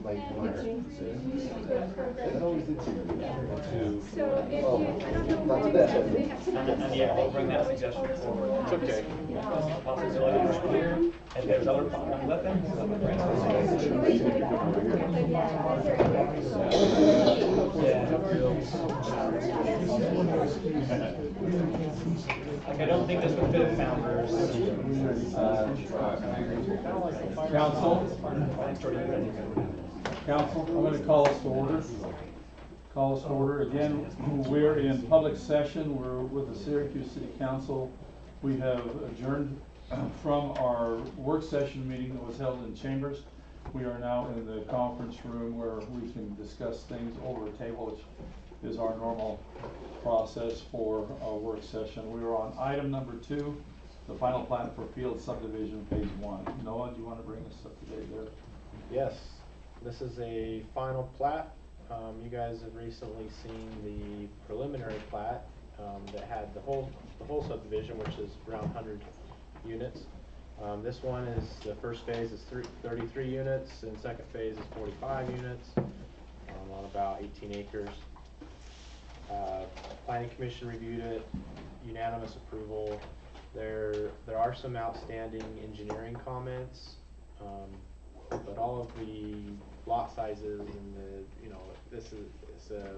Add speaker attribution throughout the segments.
Speaker 1: like March.
Speaker 2: That
Speaker 1: always did seem to be.
Speaker 2: So if you, I don't know
Speaker 1: Not
Speaker 2: when
Speaker 1: that.
Speaker 2: exactly they have
Speaker 3: And yeah, we'll bring that suggestion forward.
Speaker 1: It's okay.
Speaker 3: Possibility. And there's other, let them. Like, I don't think this would fit founders.
Speaker 4: Council, I'm going to call us to order. Call us to order. Again, we're in public session. We're with the Syracuse City Council. We have adjourned from our work session meeting that was held in chambers. We are now in the conference room where we can discuss things over a table, which is our normal process for a work session. We were on item number 2, the final plat for field subdivision phase 1. Noah, do you want to bring us up to date there?
Speaker 5: Yes, this is a final plat. You guys have recently seen the preliminary plat that had the whole subdivision, which is around 100 units. This one is, the first phase is 33 units, and second phase is 45 units on about 18 acres. Planning Commission reviewed it, unanimous approval. There are some outstanding engineering comments, but all of the lot sizes and the, this is a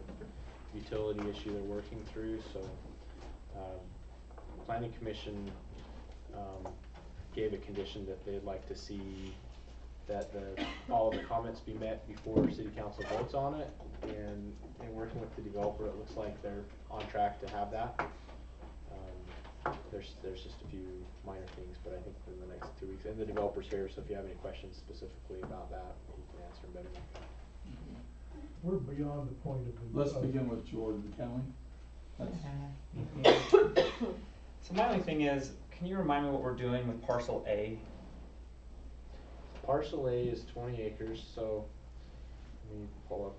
Speaker 5: utility issue they're working through. So Planning Commission gave a condition that they'd like to see that all of the comments be met before City Council votes on it, and working with the developer, it looks like they're on track to have that. There's just a few minor things, but I think in the next 2 weeks, and the developer's here, so if you have any questions specifically about that, you can answer them better.
Speaker 6: We're beyond the point of the.
Speaker 4: Let's begin with Jordan, can we?
Speaker 3: So my only thing is, can you remind me what we're doing with parcel A?
Speaker 5: Parcel A is 20 acres, so let me pull up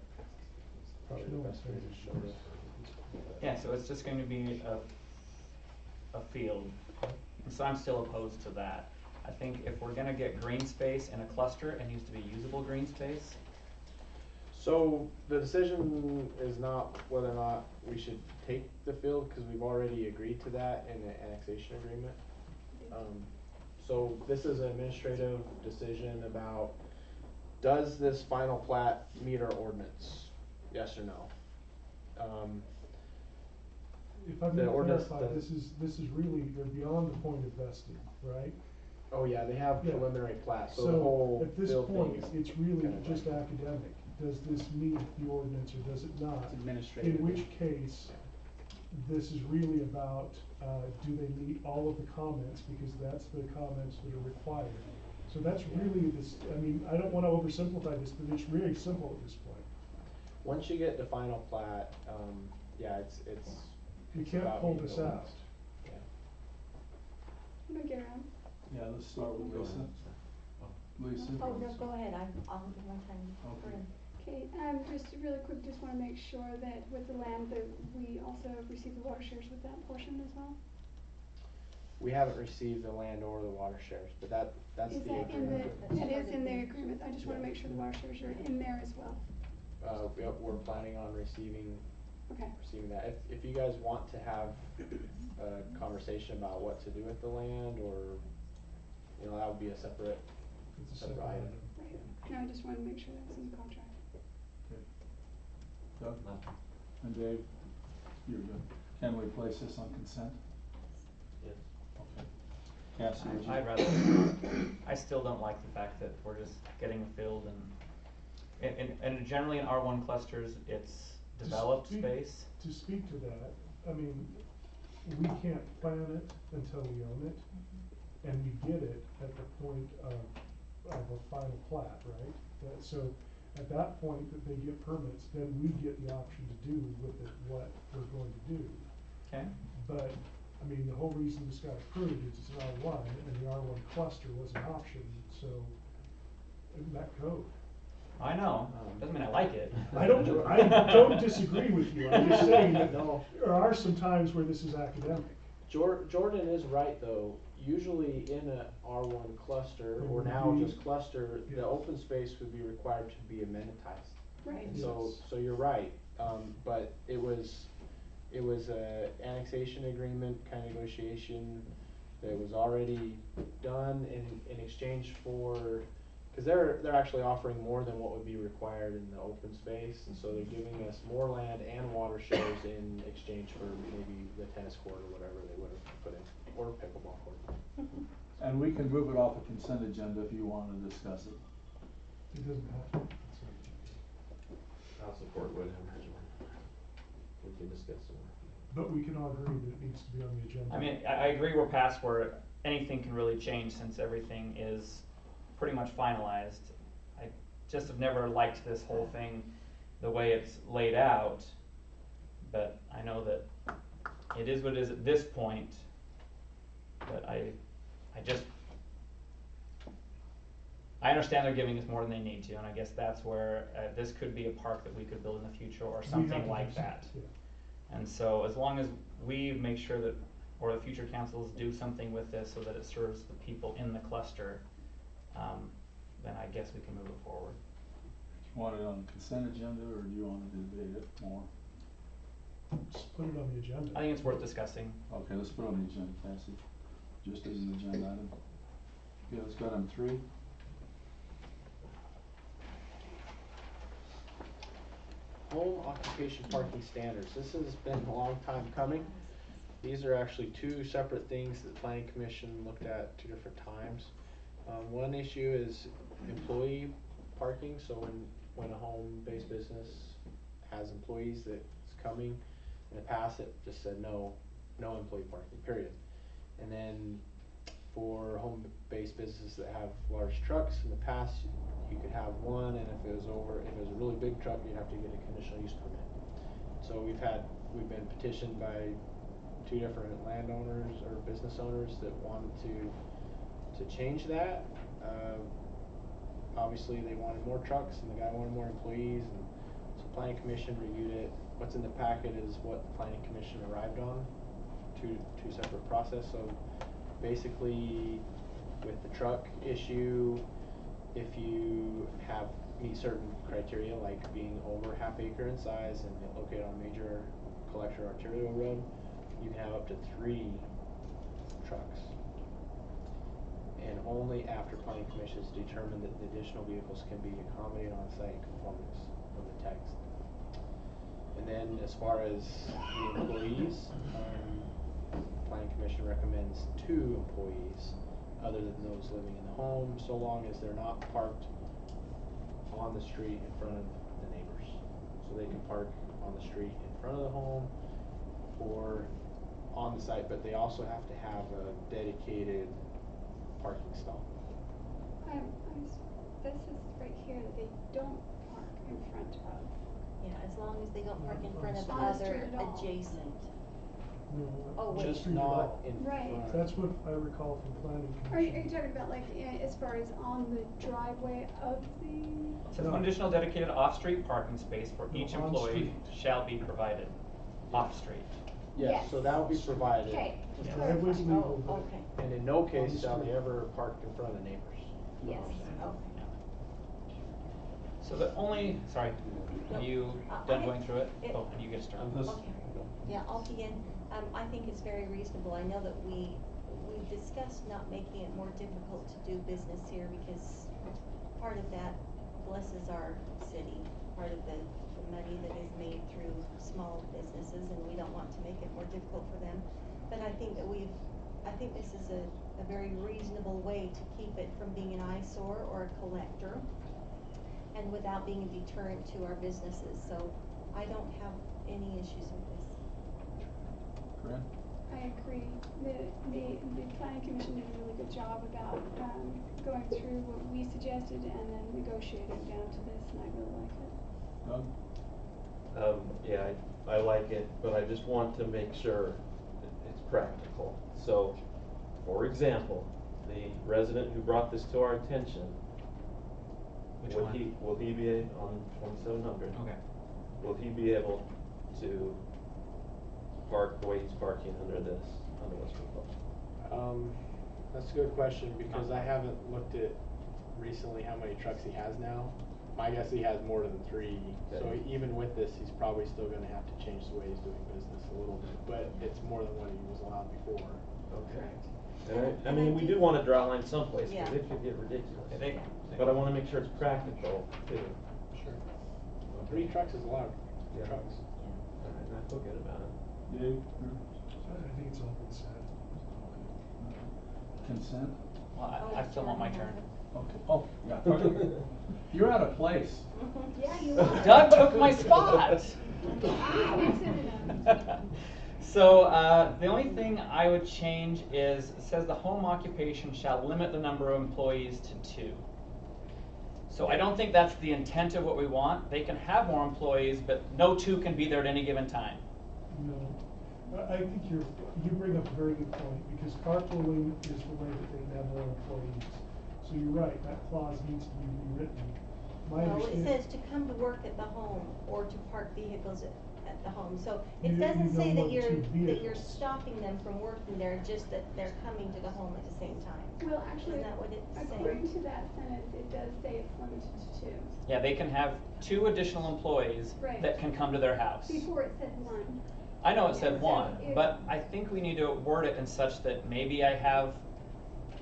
Speaker 5: probably the best way to show this.
Speaker 3: Yeah, so it's just going to be a field. And so I'm still opposed to that. I think if we're going to get green space in a cluster, it needs to be usable green space.
Speaker 5: So the decision is not whether or not we should take the field, because we've already agreed to that in the annexation agreement. So this is an administrative decision about, does this final plat meet our ordinance? Yes or no?
Speaker 6: If I may clarify, this is really, they're beyond the point of vesting, right?
Speaker 5: Oh yeah, they have
Speaker 6: Yeah.
Speaker 5: preliminary plat, so the
Speaker 6: So
Speaker 5: whole
Speaker 6: at this
Speaker 5: field
Speaker 6: point,
Speaker 5: thing is
Speaker 6: it's really
Speaker 5: kind of
Speaker 6: just
Speaker 5: like,
Speaker 6: academic. Does this meet the ordinance or does it not?
Speaker 3: It's administrative.
Speaker 6: In which case, this is really about, do they meet all of the comments, because that's the comments that are required. So that's really this, I mean, I don't want to oversimplify this, but it's really simple at this point.
Speaker 5: once you get the final plat, yeah, it's
Speaker 6: You can't
Speaker 5: about
Speaker 6: pull
Speaker 5: meeting
Speaker 6: this
Speaker 5: the
Speaker 6: out.
Speaker 5: ordinance. Yeah.
Speaker 2: I'm gonna get around.
Speaker 4: Yeah, let's start with Lisa. Lisa?
Speaker 7: Oh, no, go ahead, I'll one time.
Speaker 4: Okay.
Speaker 2: Okay, just really quick, just want to make sure that with the land that we also receive the water shares with that portion as well.
Speaker 5: We haven't received the land or the water shares, but that's
Speaker 2: Is
Speaker 5: the
Speaker 2: that in
Speaker 5: agreement.
Speaker 2: that is in the agreement? I just want to make sure the water shares are in there as well.
Speaker 5: Yep, we're planning on receiving
Speaker 2: Okay.
Speaker 5: that. If you guys want to have a conversation about what to do with the land, or that would be a separate
Speaker 6: It's a
Speaker 5: item.
Speaker 2: Right. No, I just want to make sure that was in the contract.
Speaker 4: Okay. Doug? And Dave? You're good. Can we place this on consent?
Speaker 5: Yes.
Speaker 4: Okay. Cassie, would you?
Speaker 3: I'd rather. I still don't like the fact that we're just getting a field, and generally in R1 clusters, it's developed space.
Speaker 6: To speak to that, I mean, we can't plan it until we own it, and we get it at the point of a final plat, right? So at that point that they get permits, then we get the option to do with it what we're going to do.
Speaker 3: Okay.
Speaker 6: But, I mean, the whole reason this got approved is it's an R1, and the R1 cluster was an option, so it met code.
Speaker 3: I know. Doesn't mean I like it.
Speaker 6: I don't disagree with you. I'm just saying that there are some times where this is academic.
Speaker 5: Jordan is right though, usually in a R1 cluster, or now just cluster,
Speaker 6: Yeah.
Speaker 5: the open space would be required to be amenitized.
Speaker 2: Right.
Speaker 5: So you're right, but it was a annexation agreement kind of negotiation that was already done in exchange for, cause they're actually offering more than what would be required in the open space, and so they're giving us more land and water shares in exchange for maybe the tennis court or whatever they would have put in, or pickleball court.
Speaker 4: And we can move it off a consent agenda if you wanna discuss it.
Speaker 6: It doesn't have to.
Speaker 1: I'll support whatever. We can discuss some more.
Speaker 6: But we can all agree that it needs to be on the agenda.
Speaker 3: I mean, I agree we're past where anything can really change since everything is pretty much finalized. I just have never liked this whole thing the way it's laid out, but I know that it is what it is at this point, but I understand they're giving us more than they need to, and I guess that's where, this could be a park that we could build in the future or
Speaker 6: We have
Speaker 3: something
Speaker 6: to
Speaker 3: like
Speaker 6: do
Speaker 3: that.
Speaker 6: something,
Speaker 3: And so as long as we make sure that, or the future councils do something with this so that it serves the people in the cluster, then I guess we can move it forward.
Speaker 4: Do you want it on the consent agenda, or do you wanna debate it more?
Speaker 6: yeah. Just put it on the agenda.
Speaker 3: I think it's worth discussing.
Speaker 4: Okay, let's put it on the agenda, Cassie, just as an agenda item. Okay, let's go to item 3.
Speaker 5: Home occupation parking standards, this has been a long time coming. These are actually two separate things that the planning commission looked at 2 different times. One issue is employee parking, so when a home-based business has employees that's coming, in the past it just said no employee parking, period. And then for home-based businesses that have large trucks, in the past you could have one, and if it was a really big truck, you'd have to get a conditional use permit. So we've been petitioned by 2 different landowners or business owners that wanted to change that. Obviously they wanted more trucks and the guy wanted more employees, and so planning commission reviewed it. What's in the packet is what the planning commission arrived on, two separate process. So basically with the truck issue, if you meet certain criteria like being over ½ acre in size and located on major collector arterial road, you can have up to 3 trucks. And only after planning commission has determined that the additional vehicles can be accommodated on site in conformance with the text. And then as far as the employees, planning commission recommends 2 employees other than those living in the home, so long as they're not parked on the street in front of the neighbors. So they can park on the street in front of the home or on the site, but they also have to have a dedicated parking stall.
Speaker 2: This is right here that they don't park in front of.
Speaker 7: Yeah, as long as they don't park in front of
Speaker 2: On the
Speaker 7: other
Speaker 2: street at all.
Speaker 7: adjacent.
Speaker 6: No,
Speaker 7: Oh,
Speaker 6: on the
Speaker 7: wait.
Speaker 5: Just
Speaker 6: street at
Speaker 5: not
Speaker 6: all.
Speaker 5: in
Speaker 2: Right.
Speaker 5: front.
Speaker 6: That's what I recall from planning
Speaker 2: Are you
Speaker 6: commission.
Speaker 2: talking about like as far as on the driveway of the?
Speaker 3: It says
Speaker 6: No.
Speaker 3: additional dedicated off-street parking space for
Speaker 6: No,
Speaker 3: each
Speaker 6: on
Speaker 3: employee
Speaker 6: street.
Speaker 3: shall be provided off-street.
Speaker 5: Yes, so that will be provided.
Speaker 2: Okay, just
Speaker 3: Yeah.
Speaker 6: Driveway's
Speaker 2: clarifying.
Speaker 6: legal,
Speaker 7: Oh,
Speaker 6: but
Speaker 7: okay,
Speaker 5: And in no case
Speaker 6: the
Speaker 5: shall they
Speaker 6: street.
Speaker 5: ever park in front of the neighbors.
Speaker 2: Yes.
Speaker 7: okay.
Speaker 3: So the only, sorry, are you done going through it? Oh, and you get started.
Speaker 4: Let's-
Speaker 7: Okay, yeah, I'll begin. I think it's very reasonable. I know that we discussed not making it more difficult to do business here because part of that blesses our city, part of the money that is made through small businesses, and we don't want to make it more difficult for them. But I think that I think this is a very reasonable way to keep it from being an eyesore or a collector, and without being a deterrent to our businesses. So I don't have any issues with this.
Speaker 4: Corinne?
Speaker 2: I agree. The planning commission did a really good job about going through what we suggested and then negotiating down to this, and I really like it.
Speaker 4: Doug?
Speaker 1: Yeah, I like it, but I just want to make sure that it's practical. So, for example, the resident who brought this to our attention,
Speaker 3: Which
Speaker 1: will
Speaker 3: one?
Speaker 1: he be on 2700?
Speaker 3: Okay.
Speaker 1: Will he be able to park the way he's parking under this under what's proposed?
Speaker 5: That's a good question, because I haven't looked at recently how many trucks he has now. My guess he has more than 3, so
Speaker 1: Okay.
Speaker 5: even with this, he's probably still gonna have to change the way he's doing business a little bit, but it's more than what he was allowed before.
Speaker 1: Okay.
Speaker 7: Correct.
Speaker 1: And I mean, we do wanna draw a line someplace,
Speaker 7: Yeah.
Speaker 1: cause it could get ridiculous.
Speaker 3: I think-
Speaker 1: But I wanna make sure it's practical too.
Speaker 5: Sure. 3 trucks is a lot of
Speaker 1: Yeah.
Speaker 5: trucks.
Speaker 1: Alright, and I feel good about it.
Speaker 4: Dave?
Speaker 6: I think it's all been said.
Speaker 4: Consent?
Speaker 3: Well, I still want my turn.
Speaker 4: Okay, oh, yeah, okay. You're out of place.
Speaker 2: Yeah, you are.
Speaker 3: Doug took my spot. So, the only thing I would change is, it says the home occupation shall limit the number of employees to 2. So I don't think that's the intent of what we want. They can have more employees, but no 2 can be there at any given time.
Speaker 6: No, I think you bring up a very good point, because carpooling is the way that they can have more employees. So you're right, that clause needs to be rewritten. My
Speaker 7: No, it
Speaker 6: understanding.
Speaker 7: says to come to work at the home or to park vehicles at the home. So
Speaker 6: You
Speaker 7: it doesn't
Speaker 6: don't
Speaker 7: say that
Speaker 6: want
Speaker 7: you're,
Speaker 6: 2
Speaker 7: that you're
Speaker 6: vehicles.
Speaker 7: stopping them from working there, just that they're coming to the home at the same time.
Speaker 2: Well, actually,
Speaker 7: Isn't that what it's saying?
Speaker 2: according to that sentence, it does say it's limited to 2.
Speaker 3: Yeah, they can have 2 additional employees
Speaker 2: Right.
Speaker 3: that can come to their house.
Speaker 2: Before it said 1.
Speaker 3: I know it said
Speaker 2: So
Speaker 3: 1,
Speaker 2: if-
Speaker 3: but I think we need to word it in such that maybe I have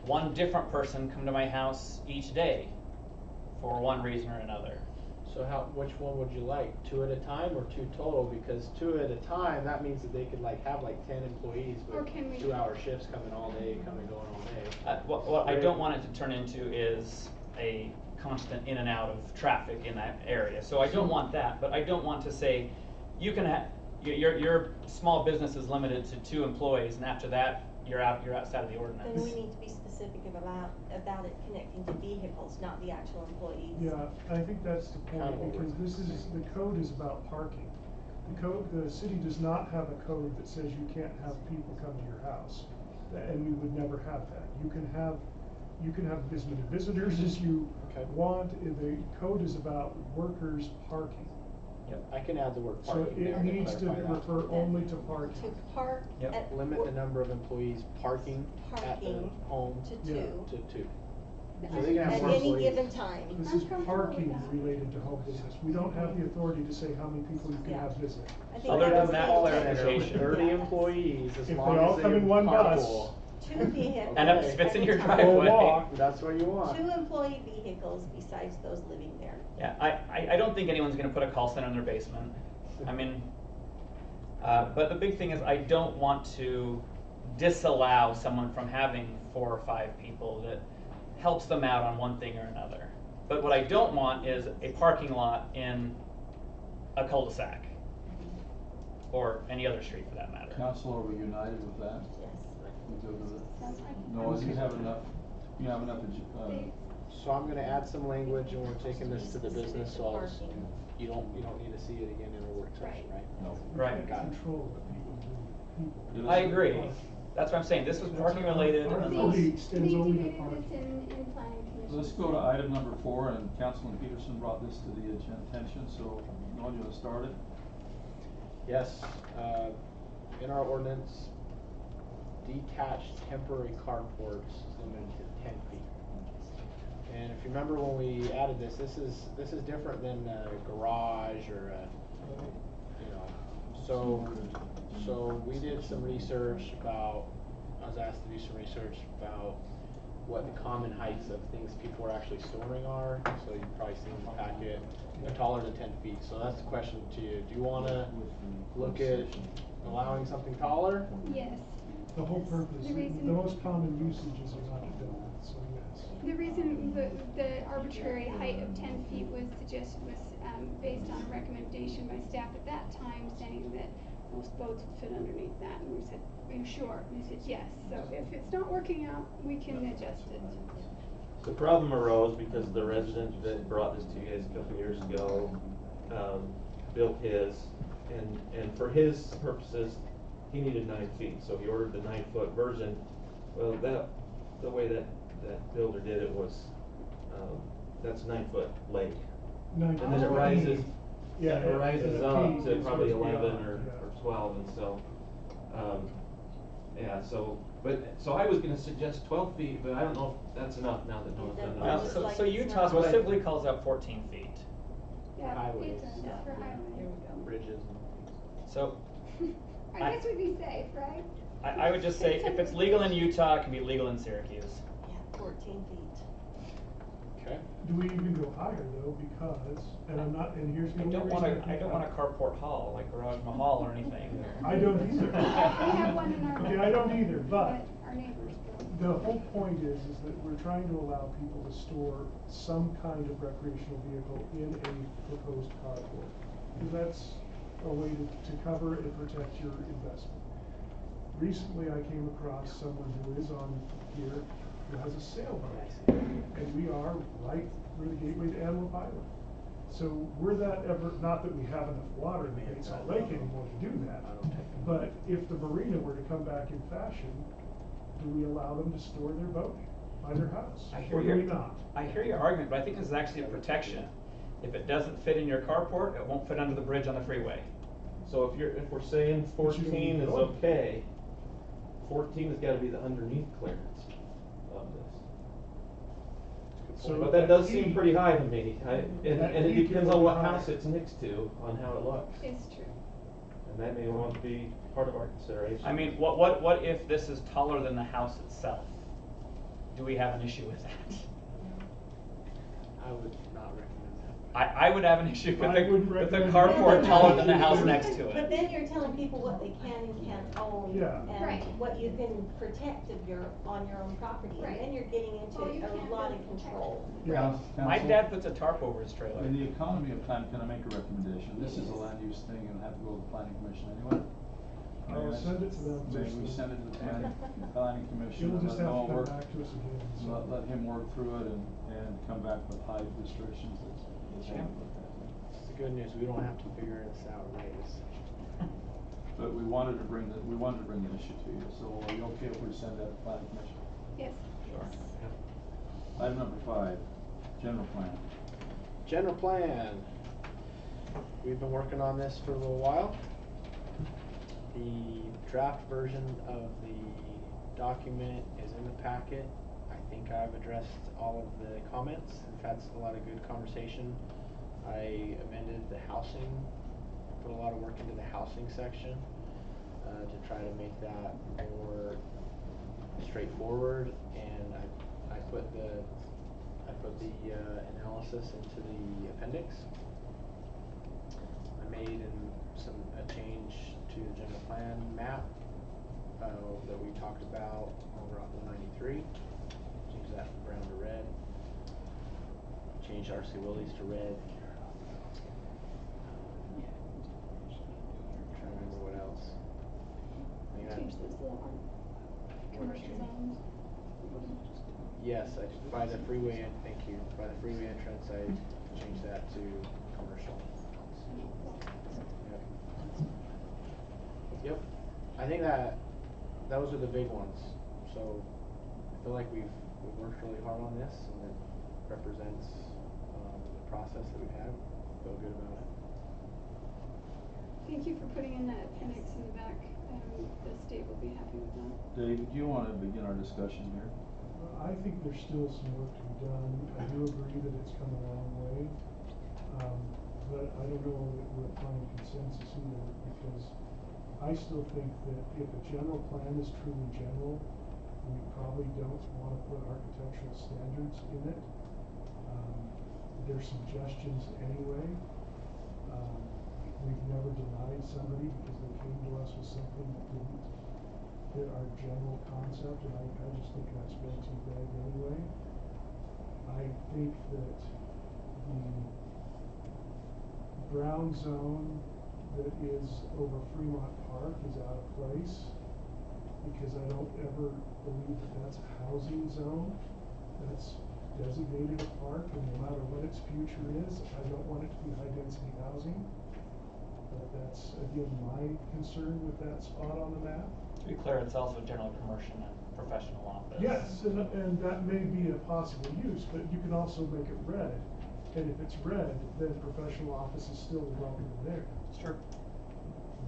Speaker 3: 1 different person come to my house each day for one reason or another.
Speaker 5: So which one would you like, 2 at a time or 2 total? Because 2 at a time, that means that they could have 10 employees,
Speaker 2: Or
Speaker 5: but
Speaker 2: can we-
Speaker 5: 2-hour shifts coming all day, coming going all day.
Speaker 3: What I don't want it to turn into is a constant in and out of traffic in that area. So I don't want that, but I don't want to say, you can have, your small business is limited to 2 employees, and after that, you're outside of the ordinance.
Speaker 7: Then we need to be specific about it connecting to vehicles, not the actual employees.
Speaker 6: Yeah, I think that's the
Speaker 5: Kind of
Speaker 6: point,
Speaker 5: what
Speaker 6: because
Speaker 5: we're-
Speaker 6: the code is about parking. The city does not have a code that says you can't have people come to your house, and we would never have that. You can have as many visitors as you
Speaker 5: Okay.
Speaker 6: want. The code is about workers parking.
Speaker 5: I can add the word
Speaker 6: So
Speaker 5: parking there
Speaker 6: it
Speaker 5: to
Speaker 6: needs to
Speaker 5: clarify that.
Speaker 6: refer only to parking.
Speaker 7: To park
Speaker 3: Yep.
Speaker 7: at.
Speaker 5: Limit the number of employees parking at the
Speaker 7: Parking
Speaker 5: home
Speaker 7: to
Speaker 6: Yeah.
Speaker 7: 2.
Speaker 5: to 2.
Speaker 2: I
Speaker 5: So they can have
Speaker 7: At
Speaker 5: more
Speaker 7: any
Speaker 5: employees.
Speaker 7: given time.
Speaker 6: This
Speaker 2: I'm
Speaker 6: is
Speaker 2: comfortable with
Speaker 6: parking
Speaker 2: that.
Speaker 6: related to home business. We don't have the authority to say how many people you can
Speaker 7: Yeah.
Speaker 6: have visit.
Speaker 7: I think
Speaker 3: Other
Speaker 7: that
Speaker 3: than
Speaker 7: was
Speaker 3: that
Speaker 7: the intent.
Speaker 3: clarification.
Speaker 5: 30
Speaker 7: Yeah.
Speaker 5: employees, as
Speaker 6: If they
Speaker 5: long
Speaker 6: all
Speaker 5: as they
Speaker 6: come in one bus.
Speaker 5: carpool.
Speaker 7: 2 vehicles.
Speaker 3: And if
Speaker 5: Okay.
Speaker 3: it fits in
Speaker 7: at
Speaker 3: your
Speaker 7: a time.
Speaker 3: driveway.
Speaker 5: Or walk, that's what you want.
Speaker 7: 2 employee vehicles besides those living there.
Speaker 3: Yeah, I don't think anyone's gonna put a call center in their basement. I mean, but the big thing is, I don't want to disallow someone from having 4 or 5 people that helps them out on one thing or another. But what I don't want is a parking lot in a cul-de-sac, or any other street for that matter.
Speaker 4: Council, are we united with that?
Speaker 7: Yes.
Speaker 4: We good with it?
Speaker 2: Sounds like it.
Speaker 4: No, you have enough,
Speaker 2: They-
Speaker 5: So I'm gonna add some language, and we're taking this to the business, so
Speaker 7: Parking.
Speaker 5: you don't need to see it again in a work session, right?
Speaker 4: no.
Speaker 3: Right.
Speaker 6: You can't control what people do to people.
Speaker 3: I agree. That's what I'm saying, this was parking related.
Speaker 6: Our
Speaker 3: unless-
Speaker 6: authority extends only to
Speaker 2: They debated
Speaker 6: parking.
Speaker 2: this in planning commission.
Speaker 4: Let's go to item number 4, and Councilman Peterson brought this to the attention, so, Noel, you wanna start it?
Speaker 5: Yes, in our ordinance, detached temporary carports is limited to 10 feet. And if you remember when we added this is different than a garage or so we did some research about, I was asked to do some research about what the common heights of things people are actually storing are. So you've probably seen the packet, they're taller than 10 feet. So that's the question to you. Do you wanna look at allowing something taller?
Speaker 2: Yes.
Speaker 6: The whole purpose,
Speaker 2: The reason-
Speaker 6: the most common usages are not buildings, so yes.
Speaker 2: The reason the arbitrary height of 10 feet was suggested was based on a recommendation by staff at that time, saying that most boats would fit underneath that, and we said, are you sure? And they said, yes, so if it's not working out, we can adjust it.
Speaker 1: The problem arose because the resident that brought this to you guys a couple years ago, built his, and for his purposes, he needed 9 feet, so he ordered the 9-foot version. Well, the way that builder did it was, that's 9-foot lake.
Speaker 6: Nine
Speaker 1: And then it
Speaker 6: feet.
Speaker 1: rises,
Speaker 6: Yeah,
Speaker 1: it rises
Speaker 6: at a
Speaker 1: up
Speaker 6: peak
Speaker 1: to
Speaker 6: is
Speaker 1: probably
Speaker 6: what's
Speaker 1: 11
Speaker 6: beyond,
Speaker 1: or
Speaker 6: yeah.
Speaker 1: 12, and so, Yeah, so, so I was gonna suggest 12 feet, but I don't know if that's enough now that Noah's done
Speaker 7: It
Speaker 1: it.
Speaker 3: Well,
Speaker 7: looks
Speaker 3: so,
Speaker 7: like
Speaker 3: so
Speaker 7: it's
Speaker 3: Utah
Speaker 7: not-
Speaker 3: specifically calls out 14 feet.
Speaker 2: Yeah,
Speaker 5: highways.
Speaker 2: it does,
Speaker 7: Yeah.
Speaker 2: for
Speaker 7: Here
Speaker 2: highway.
Speaker 7: we go.
Speaker 5: Bridges
Speaker 3: So
Speaker 2: I guess we'd be safe, right?
Speaker 3: I would just say if it's legal in Utah, it can be legal in Syracuse.
Speaker 7: Yeah, 14 feet.
Speaker 5: Okay.
Speaker 6: Do we even go higher though, because, and I'm not, and here's the
Speaker 3: I
Speaker 6: only
Speaker 3: don't
Speaker 6: reason.
Speaker 3: want
Speaker 6: think
Speaker 3: I don't want a carport hall like Garage Mahal or anything.
Speaker 6: I don't either.
Speaker 2: We have one in our.
Speaker 6: Okay, I don't either, but
Speaker 2: our neighbors do.
Speaker 6: the whole point is that we're trying to allow people to store some kind of recreational vehicle in a proposed carport. Because that's a way to cover and protect your investment. Recently, I came across someone who is on here who has a sailboat. And we are right near the gateway to Antelope Island. So were that ever, not that we have enough water in the Great Salt Lake anymore to do that, but if the marina were to come back in fashion, do we allow them to store their boat by their house? Or do we not?
Speaker 3: I hear your argument, but I think this is actually a protection. If it doesn't fit in your carport, it won't fit under the bridge on the freeway.
Speaker 1: So if we're saying
Speaker 6: But you
Speaker 1: 14 is
Speaker 6: don't.
Speaker 1: okay, 14 has gotta be the underneath clearance of this.
Speaker 6: So
Speaker 1: But that does
Speaker 6: at
Speaker 1: seem
Speaker 6: eight-
Speaker 1: pretty high to me, and
Speaker 6: At
Speaker 1: it
Speaker 6: eight,
Speaker 1: depends
Speaker 6: you're
Speaker 1: on what
Speaker 6: high.
Speaker 1: house it's next to, on how it looks.
Speaker 2: It's true.
Speaker 1: And that may want to be part of our consideration.
Speaker 3: I mean, what if this is taller than the house itself? Do we have an issue with that?
Speaker 5: I would not recommend
Speaker 3: I would have an issue with
Speaker 6: I wouldn't
Speaker 3: with the
Speaker 6: recommend
Speaker 3: carport
Speaker 6: it.
Speaker 3: taller than the house
Speaker 6: But-
Speaker 3: next to
Speaker 7: But
Speaker 3: it.
Speaker 7: then you're telling people what they can and can't own.
Speaker 6: Yeah.
Speaker 2: Right.
Speaker 7: And what you can protect on your own property.
Speaker 2: Right.
Speaker 7: And then you're getting into
Speaker 2: Well, you
Speaker 7: a
Speaker 2: can't
Speaker 7: lot of
Speaker 2: build
Speaker 7: control.
Speaker 6: Yeah.
Speaker 3: My
Speaker 4: Council?
Speaker 3: dad puts a tarp over his trailer.
Speaker 4: In the economy of time, can I make a recommendation? This is a land use thing and have to go to the planning commission anyway.
Speaker 6: I'll send it to them
Speaker 4: Maybe
Speaker 6: first
Speaker 4: we
Speaker 6: then.
Speaker 4: send it to the planning commission
Speaker 6: It'll
Speaker 4: and
Speaker 6: just
Speaker 4: let
Speaker 6: have to
Speaker 4: Noah
Speaker 6: come
Speaker 4: work.
Speaker 6: back to us again, so.
Speaker 4: Let him work through it and come back with height restrictions that's.
Speaker 3: Yeah.
Speaker 5: It's the good news, we don't have to figure this out right this second.
Speaker 4: But we wanted to bring the issue to you, so are you okay if we send that to the planning commission?
Speaker 2: Yes.
Speaker 3: Sure.
Speaker 4: Item number 5, general plan.
Speaker 5: General plan. We've been working on this for a little while. The draft version of the document is in the packet. I think I've addressed all of the comments. We've had a lot of good conversation. I amended the housing, put a lot of work into the housing section to try to make that more straightforward, and I put the analysis into the appendix. I made a change to the general plan map that we talked about on Route 193. Change that from brown to red. Change RC Willys to red. Trying to remember what else. I think
Speaker 2: Change those little commercial zones.
Speaker 5: Yes, by the freeway, thank you. By the freeway entrance, I changed that to commercial. Yep. I think those are the big ones. So I feel like we've worked really hard on this, and it represents the process that we've had. Feel good about it.
Speaker 2: Thank you for putting in that appendix in the back. The state will be happy with that.
Speaker 4: David, do you want to begin our discussion here?
Speaker 6: I think there's still some work to be done. I do agree that it's come a long way. But I don't know that we're finding consensus either, because I still think that if a general plan is truly general, we probably don't want to put architectural standards in it. There's suggestions anyway. We've never denied somebody because they came to us with something that didn't fit our general concept, and I just think that's way too vague anyway. I think that the brown zone that is over Fremont Park is out of place, because I don't ever believe that that's a housing zone. That's designated a park, and no matter what its future is, I don't want it to be high-density housing. But that's, again, my concern with that spot on the map.
Speaker 3: To be clear, it's also general commercial and professional office.
Speaker 6: Yes, and that may be a possible use, but you can also make it red. And if it's red, then professional office is still welcome in there.
Speaker 3: Sure.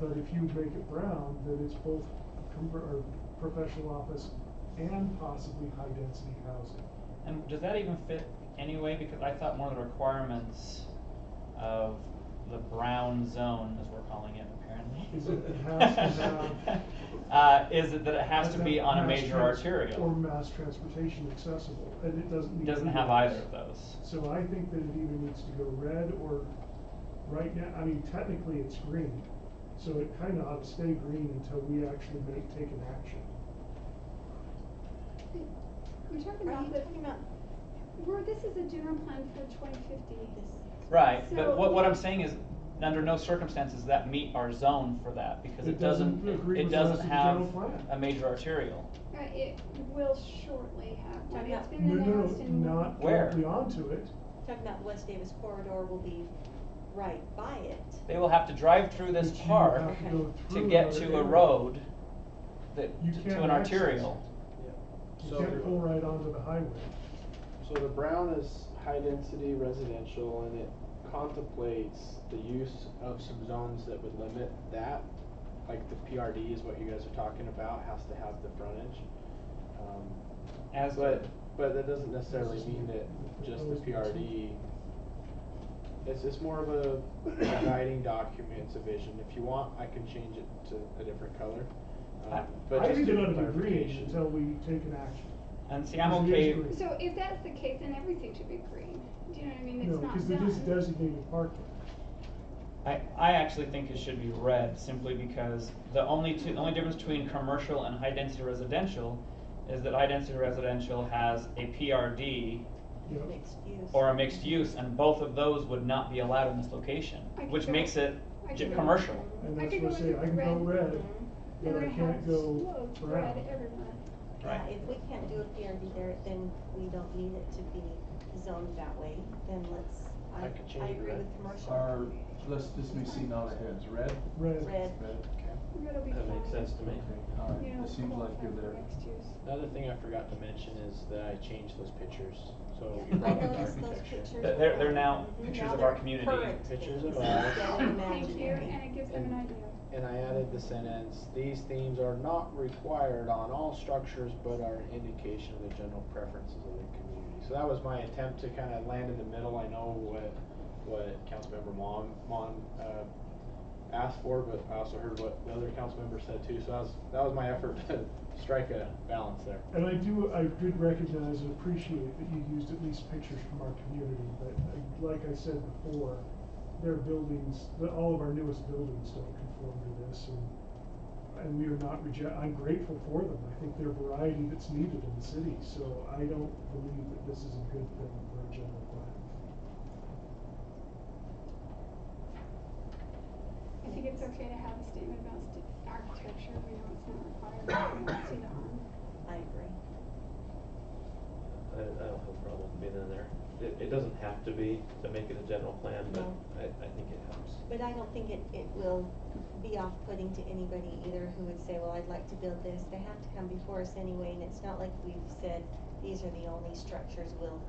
Speaker 6: But if you make it brown, then it's both professional office, and possibly high-density housing.
Speaker 3: And does that even fit anyway? Because I thought one of the requirements of the brown zone, as we're calling it apparently,
Speaker 6: Is it has to have.
Speaker 3: is it that it has to be on a
Speaker 6: mass
Speaker 3: major
Speaker 6: trans-
Speaker 3: arterial?
Speaker 6: Or mass transportation accessible, and it doesn't need.
Speaker 3: Doesn't have either of those.
Speaker 6: So I think that it either needs to go red or, right now, I mean, technically it's green. So it kinda ought to stay green until we actually take an action.
Speaker 2: We're talking
Speaker 7: Are
Speaker 2: about
Speaker 7: you
Speaker 2: the,
Speaker 7: talking about
Speaker 2: this is a general plan for 2050.
Speaker 7: this?
Speaker 3: Right,
Speaker 2: So-
Speaker 3: but what I'm saying is, under no circumstances does that meet our zone for that, because
Speaker 6: It doesn't agree
Speaker 3: it
Speaker 6: with the rest
Speaker 3: doesn't
Speaker 6: of the
Speaker 3: have
Speaker 6: general plan.
Speaker 3: a major arterial.
Speaker 2: It will shortly have one.
Speaker 7: Talking
Speaker 2: It's
Speaker 7: about-
Speaker 2: been announced in.
Speaker 6: Not
Speaker 3: Where?
Speaker 6: directly onto it.
Speaker 7: Talking about West Davis corridor will be right by it.
Speaker 3: They will have to drive through this
Speaker 6: But you
Speaker 3: park
Speaker 6: have to go
Speaker 3: to
Speaker 6: through
Speaker 3: get
Speaker 6: another
Speaker 3: to a
Speaker 6: area.
Speaker 3: road that,
Speaker 6: You
Speaker 3: to
Speaker 6: can't
Speaker 3: an
Speaker 6: access
Speaker 3: arterial.
Speaker 6: You
Speaker 5: So,
Speaker 6: can't pull right onto the highway.
Speaker 5: so the brown is high-density residential, and it contemplates the use of some zones that would limit that. Like the PRD is what you guys are talking about, has to have the frontage.
Speaker 3: As
Speaker 5: But that doesn't necessarily mean that just the PRD. It's more of a guiding document, it's a vision. If you want, I can change it to a different color. But
Speaker 6: I
Speaker 5: just
Speaker 6: think
Speaker 5: to
Speaker 6: it ought to be green
Speaker 5: clarification.
Speaker 6: until we take an action.
Speaker 3: And see, I'm
Speaker 6: Because it
Speaker 3: okay.
Speaker 6: is green.
Speaker 2: So if that's the case, then everything should be green. Do you know what I mean? It's
Speaker 6: No,
Speaker 2: not
Speaker 6: because it is
Speaker 2: done.
Speaker 6: designated parking.
Speaker 3: I actually think it should be red, simply because the only difference between commercial and high density residential is that high density residential has a PRD
Speaker 6: Yep.
Speaker 7: Mixed use.
Speaker 3: or a mixed use, and both of those would not be allowed in this location,
Speaker 2: I could
Speaker 3: which
Speaker 2: go-
Speaker 3: makes it
Speaker 2: I could go-
Speaker 3: commercial.
Speaker 6: And
Speaker 2: I
Speaker 6: that's
Speaker 2: could
Speaker 6: what I
Speaker 2: go
Speaker 6: say,
Speaker 2: with
Speaker 6: I can go
Speaker 2: red.
Speaker 6: red,
Speaker 7: Mhm.
Speaker 6: but
Speaker 2: And
Speaker 6: I
Speaker 2: then
Speaker 6: can't
Speaker 2: have
Speaker 6: go
Speaker 2: slopes
Speaker 6: brown.
Speaker 2: red everywhere.
Speaker 3: Right.
Speaker 7: Yeah, if we can't do a PRD there, then we don't need it to be zoned that way, then
Speaker 5: I could change
Speaker 7: I
Speaker 5: it
Speaker 7: agree
Speaker 5: red.
Speaker 7: with commercial.
Speaker 4: let's just me see nods heads, red?
Speaker 6: red.
Speaker 7: Red.
Speaker 4: Red,
Speaker 2: Red'll be
Speaker 1: That
Speaker 2: fine.
Speaker 1: makes sense to me.
Speaker 4: okay, all
Speaker 2: You
Speaker 4: right,
Speaker 2: know,
Speaker 4: it seems like you're
Speaker 2: qualify for
Speaker 4: there.
Speaker 2: mixed use.
Speaker 5: Another thing I forgot to mention is that I changed those pictures, so
Speaker 7: Yeah,
Speaker 5: you brought
Speaker 7: I
Speaker 5: up
Speaker 7: noticed those
Speaker 5: architecture.
Speaker 7: pictures.
Speaker 3: They're
Speaker 7: were
Speaker 3: now
Speaker 7: on.
Speaker 3: pictures
Speaker 7: Now
Speaker 3: of our
Speaker 7: they're
Speaker 3: community.
Speaker 7: current
Speaker 5: Pictures
Speaker 7: things
Speaker 5: of
Speaker 7: instead
Speaker 5: us.
Speaker 7: of
Speaker 2: Thank you,
Speaker 7: imaginary.
Speaker 2: and it gives them an idea.
Speaker 5: And I added the sentence, these themes are not required on all structures, but are an indication of the general preferences of the community. So that was my attempt to kind of land in the middle. I know what Councilmember Mon asked for, but I also heard what the other council members said too. So that was my effort to strike a balance there.
Speaker 6: And I did recognize and appreciate that you used at least pictures from our community, but like I said before, their buildings, all of our newest buildings don't conform to this, and we are not I'm grateful for them. I think they're variety that's needed in the city, so I don't believe that this is a good thing for a general plan.
Speaker 2: I think it's okay to have a statement about architecture. We know it's not required. We don't see that one.
Speaker 7: I agree.
Speaker 1: I don't have a problem with being in there. It doesn't have to be to make it a general plan, but
Speaker 7: No.
Speaker 1: I think it helps.
Speaker 7: But I don't think it will be off-putting to anybody either who would say, well, I'd like to build this. They have to come before us anyway, and it's not like we've said, these are the only structures we'll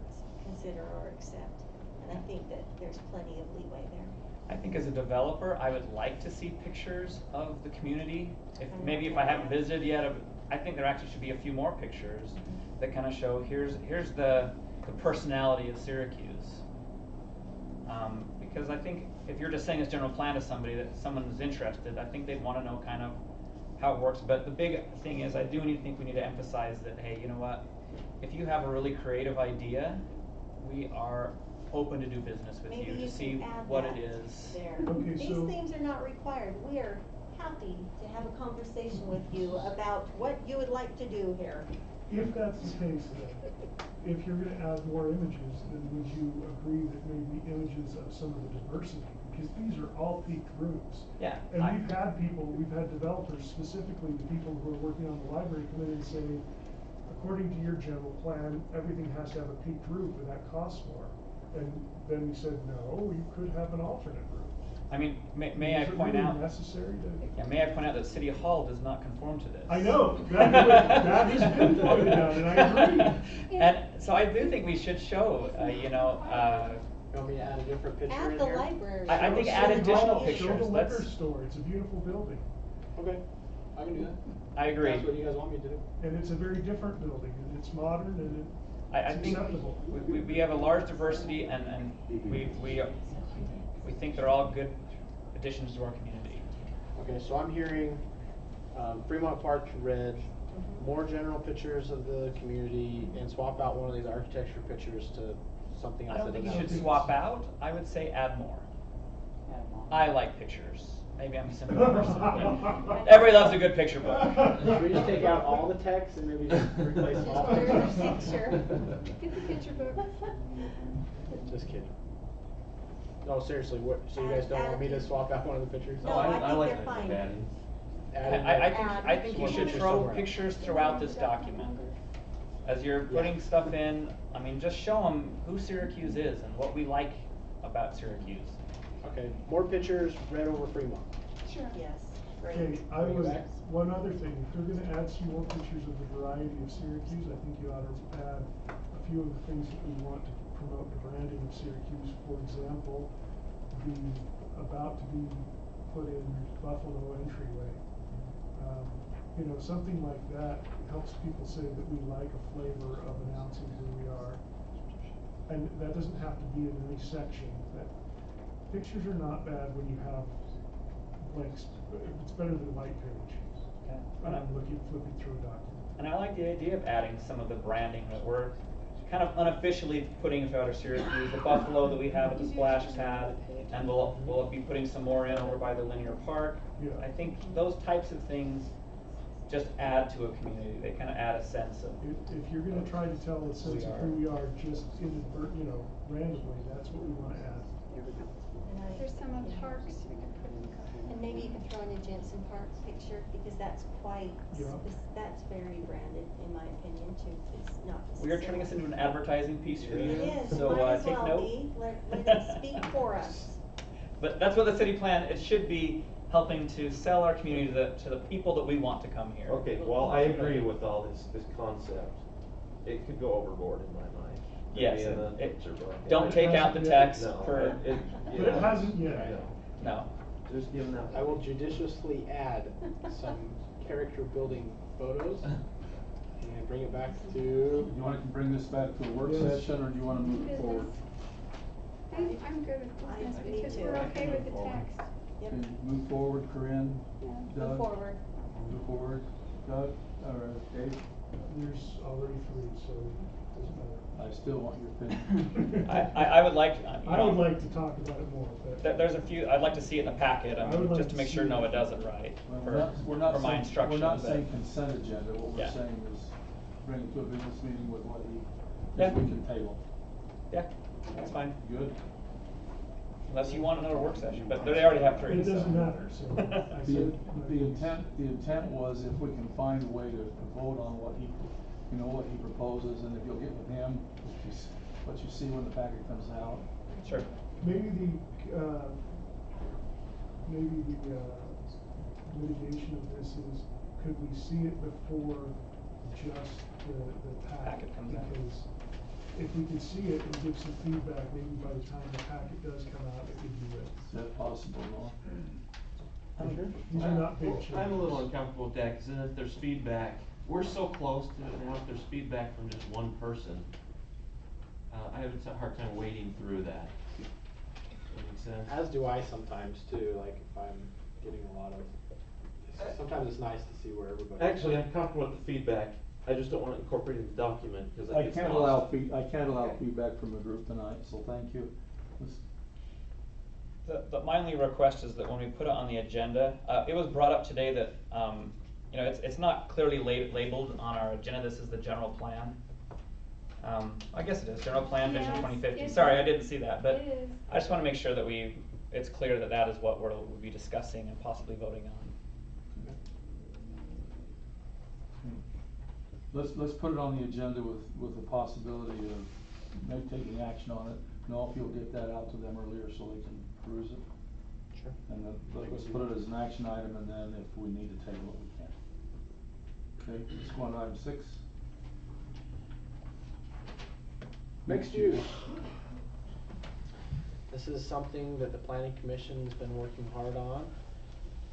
Speaker 7: consider or accept. And I think that there's plenty of leeway there.
Speaker 3: I think as a developer, I would like to see pictures of the community.
Speaker 7: I'm
Speaker 3: Maybe
Speaker 7: not
Speaker 3: if I
Speaker 7: for
Speaker 3: haven't
Speaker 7: that.
Speaker 3: visited yet, I think there actually should be a few more pictures that kind of show here's the personality of Syracuse. Because I think if you're just saying this general plan to somebody that someone is interested, I think they'd want to know kind of how it works. But the big thing is, I do think we need to emphasize that, hey, you know what? If you have a really creative idea, we are open to do business with
Speaker 7: Maybe
Speaker 3: you to
Speaker 7: you
Speaker 3: see
Speaker 7: can add
Speaker 3: what
Speaker 7: that
Speaker 3: it is.
Speaker 7: there.
Speaker 6: Okay,
Speaker 7: These
Speaker 6: so-
Speaker 7: themes are not required. We are happy to have a conversation with you about what you would like to do here.
Speaker 6: If that's the case, then, if you're gonna add more images, then would you agree that maybe images of some of the diversity? Because these are all peaked rooms.
Speaker 3: Yeah.
Speaker 6: And we've had developers, specifically the people who are working on the library, come in and say, according to your general plan, everything has to have a peaked roof, and that costs more. And then we said, no, you could have an alternate roof.
Speaker 3: I mean, may I
Speaker 6: Is it
Speaker 3: point
Speaker 6: really
Speaker 3: out?
Speaker 6: necessary to?
Speaker 3: Yeah, may I point out that City Hall does not conform to this.
Speaker 6: I know, that has been pointed out, and I agree.
Speaker 3: And so I do think we should show,
Speaker 5: You want me to add a different picture in
Speaker 7: Add the
Speaker 5: here?
Speaker 7: library.
Speaker 3: I think
Speaker 6: Show
Speaker 3: add
Speaker 6: the
Speaker 3: additional
Speaker 6: hall,
Speaker 3: pictures.
Speaker 6: Show the liquor
Speaker 3: Let's-
Speaker 6: store, it's a beautiful building.
Speaker 5: Okay. I can do that.
Speaker 3: I agree.
Speaker 5: That's what you guys want me to do.
Speaker 6: And it's a very different building, and it's modern, and
Speaker 3: I
Speaker 6: it's
Speaker 3: think
Speaker 6: acceptable.
Speaker 3: we have a large diversity, and we think they're all good additions to our community.
Speaker 5: Okay, so I'm hearing, Fremont Park red, more general pictures of the community, and swap out one of these architecture pictures to something else.
Speaker 3: I don't
Speaker 5: that
Speaker 3: think you
Speaker 5: doesn't
Speaker 3: should
Speaker 5: have-
Speaker 3: swap out, I would say add more. I like pictures. Maybe I'm a simple person. but Everybody loves a good picture book.
Speaker 5: Should we just take out all the text and maybe just replace
Speaker 2: Just
Speaker 5: all?
Speaker 2: put it in a picture. Get the picture book.
Speaker 5: Just kidding. No, seriously, what, so you guys don't want me to swap out one of the pictures?
Speaker 7: No, I think
Speaker 1: like
Speaker 7: they're
Speaker 1: that
Speaker 7: fine.
Speaker 1: adding.
Speaker 3: I think you
Speaker 5: Some
Speaker 3: should
Speaker 5: pictures
Speaker 3: throw
Speaker 5: somewhere.
Speaker 3: pictures throughout this document. As you're putting stuff in, I mean, just show them who Syracuse is and what we like about Syracuse.
Speaker 5: Okay, more pictures, red over Fremont.
Speaker 2: Sure.
Speaker 7: Yes, great.
Speaker 6: Okay, I
Speaker 5: Bring it
Speaker 6: would,
Speaker 5: back.
Speaker 6: one other thing, if you're gonna add some more pictures of the variety of Syracuse, I think you ought to add a few of the things that we want to promote the branding of Syracuse. For example, the about to be put in Buffalo entryway. You know, something like that helps people say that we like a flavor of announcing who we are. And that doesn't have to be in any section. That pictures are not bad when you have blanks. It's better than a white page.
Speaker 3: Okay.
Speaker 6: When I'm flipping through a document.
Speaker 3: And I like the idea of adding some of the branding that we're kind of unofficially putting throughout our Syracuse, the buffalo that we have at the splash pad, and we'll be putting some more in over by the linear park.
Speaker 6: Yeah.
Speaker 3: I think those types of things just add to a community. They kind of add a sense of.
Speaker 6: If you're gonna try to tell a sense of who we are just randomly, that's what we wanna add.
Speaker 7: And
Speaker 2: There's some of
Speaker 7: yeah.
Speaker 2: parks we could put in.
Speaker 7: And maybe you could throw in a Jensen Park picture, because that's quite,
Speaker 6: Yeah.
Speaker 7: that's very branded, in my opinion, too. It's not.
Speaker 3: We are turning this into an advertising piece for you,
Speaker 7: It is,
Speaker 3: so
Speaker 7: might as
Speaker 3: take
Speaker 7: well
Speaker 3: note.
Speaker 7: be. Let it speak for us.
Speaker 3: But that's what the city plan, it should be helping to sell our community to the people that we want to come here.
Speaker 1: Okay, well, I agree with all this concept. It could go overboard in my mind.
Speaker 3: Yes,
Speaker 1: Maybe in a
Speaker 3: it-
Speaker 1: picture book.
Speaker 3: Don't take out the
Speaker 6: No,
Speaker 3: text
Speaker 1: No,
Speaker 3: for,
Speaker 6: But it hasn't yet.
Speaker 1: No,
Speaker 3: no.
Speaker 1: just give them that.
Speaker 5: I will judiciously add some character building photos and bring it back to.
Speaker 4: You wanna bring this back to a work
Speaker 6: Yes.
Speaker 4: session, or do you wanna move it forward?
Speaker 2: I'm good with business
Speaker 7: me
Speaker 2: because
Speaker 7: too.
Speaker 2: we're
Speaker 1: I
Speaker 2: okay
Speaker 1: can
Speaker 2: with
Speaker 1: move
Speaker 2: the
Speaker 1: forward.
Speaker 2: text.
Speaker 7: Yep.
Speaker 4: Okay, move forward, Corinne,
Speaker 2: Yeah.
Speaker 4: Doug?
Speaker 7: Move forward.
Speaker 4: Move forward, Doug, or Dave?
Speaker 6: There's already 3, so it doesn't matter.
Speaker 4: I still want your opinion.
Speaker 3: I would like, you
Speaker 6: I would
Speaker 3: know,
Speaker 6: like to talk about it more, but.
Speaker 3: there's a few, I'd like to see it in the packet, I
Speaker 6: I would
Speaker 3: mean,
Speaker 6: like
Speaker 3: just to
Speaker 6: to
Speaker 3: make
Speaker 6: see
Speaker 3: sure
Speaker 6: it.
Speaker 3: Noah does it right,
Speaker 4: Well,
Speaker 3: for my instructions.
Speaker 4: We're not
Speaker 3: but-
Speaker 4: saying consent agenda, what we're
Speaker 3: Yeah.
Speaker 4: saying is bring it to a business meeting with what
Speaker 3: Yeah.
Speaker 4: we can table.
Speaker 3: Yeah, that's fine,
Speaker 4: Good?
Speaker 3: unless you want another work session, but they already have 3,
Speaker 6: It doesn't
Speaker 3: so.
Speaker 6: matter, so I
Speaker 4: The,
Speaker 6: said.
Speaker 4: the intent was if we can find a way to vote on what he, what he proposes, and if you'll get with him, what you see when the packet comes out.
Speaker 3: Sure.
Speaker 6: Maybe the mitigation of this is, could we see it before just the packet?
Speaker 3: Packet comes out.
Speaker 6: Because if we could see it and give some feedback, maybe by the time the packet does come out, it could be ready.
Speaker 4: Is that possible, Noah?
Speaker 6: These are not big changes.
Speaker 1: I'm a little uncomfortable with that, cause then if there's feedback, we're so close to it now, if there's feedback from just one person, I have a hard time wading through that. Does that make sense?
Speaker 5: As do I sometimes too, like if I'm getting a lot of, sometimes it's nice to see where everybody.
Speaker 1: Actually, I'm comfortable with the feedback, I just don't want it incorporated in the document, cause
Speaker 4: I
Speaker 1: it gets
Speaker 4: can't
Speaker 1: lost.
Speaker 4: allow I can't allow
Speaker 1: Okay.
Speaker 4: feedback from the group tonight, so thank you.
Speaker 3: My only request is that when we put it on the agenda, it was brought up today that, it's not clearly labeled on our agenda, this is the general plan. I guess it is, general plan, vision
Speaker 2: Yes,
Speaker 3: 2050,
Speaker 2: it
Speaker 3: sorry,
Speaker 2: is.
Speaker 3: I didn't see that, but
Speaker 2: It is.
Speaker 3: I just wanna make sure that it's clear that that is what we'll be discussing and possibly voting on.
Speaker 4: Let's put it on the agenda with the possibility of maybe taking action on it. Know if you'll get that out to them earlier so they can peruse it.
Speaker 5: Sure.
Speaker 4: And then let's put it as an action item, and then if we need to table it, we can. Okay, let's go on to item 6.
Speaker 5: Mixed use. This is something that the planning commission's been working hard on,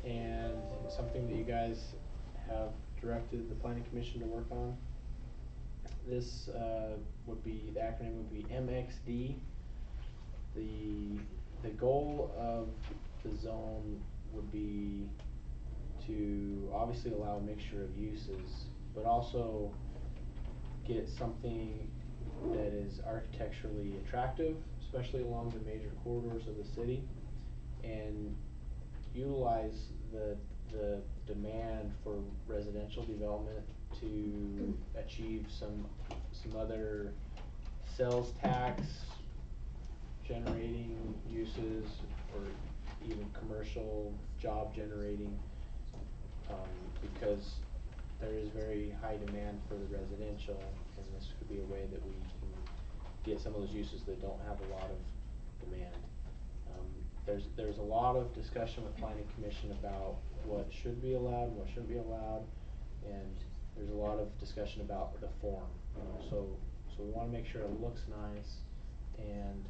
Speaker 5: and something that you guys have directed the planning commission to work on. This would be, the acronym would be MXD. The goal of the zone would be to obviously allow a mixture of uses, but also get something that is architecturally attractive, especially along the major corridors of the city, and utilize the demand for residential development to achieve some other sales tax generating uses, or even commercial job generating, because there is very high demand for the residential, and this could be a way that we can get some of those uses that don't have a lot of demand. There's a lot of discussion with planning commission about what should be allowed and what shouldn't be allowed, and there's a lot of discussion about the form, so we wanna make sure it looks nice, and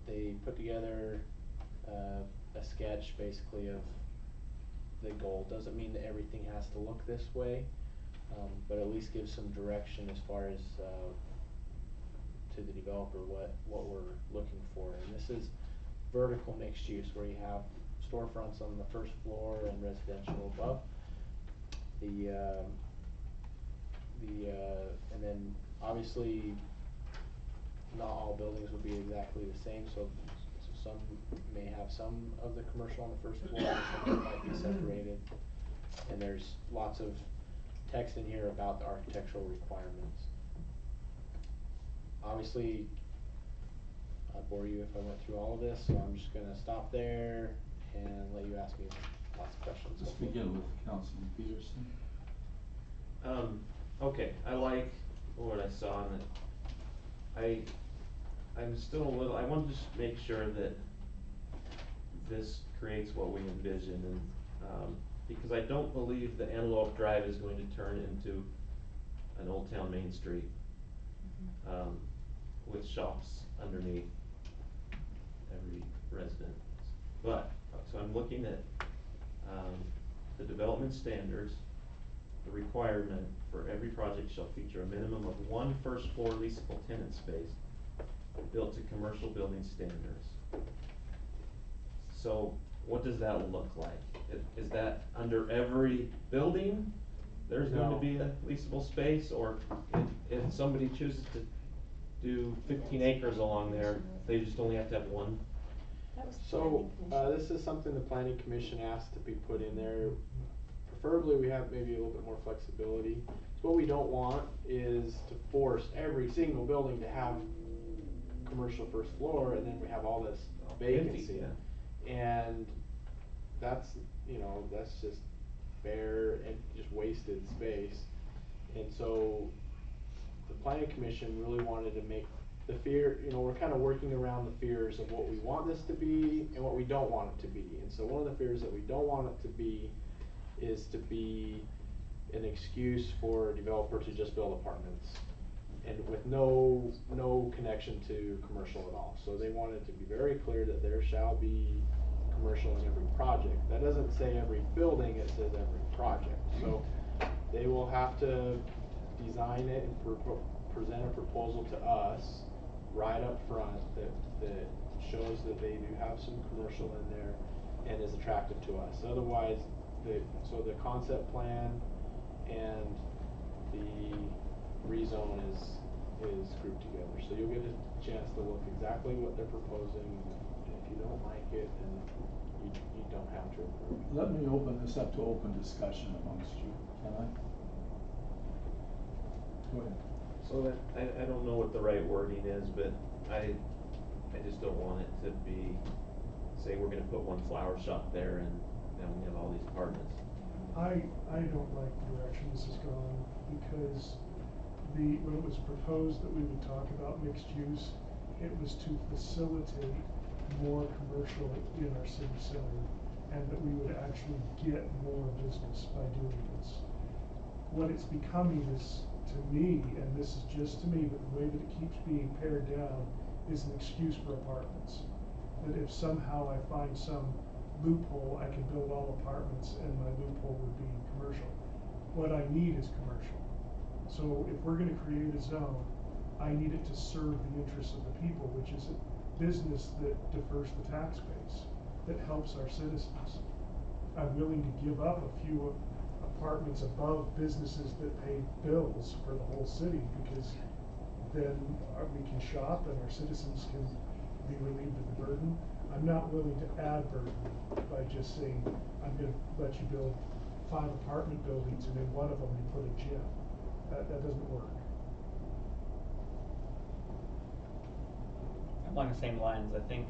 Speaker 5: they put together a sketch basically of the goal. Doesn't mean that everything has to look this way, but at least give some direction as far as to the developer what we're looking for. And this is vertical mixed use, where you have storefronts on the first floor and residential above. And then obviously not all buildings will be exactly the same, so some may have some of the commercial on the first floor, and some might be separated. And there's lots of text in here about the architectural requirements. Obviously, I'd bore you if I went through all of this, so I'm just gonna stop there and let you ask me lots of questions.
Speaker 4: Let's begin with Councilman Peterson.
Speaker 1: Okay, I like what I saw, and I'm still a little, I want to just make sure that this creates what we envision, and, because I don't believe the Antelope Drive is going to turn into an Old Town Main Street, with shops underneath every residence. But, so I'm looking at, the development standards. The requirement for every project shall feature a minimum of one first floor leasable tenant space built to commercial building standards. So what does that look like? Is that under every building there's going to be a leasable space, or if somebody chooses to do 15 acres along there, they just only have to have one?
Speaker 7: That was the
Speaker 5: So,
Speaker 7: planning commission.
Speaker 5: this is something the planning commission asked to be put in there. Preferably, we have maybe a little bit more flexibility. So what we don't want is to force every single building to have commercial first floor, and then we have all this vacancy.
Speaker 1: Yeah.
Speaker 5: And that's, that's just bare and just wasted space. And so the planning commission really wanted to make the fear, we're kind of working around the fears of what we want this to be and what we don't want it to be. And so one of the fears that we don't want it to be is to be an excuse for a developer to just build apartments, and with no connection to commercial at all. So they wanted to be very clear that there shall be commercial in every project. That doesn't say every building, it says every project. So they will have to design it and present a proposal to us right up front that shows that they do have some commercial in there and is attractive to us. Otherwise, so the concept plan and the rezone is grouped together. So you'll get a chance to look exactly what they're proposing. If you don't like it, then you don't have to approve.
Speaker 4: Let me open this up to open discussion amongst you, can I? Go ahead.
Speaker 1: So I don't know what the right wording is, but I just don't want it to be, say we're gonna put one flower shop there and then we have all these apartments.
Speaker 6: I don't like the direction this has gone, because when it was proposed that we would talk about mixed use, it was to facilitate more commercial in our city center, and that we would actually get more business by doing this. What it's becoming is, to me, and this is just to me, but the way that it keeps being pared down, is an excuse for apartments. That if somehow I find some loophole, I can build all apartments and my loophole would be commercial. what I need is commercial. So if we're gonna create a zone, I need it to serve the interests of the people, which is a business that defers the tax base, that helps our citizens. I'm willing to give up a few apartments above businesses that pay bills for the whole city, because then we can shop and our citizens can be relieved of the burden. I'm not willing to add burden by just saying, I'm gonna let you build 5 apartment buildings and in one of them you put a gym. That doesn't work.
Speaker 3: Along the same lines, I think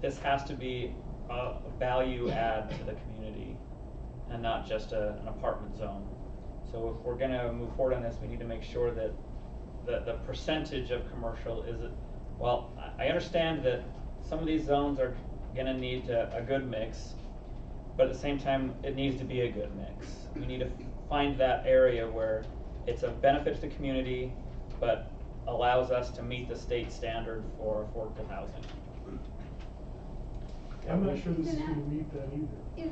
Speaker 3: this has to be a value add to the community and not just an apartment zone. So if we're gonna move forward on this, we need to make sure that the percentage of commercial is, well, I understand that some of these zones are gonna need a good mix, but at the same time, it needs to be a good mix. We need to find that area where it's a benefit to the community, but allows us to meet the state standard for affordable housing.
Speaker 6: I'm not sure this is gonna meet that either.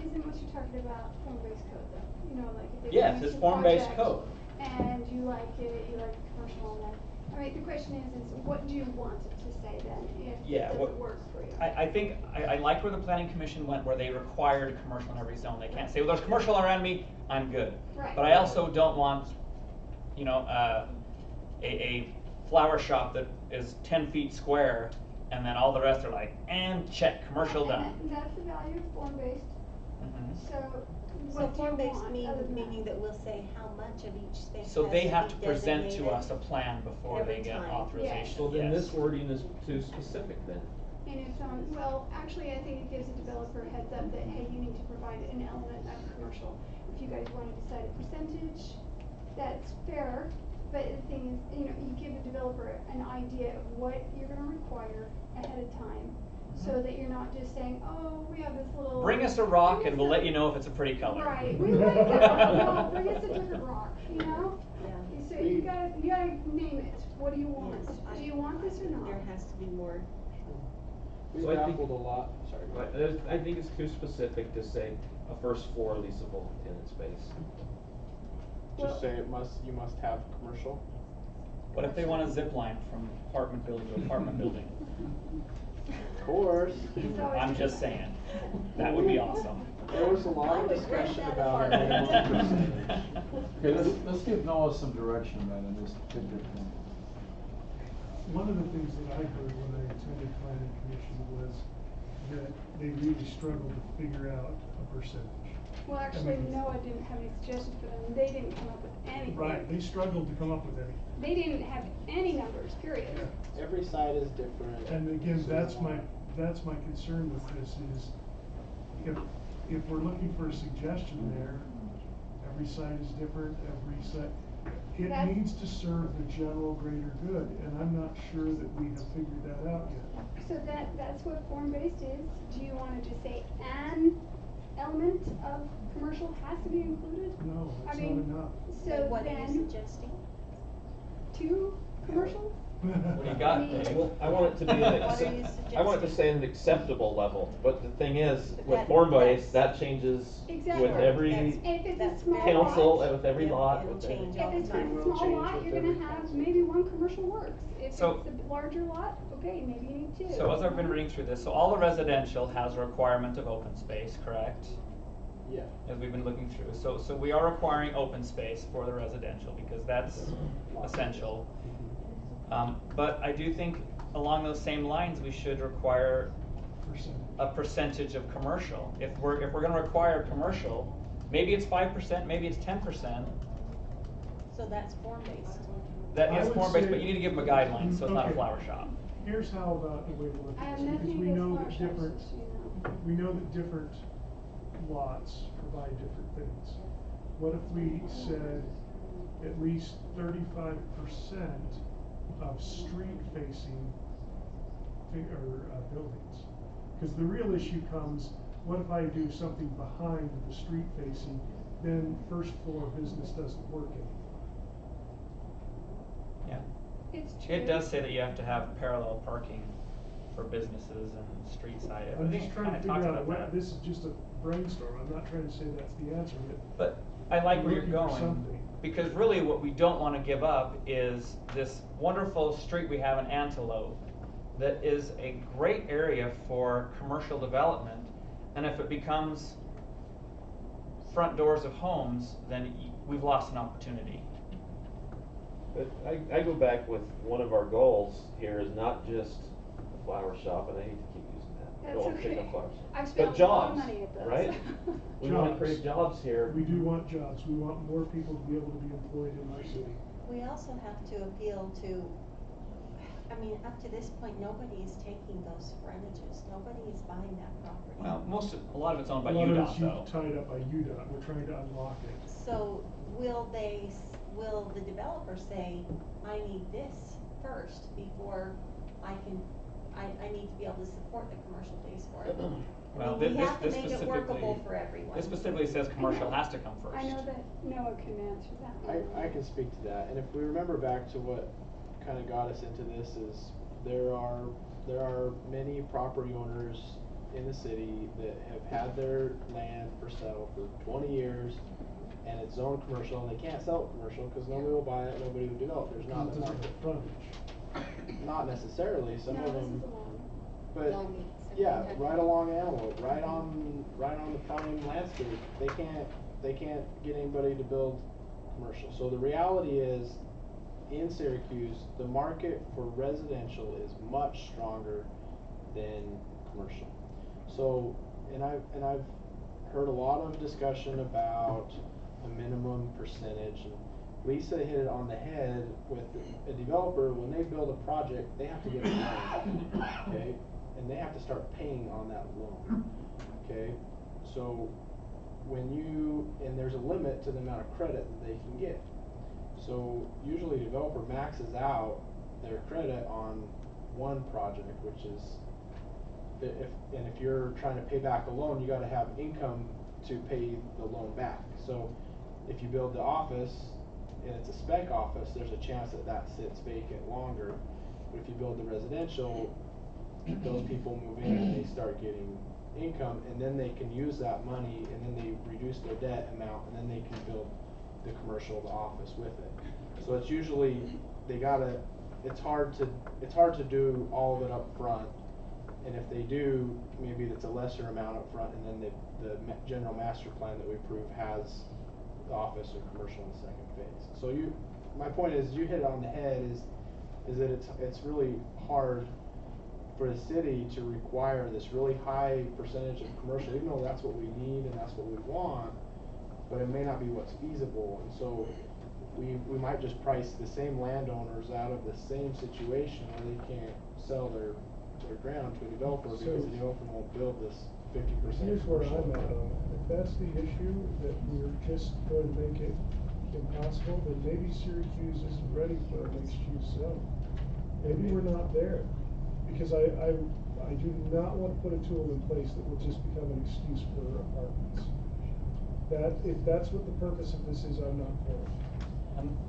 Speaker 2: Isn't what you're talking about form-based code though? You know, like if they
Speaker 3: Yes,
Speaker 2: do
Speaker 3: it's
Speaker 2: some
Speaker 3: form-based
Speaker 2: project
Speaker 3: code.
Speaker 2: and you like it, you like commercial and then, I mean, the question is what do you want it to say then if
Speaker 3: Yeah,
Speaker 2: it
Speaker 3: what-
Speaker 2: doesn't work for you?
Speaker 3: I think, I like where the planning commission went, where they required commercial in every zone. They can't say, well, there's commercial around me, I'm good.
Speaker 2: Right.
Speaker 3: But I also don't want, you know, a flower shop that is 10 feet square, and then all the rest are like, and check, commercial done.
Speaker 2: And that's the value of form-based.
Speaker 3: Mhm.
Speaker 2: So
Speaker 7: So
Speaker 2: what do you
Speaker 7: form-based
Speaker 2: want
Speaker 7: meaning,
Speaker 2: other than
Speaker 7: meaning
Speaker 2: that?
Speaker 7: that we'll say how much of each space
Speaker 3: So
Speaker 7: has
Speaker 3: they
Speaker 7: to
Speaker 3: have
Speaker 7: be
Speaker 3: to present to
Speaker 7: designated
Speaker 3: us a plan before
Speaker 7: every
Speaker 3: they get
Speaker 7: time.
Speaker 3: authorization.
Speaker 1: So then
Speaker 3: Yes.
Speaker 1: this wording is too specific then.
Speaker 2: And it's on, well, actually, I think it gives a developer a heads up that, hey, you need to provide an element of commercial. If you guys wanna decide a percentage, that's fair, but the thing is, you know, you give the developer an idea of what you're gonna require ahead of time, so that you're not just saying, oh, we have this little.
Speaker 3: Bring us a rock
Speaker 2: bring
Speaker 3: and
Speaker 2: us
Speaker 3: we'll
Speaker 2: a-
Speaker 3: let you know if it's a pretty color.
Speaker 2: Right, we like it, well, bring us a different rock, you know?
Speaker 7: Yeah.
Speaker 2: So you gotta name it, what do you want?
Speaker 7: Yes,
Speaker 2: Do you want this or not?
Speaker 7: There has to be more.
Speaker 5: We
Speaker 1: So I think-
Speaker 5: grappled a lot, sorry. go
Speaker 1: But
Speaker 5: ahead.
Speaker 1: I think it's too specific to say a first floor leasable tenant space.
Speaker 2: Well-
Speaker 5: Just say you must have commercial.
Speaker 3: What if they want a zip line from apartment building to apartment building?
Speaker 5: Of course.
Speaker 2: It's always
Speaker 3: I'm just saying, that would be awesome.
Speaker 5: There was a lot
Speaker 7: I
Speaker 5: of
Speaker 7: would rent
Speaker 5: discussion
Speaker 7: that
Speaker 5: about a minimum
Speaker 7: apartment.
Speaker 5: percentage.
Speaker 4: Okay, let's give Noah some direction then in this particular thing.
Speaker 6: One of the things that I heard when I attended planning commission was that they really struggled to figure out a percentage.
Speaker 2: Well, actually, Noah didn't have any suggestions for them, they didn't come up with anything.
Speaker 6: Right, they struggled to come up with anything.
Speaker 2: They didn't have any numbers, period.
Speaker 5: Every site is different.
Speaker 6: And again,
Speaker 5: so
Speaker 6: that's
Speaker 5: there's a
Speaker 6: my
Speaker 5: lot.
Speaker 6: concern with this is, if we're looking for a suggestion there, every site is different, every site, it
Speaker 2: That's-
Speaker 6: needs to serve the general greater good, and I'm not sure that we have figured that out yet.
Speaker 2: So that's what form-based is. Do you wanna just say an element of commercial has to be included?
Speaker 6: No,
Speaker 2: I
Speaker 6: it's
Speaker 2: mean,
Speaker 6: not enough.
Speaker 2: So
Speaker 7: Then what are you
Speaker 2: then,
Speaker 7: suggesting?
Speaker 2: 2 commercial?
Speaker 3: What do you got,
Speaker 2: I mean-
Speaker 3: Dave?
Speaker 1: Well, I want it to be an
Speaker 7: What are you
Speaker 1: I want it to
Speaker 7: suggesting?
Speaker 1: say an acceptable level, but the thing is,
Speaker 7: But
Speaker 1: with
Speaker 7: that-
Speaker 1: form-based,
Speaker 7: that's-
Speaker 1: that changes
Speaker 2: Exactly.
Speaker 1: with every
Speaker 7: That's-
Speaker 2: If it's a
Speaker 7: that's
Speaker 2: small
Speaker 7: very-
Speaker 1: council,
Speaker 2: lot,
Speaker 1: with every
Speaker 7: Yeah,
Speaker 1: lot,
Speaker 7: it'll
Speaker 1: with every.
Speaker 7: change
Speaker 2: if
Speaker 7: all the
Speaker 2: it's
Speaker 7: time.
Speaker 2: a
Speaker 5: will
Speaker 2: small
Speaker 5: change
Speaker 2: lot,
Speaker 5: with
Speaker 2: you're gonna
Speaker 5: every
Speaker 2: have
Speaker 5: council.
Speaker 2: maybe 1 commercial works. If
Speaker 3: So-
Speaker 2: it's a larger lot, okay, maybe you need 2.
Speaker 3: So as I've been reading through this, so all the residential has a requirement of open space, correct?
Speaker 5: Yeah.
Speaker 3: As we've been looking through, so we are requiring open space for the residential, because that's essential. But I do think along those same lines, we should require
Speaker 6: Percentage.
Speaker 3: a percentage of commercial. If we're gonna require commercial, maybe it's 5%, maybe it's 10%.
Speaker 7: So that's form-based.
Speaker 3: That
Speaker 6: I
Speaker 3: is
Speaker 6: would
Speaker 3: form-based,
Speaker 6: say-
Speaker 3: but you need to give them a guideline, so it's not a
Speaker 6: Okay.
Speaker 3: flower shop.
Speaker 6: Here's how about the way to look
Speaker 2: I
Speaker 6: at
Speaker 2: have
Speaker 6: this, because
Speaker 2: nothing
Speaker 6: we
Speaker 2: against
Speaker 6: know
Speaker 2: flower
Speaker 6: that
Speaker 2: shops,
Speaker 6: different,
Speaker 2: just so you know.
Speaker 6: we know that different lots provide different things. What if we said at least 35% of street-facing buildings? Because the real issue comes, what if I do something behind the street-facing, then first floor business doesn't work anymore.
Speaker 3: Yeah.
Speaker 2: It's true.
Speaker 3: It does say that you have to have parallel parking for businesses and street side.
Speaker 6: I'm
Speaker 3: I think
Speaker 6: just
Speaker 3: it
Speaker 6: trying to
Speaker 3: kinda
Speaker 6: figure
Speaker 3: talks
Speaker 6: out,
Speaker 3: about that.
Speaker 6: this is just a brainstorm, I'm not trying to say that's the answer,
Speaker 3: But I like where you're
Speaker 6: looking for
Speaker 3: going,
Speaker 6: something.
Speaker 3: because really what we don't wanna give up is this wonderful street we have in Antelope that is a great area for commercial development, and if it becomes front doors of homes, then we've lost an opportunity.
Speaker 1: But I go back with one of our goals here is not just a flower shop, and I hate to keep using that. I
Speaker 2: That's
Speaker 1: don't wanna pick
Speaker 2: okay.
Speaker 1: on flowers.
Speaker 2: I've spent
Speaker 1: But
Speaker 2: a lot of
Speaker 1: jobs,
Speaker 2: money at those.
Speaker 1: right? We wanna
Speaker 6: Jobs.
Speaker 1: create jobs here.
Speaker 6: We do want jobs, we want more people to be able to be employed in our city.
Speaker 7: We also have to appeal to, I mean, up to this point, nobody is taking those frontages, nobody is buying that property.
Speaker 3: Well, a lot of it's owned by
Speaker 6: A lot of
Speaker 3: UDOT
Speaker 6: it's
Speaker 3: though.
Speaker 6: tied up by UDOT, we're trying to unlock it.
Speaker 7: So will will the developer say, I need this first before I need to be able to support the commercial base for it?
Speaker 3: Well,
Speaker 7: I mean, we
Speaker 3: this
Speaker 7: have to make it
Speaker 3: specifically-
Speaker 7: workable for everyone.
Speaker 3: This specifically says commercial has to come first.
Speaker 2: I know that Noah can answer that one.
Speaker 5: I can speak to that, and if we remember back to what kind of got us into this is there are many property owners in the city that have had their land for sale for 20 years, and it's zoned commercial, and they can't sell it commercial because nobody will buy it, nobody will develop. There's not the
Speaker 6: Because
Speaker 5: market.
Speaker 6: of the frontage.
Speaker 5: Not necessarily. Some
Speaker 2: No,
Speaker 5: of
Speaker 2: this
Speaker 5: them,
Speaker 2: is the one.
Speaker 5: but
Speaker 2: Long
Speaker 5: yeah,
Speaker 2: Beach.
Speaker 5: right along Antelope, right on the prime landscape. They can't get anybody to build commercial. So the reality is, in Syracuse, the market for residential is much stronger than commercial. So, and I've heard a lot of discussion about a minimum percentage, and Lisa hit it on the head with a developer. When they build a project, they have to get a loan, okay, and they have to start paying on that loan, okay. So and there's a limit to the amount of credit that they can get. So usually a developer maxes out their credit on one project, which is if you're trying to pay back a loan, you gotta have income to pay the loan back. So if you build the office and it's a spec office, there's a chance that sits vacant longer. But if you build the residential, those people move in and they start getting income, and then they can use that money, and then they reduce their debt amount, and then they can build the commercial, the office with it. So it's usually, it's hard to do all of it up front. And if they do, maybe it's a lesser amount up front, and then the general master plan that we approve has the office or commercial in the second phase. So my point is, you hit it on the head, is that it's really hard for the city to require this really high percentage of commercial, even though that's what we need and that's what we want, but it may not be what's feasible. And so we might just price the same landowners out of the same situation where they can't sell their ground to a developer because the developer won't build this 50%
Speaker 6: Here's where
Speaker 5: commercial.
Speaker 6: I'm at on it. If that's the issue, that we're just going to make it impossible, then maybe Syracuse isn't ready for a mixed-use zone. Maybe we're not there, because I do not want to put a tool in place that will just become an excuse for apartments. If that's what the purpose of this is, I'm not for it.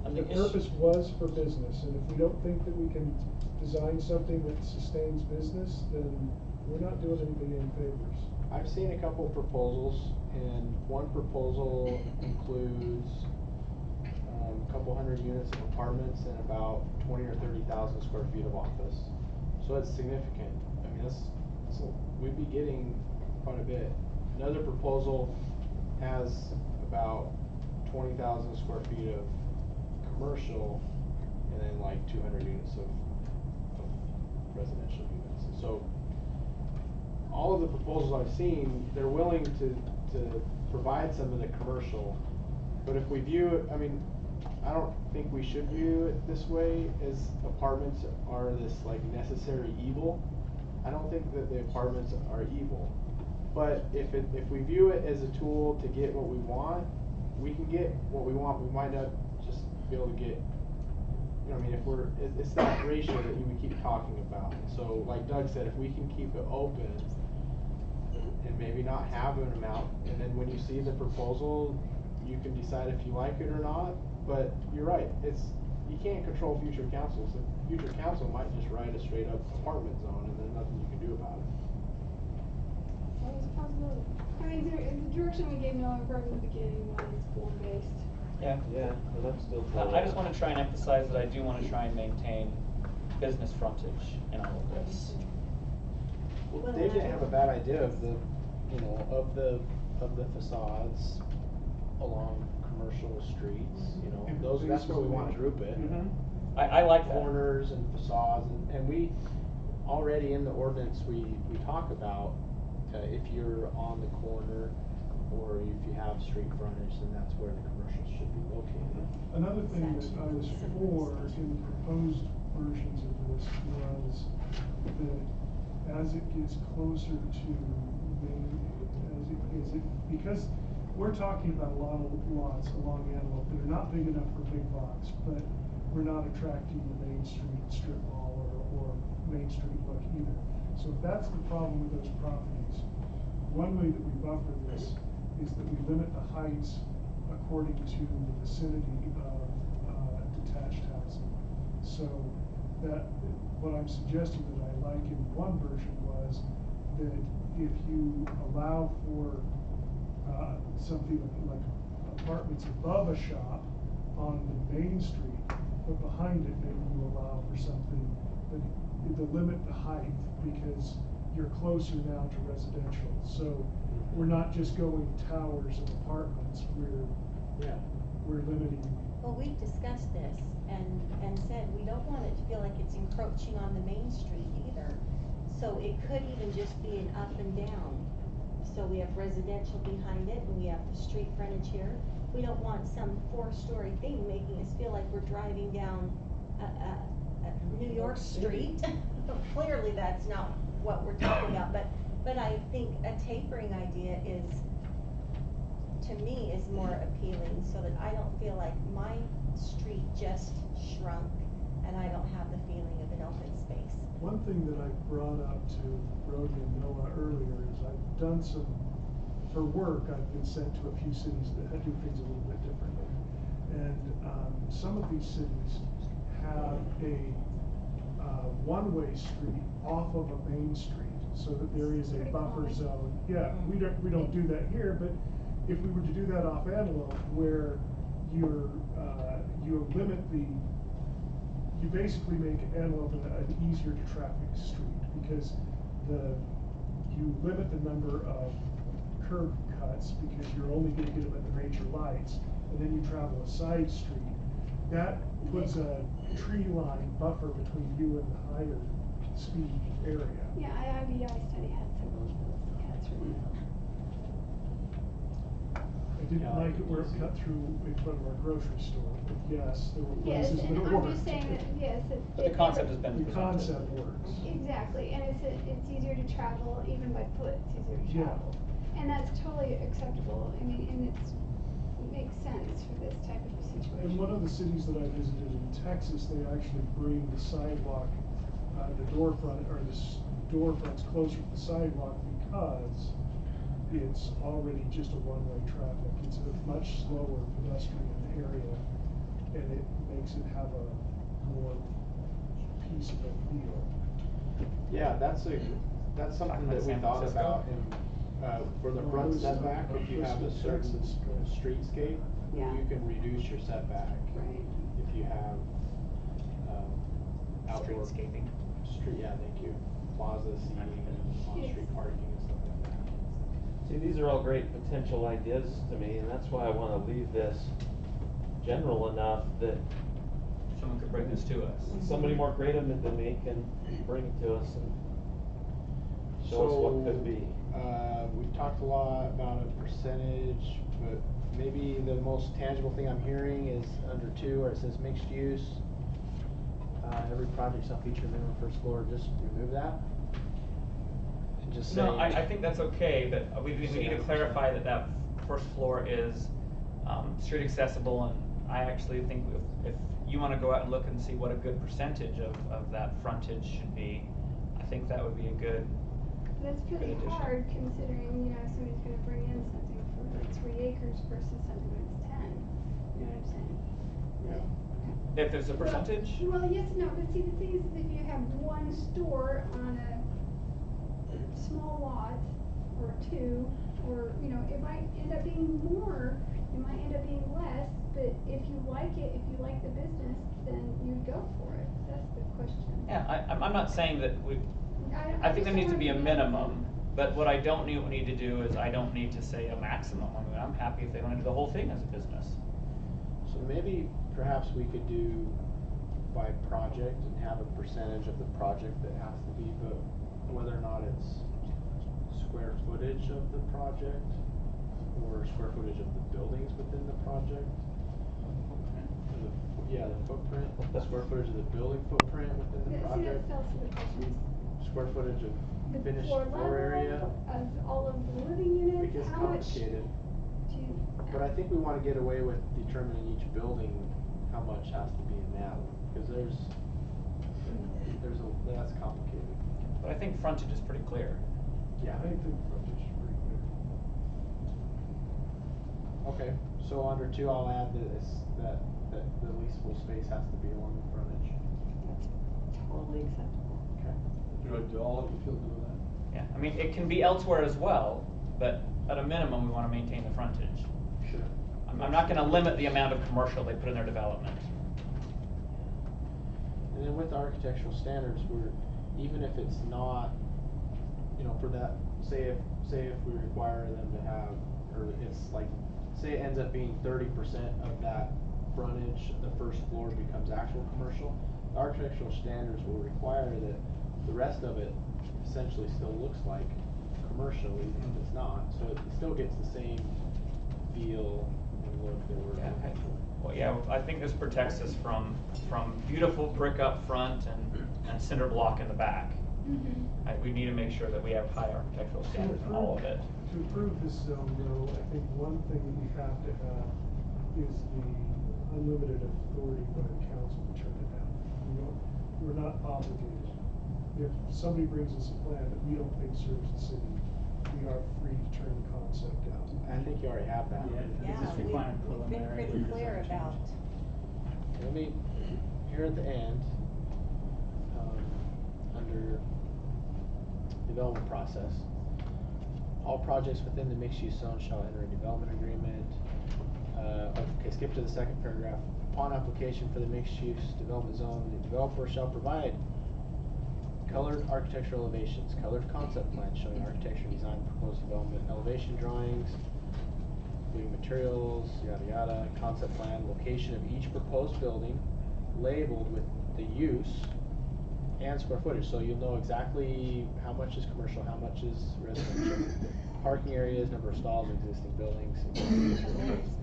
Speaker 3: And
Speaker 6: The purpose was for business, and if we don't think that we can design something that sustains business, then we're not doing anybody any favors.
Speaker 5: I've seen a couple proposals, and one proposal includes a couple hundred units of apartments and about 20 or 30,000 square feet of office. So it's significant. I mean, we'd be getting quite a bit. Another proposal has about 20,000 square feet of commercial, and then like 200 units of residential units. So all of the proposals I've seen, they're willing to provide some of the commercial, but if we view it, I mean, I don't think we should view it this way, as apartments are this like necessary evil. I don't think that the apartments are evil, but if we view it as a tool to get what we want, we can get what we want. We might not just be able to get, you know, I mean, it's that ratio that we keep talking about. So like Doug said, if we can keep it open and maybe not have an amount, and then when you see the proposal, you can decide if you like it or not. But you're right, you can't control future councils. The future council might just write a straight up apartment zone, and there's nothing you can do about it.
Speaker 2: Always a possibility. I mean, Drew direction we gave Noah from the beginning was form-based.
Speaker 3: Yeah.
Speaker 1: Yeah, but I'm still.
Speaker 3: I just wanna try and emphasize that I do wanna try and maintain business frontage in all of this.
Speaker 5: Well, Dave didn't have a bad idea of the, of the facades along commercial streets, that's where we wanna group it.
Speaker 3: I like that.
Speaker 5: Corners and facades, and we, already in the ordinance, we talk about, if you're on the corner, or if you have street frontage, then that's where the commercials should be located.
Speaker 6: Another thing that I was for in the proposed versions of this was that as it gets closer to because we're talking about a lot of lots along Antelope that are not big enough for big box, but we're not attracting the Main Street strip mall or Main Street look either. So if that's the problem with those properties, one way that we buffer this is that we limit the heights according to the vicinity of detached housing. So that, what I'm suggesting that I like in one version was that if you allow for something like apartments above a shop on the main street, but behind it maybe you allow for something, but to limit the height because you're closer now to residential. So we're not just going towers of apartments, we're limiting.
Speaker 7: Well, we've discussed this and said we don't want it to feel like it's encroaching on the main street either. So it could even just be an up and down. So we have residential behind it and we have the street frontage here. We don't want some 4-story thing making us feel like we're driving down a New York street. Clearly that's not what we're talking about, but I think a tapering idea is, to me, is more appealing so that I don't feel like my street just shrunk and I don't have the feeling of an open space.
Speaker 6: One thing that I brought up to Brody and Noah earlier is I've done for work, I've been sent to a few cities that do things a little bit differently. And some of these cities have a one-way street off of a main street so that there is a buffer zone. Yeah, we don't do that here, but if we were to do that off Antelope where you limit you basically make Antelope an easier to traffic street because you limit the number of curb cuts because you're only going to get them at the major lights, and then you travel a side street. That puts a tree line buffer between you and the higher speed area.
Speaker 2: Yeah, IBI study had several of those cuts from the
Speaker 6: I didn't like it where it cut through in front of our grocery store, but yes, there were
Speaker 2: Yes,
Speaker 6: places
Speaker 2: and
Speaker 6: that it
Speaker 2: I'm
Speaker 6: worked.
Speaker 2: just saying that, yes.
Speaker 3: But the concept has been
Speaker 6: The
Speaker 3: presented.
Speaker 6: concept works.
Speaker 2: Exactly, and it's easier to travel, even by foot, it's easier to
Speaker 6: Yeah.
Speaker 2: travel. And that's totally acceptable, I mean, and it makes sense for this type of situation.
Speaker 6: In one of the cities that I visited in Texas, they actually bring the sidewalk, the storefronts closer to the sidewalk because it's already just a one-way traffic. It's a much slower pedestrian area, and it makes it have a more peaceful feel.
Speaker 5: Yeah, that's something that we
Speaker 3: San
Speaker 5: thought
Speaker 3: Francisco?
Speaker 5: about in, for the front setback, if you have a certain streetscape,
Speaker 2: Yeah.
Speaker 5: you can reduce your setback.
Speaker 2: Right.
Speaker 5: If you have, outdoor.
Speaker 3: Streetscaping.
Speaker 5: Thank you, plaza seating, on-street
Speaker 2: Yes.
Speaker 5: parking and stuff like that.
Speaker 1: See, these are all great potential ideas to me, and that's why I wanna leave this general enough that
Speaker 3: Someone could bring this to us.
Speaker 1: somebody more creative than me can bring it to us and show us what could be.
Speaker 5: We've talked a lot about a percentage, but maybe the most tangible thing I'm hearing is under 2, where it says mixed use. Every project shall feature minimum first floor, just remove that. And just say.
Speaker 3: No, I think that's okay, but we need to clarify that first floor is, street accessible, and I actually think if you wanna go out and look and see what a good percentage of that frontage should be, I think that would be a good.
Speaker 2: That's pretty
Speaker 3: Good addition.
Speaker 2: hard considering, somebody's gonna bring in something for 3 acres versus something that's 10, you know what I'm saying?
Speaker 5: Yeah.
Speaker 3: If there's a percentage?
Speaker 2: Well, yes, no, but see, the thing is, if you have one store on a small lot, or 2, or, you know, it might end up being more, it might end up being less, but if you like it, if you like the business, then you go for it. That's the question.
Speaker 3: Yeah, I'm not saying that I think there
Speaker 2: just
Speaker 3: needs to
Speaker 2: don't
Speaker 3: be a
Speaker 2: wanna
Speaker 3: minimum, but what I don't need to do is I don't need to say a maximum. I mean, I'm happy if they want to do the whole thing as a business.
Speaker 5: So maybe perhaps we could do by project and have a percentage of the project that has to be, but whether or not it's square footage of the project or square footage of the buildings within the project. The footprint, the square footage of the building footprint within the
Speaker 2: See, that
Speaker 5: project.
Speaker 2: sells to the questions.
Speaker 5: Square footage of
Speaker 2: The
Speaker 5: finished
Speaker 2: floor
Speaker 5: floor area.
Speaker 2: level, of all of the living units,
Speaker 5: It gets
Speaker 2: how much
Speaker 5: complicated.
Speaker 2: do you?
Speaker 5: But I think we wanna get away with determining each building how much has to be in that one, cause that's complicated.
Speaker 3: But I think frontage is pretty clear.
Speaker 5: Yeah.
Speaker 6: I think frontage is pretty clear.
Speaker 5: Okay, so under 2, I'll add that the leasable space has to be along the frontage.
Speaker 2: That's totally acceptable.
Speaker 5: Okay.
Speaker 4: Do all of you feel good with that?
Speaker 3: Yeah, I mean, it can be elsewhere as well, but at a minimum, we want to maintain the frontage.
Speaker 5: Sure.
Speaker 3: I'm not gonna limit the amount of commercial they put in their development.
Speaker 5: And then with architectural standards, even if it's not, you know, for that, say if we require them to have, or it's like, say it ends up being 30% of that frontage, the first floor becomes actual commercial, the architectural standards will require that the rest of it essentially still looks like commercial, even if it's not, so it still gets the same feel and look that we're
Speaker 3: Yeah,
Speaker 5: looking for.
Speaker 3: well, yeah, I think this protects us from beautiful brick up front and cinder block in the back.
Speaker 2: Mm-hmm.
Speaker 3: We need to make sure that we have high architectural standards in all of it.
Speaker 6: To approve this zone though, I think one thing that we have to have is the unlimited authority by the council to turn it down. We're not obligated. If somebody brings us a plan that we don't think serves the city, we are free to turn the concept down.
Speaker 5: I think you already have that.
Speaker 7: Yeah, we've been pretty clear about.
Speaker 5: Let me, here at the end, under development process, all projects within the mixed-use zone shall enter a development agreement. Okay, skip to the second paragraph. Upon application for the mixed-use development zone, the developer shall provide colored architectural elevations, colored concept plans showing architecture, design, proposed development, elevation drawings, including materials, yada yada, concept plan, location of each proposed building, labeled with the use and square footage, so you'll know exactly how much is commercial, how much is residential, parking areas, number of stalls, existing buildings.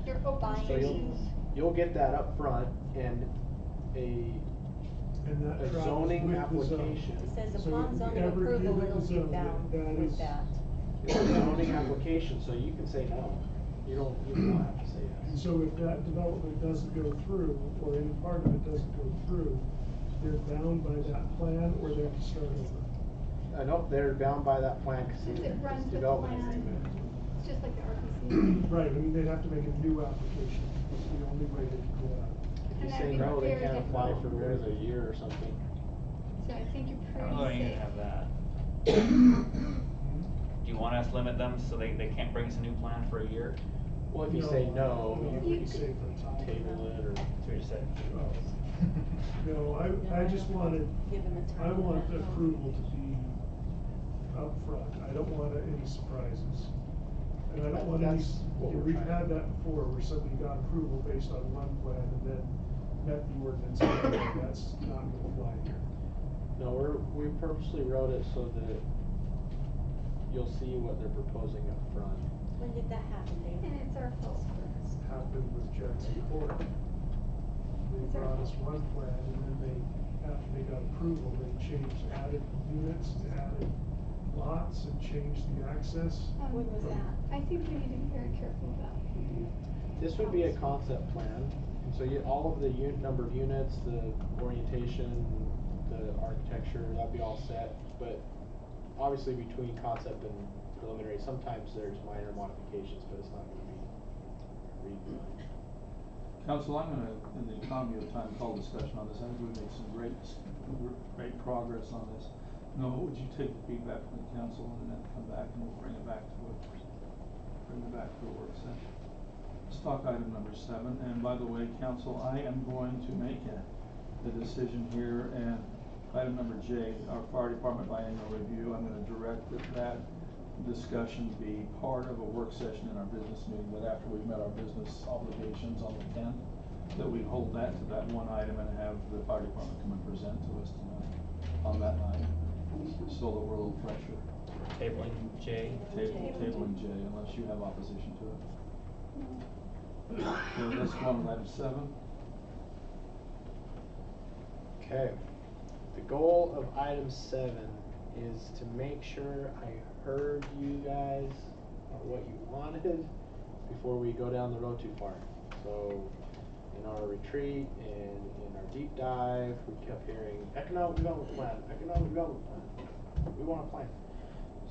Speaker 2: You're open
Speaker 5: So you'll get that up front, and a
Speaker 6: And that travels
Speaker 5: zoning
Speaker 6: with the zone.
Speaker 5: application.
Speaker 7: It says
Speaker 6: So
Speaker 7: upon
Speaker 6: if we
Speaker 7: zoning
Speaker 6: ever give
Speaker 7: approval,
Speaker 6: it
Speaker 7: it'll
Speaker 6: the
Speaker 7: be
Speaker 6: zone,
Speaker 7: bound
Speaker 6: that
Speaker 7: with
Speaker 6: is-
Speaker 7: that.
Speaker 5: It's a zoning application, so you can say no. You do not have to say
Speaker 6: And
Speaker 5: yes.
Speaker 6: so if that development doesn't go through, or any part of it doesn't go through, they're bound by that plan, or they have to start over.
Speaker 5: I know they're bound by that plan, cause
Speaker 2: Because it runs
Speaker 5: it's
Speaker 2: the
Speaker 5: development
Speaker 2: plan.
Speaker 5: agreement.
Speaker 2: It's just like the RPC.
Speaker 6: Right, I mean, they'd have to make a new application, it's the only way they can go out.
Speaker 5: If you
Speaker 2: And
Speaker 5: say
Speaker 2: that'd be
Speaker 5: no, they
Speaker 2: very
Speaker 5: can't apply
Speaker 2: difficult.
Speaker 5: for, what is it, a year or something.
Speaker 2: So I think you're
Speaker 3: I
Speaker 2: pretty
Speaker 3: don't know, you
Speaker 2: safe.
Speaker 3: have that. Do you want us to limit them so they can't bring us a new plan for a year?
Speaker 5: Well, if you say no, you
Speaker 6: could say for a time.
Speaker 5: table it, or.
Speaker 3: That's what you said.
Speaker 6: Oh. No, I just
Speaker 7: don't
Speaker 6: wanted,
Speaker 7: give them a
Speaker 6: I
Speaker 7: time
Speaker 6: want
Speaker 7: limit.
Speaker 6: approval to be upfront, I don't want any surprises. And I don't want any,
Speaker 5: That's what we're
Speaker 6: we've
Speaker 5: trying.
Speaker 6: had that before, where somebody got approval based on one plan and then met the ordinance, and that's not gonna fly here.
Speaker 5: No, we purposely wrote it so that you'll see what they're proposing up front.
Speaker 7: When did that happen, Dave?
Speaker 2: And it's our fault.
Speaker 6: Happened with Jackson Court. They
Speaker 2: Is there-
Speaker 6: brought us one plan, and then they, after they got approval, they changed, added units, added lots, and changed the access.
Speaker 7: When was that?
Speaker 2: I think we need to be very careful about.
Speaker 5: This would be a concept plan, and so all of the number of units, the orientation, the architecture, that'd be all set, but obviously between concept and preliminary, sometimes there's minor modifications, but it's not gonna be redone.
Speaker 4: Council, I'm gonna, in the economy of time, call discussion on this. I think we made some great progress on this. Noah, would you take the feedback from the council and then come back and we'll bring it back to what bring it back to a work session. Stock item number 7, and by the way, council, I am going to make the decision here, and item number J, our fire department biannual review, I'm gonna direct that discussion be part of a work session in our business meeting, that after we've met our business obligations on the 10th, that we hold that to that one item and have the fire department come and present to us tonight on that night, so that we're a little fresher.
Speaker 3: Tabling J.
Speaker 4: Tabling J, unless you have opposition to it. Okay, let's go on to item 7.
Speaker 5: Okay, the goal of item 7 is to make sure I heard you guys or what you wanted before we go down the road too far. So in our retreat and in our deep dive, we kept hearing economic development plan, economic development plan. We want a plan.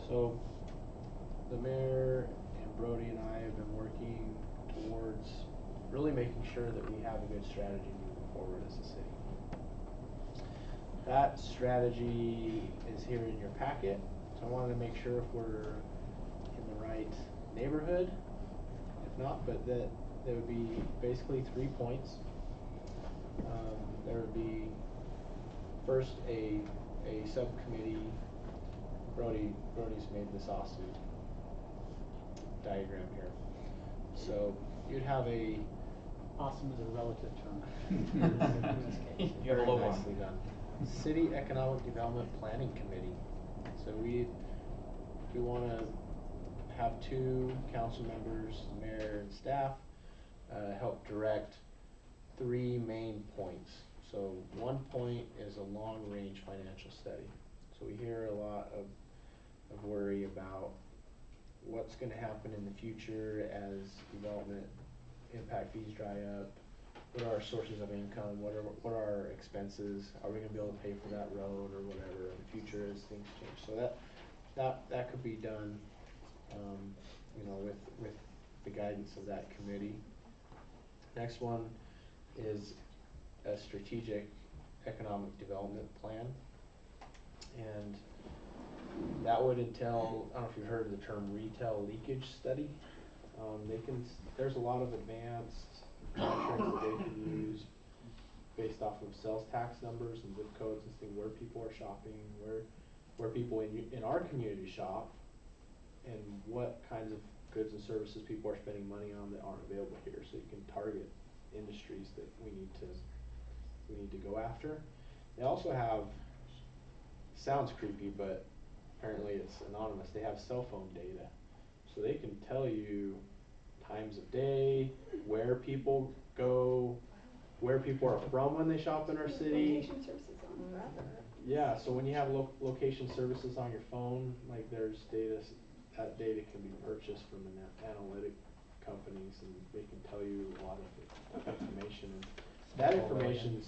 Speaker 5: So the mayor and Brody and I have been working towards really making sure that we have a good strategy moving forward as a city. That strategy is here in your packet, so I wanted to make sure if we're in the right neighborhood. If not, but that there would be basically 3 points. There would be first a subcommittee. Brody's made this awesome diagram here. So you'd have a
Speaker 8: Awesome is a relative term.
Speaker 3: You have a low one.
Speaker 5: nicely done. City Economic Development Planning Committee. So we want to have 2 council members, the mayor and staff, help direct 3 main points. So 1 point is a long-range financial study. So we hear a lot of worry about what's going to happen in the future as development impact fees dry up. What are our sources of income? What are our expenses? Are we going to be able to pay for that road or whatever in the future as things change? So that could be done, you know, with the guidance of that committee. Next one is a strategic economic development plan, and that would entail, I don't know if you've heard of the term retail leakage study. There's a lot of advanced metrics that they can use based off of sales tax numbers and zip codes and seeing where people are shopping, where people in our community shop, and what kinds of goods and services people are spending money on that aren't available here. So you can target industries that we need to go after. They also have, sounds creepy, but apparently it's anonymous. They have cell phone data, so they can tell you times of day, where people go, where people are from when they shop in our city.
Speaker 2: Location services on.
Speaker 5: Yeah, so when you have location services on your phone, like there's data, that data can be purchased from analytic companies, and they can tell you a lot of information. And that information's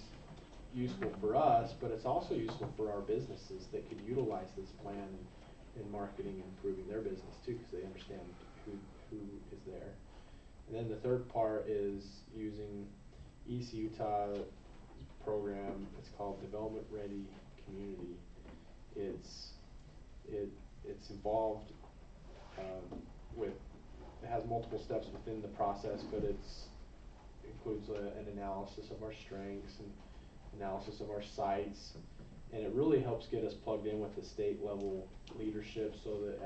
Speaker 5: useful for us, but it's also useful for our businesses that could utilize this plan in marketing and improving their business too, because they understand who is there. And then the third part is using East Utah program. It's called Development Ready Community. It's involved with, it has multiple steps within the process, but includes an analysis of our strengths and analysis of our sites, and it really helps get us plugged in with the state level leadership, so that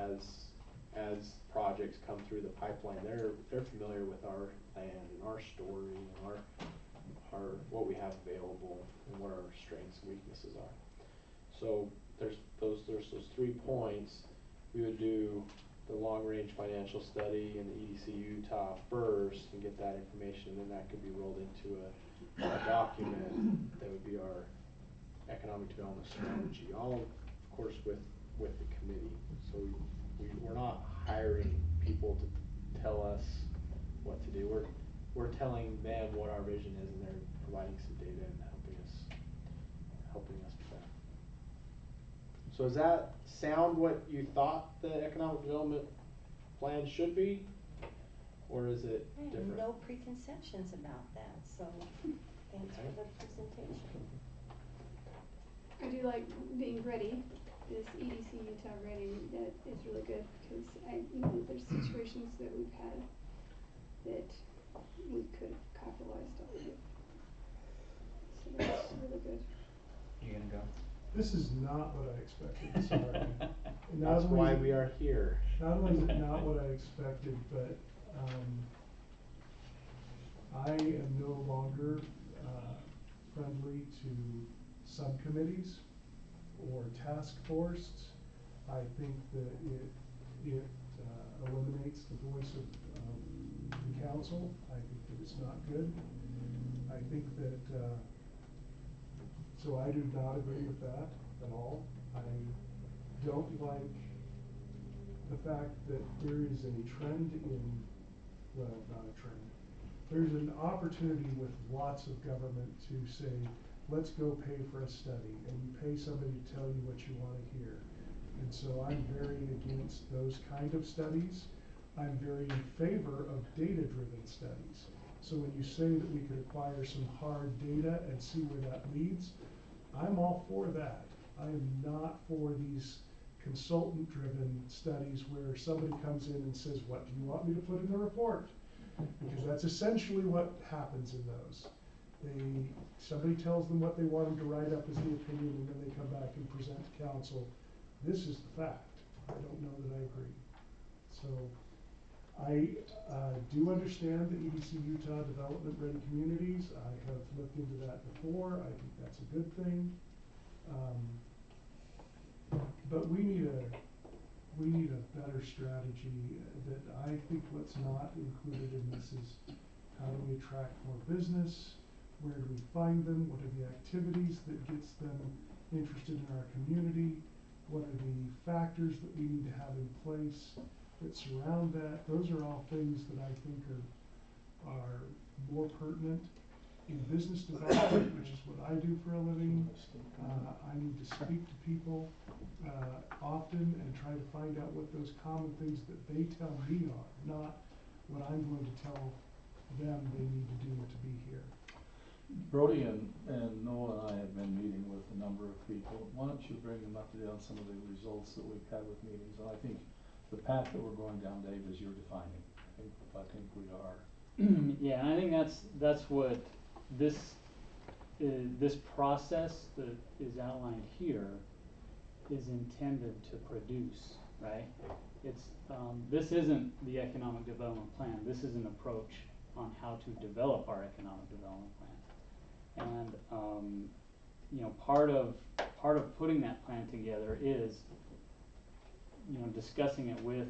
Speaker 5: as projects come through the pipeline, they're familiar with our land and our story and our what we have available and what our strengths and weaknesses are. So there's those 3 points. We would do the long range financial study and the EDC Utah first and get that information, and then that could be rolled into a document that would be our economic development strategy, all of course with the committee. So we're not hiring people to tell us what to do. We're telling them what our vision is, and they're providing some data and helping us with that. So does that sound what you thought the economic development plan should be, or is it different?
Speaker 7: No preconceptions about that, so thanks for the presentation.
Speaker 2: I do like being ready this EDC Utah rating that is really good, because there's situations that we've had that we could have capitalized off of. So that's really good.
Speaker 3: You gonna go?
Speaker 6: This is not what I expected, sorry.
Speaker 5: That's why we are here.
Speaker 6: Not only is it not what I expected, but, I am no longer, friendly to subcommittees or task forces. I think that it eliminates the voice of the council. I think that it's not good. I think that, so I do not agree with that at all. I don't like the fact that there is a trend in, well, not a trend. There's an opportunity with lots of government to say, let's go pay for a study, and you pay somebody to tell you what you want to hear. And so I'm very against those kind of studies. I'm very in favor of data-driven studies. So when you say that we could acquire some hard data and see where that leads, I'm all for that. I am not for these consultant-driven studies where somebody comes in and says, what do you want me to put in the report? Because that's essentially what happens in those. Somebody tells them what they want them to write up as the opinion, and then they come back and present to council. This is the fact. I don't know that I agree. So I do understand the EDC Utah Development Ready Communities. I have looked into that before. I think that's a good thing. But we need a better strategy. That I think what's not included in this is how do we attract more business? Where do we find them? What are the activities that gets them interested in our community? What are the factors that we need to have in place that surround that? Those are all things that I think are more pertinent in business development, which is what I do for a living. I need to speak to people often and try to find out what those common things that they tell me are, not what I'm going to tell them they need to do to be here.
Speaker 4: Brody and Noah and I have been meeting with a number of people. Why don't you bring them up to date on some of the results that we've had with meetings? And I think the path that we're going down, Dave, is you're defining. I think we are.
Speaker 8: Yeah, and I think that's what this process that is outlined here is intended to produce, right? It's this isn't the economic development plan. This is an approach on how to develop our economic development plan. And part of putting that plan together is discussing it with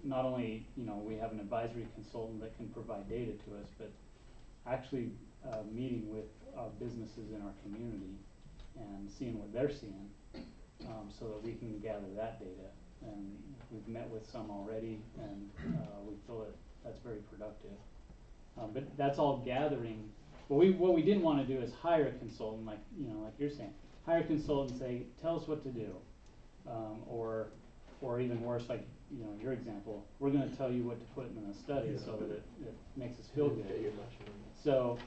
Speaker 8: not only we have an advisory consultant that can provide data to us, but actually meeting with our businesses in our community and seeing what they're seeing, so that we can gather that data. And we've met with some already, and we feel that that's very productive. But that's all gathering. What we didn't want to do is hire a consultant, like you're saying, hire a consultant and say, tell us what to do, or even worse, like your example, we're going to tell you what to put in the study so that it makes us feel good. So,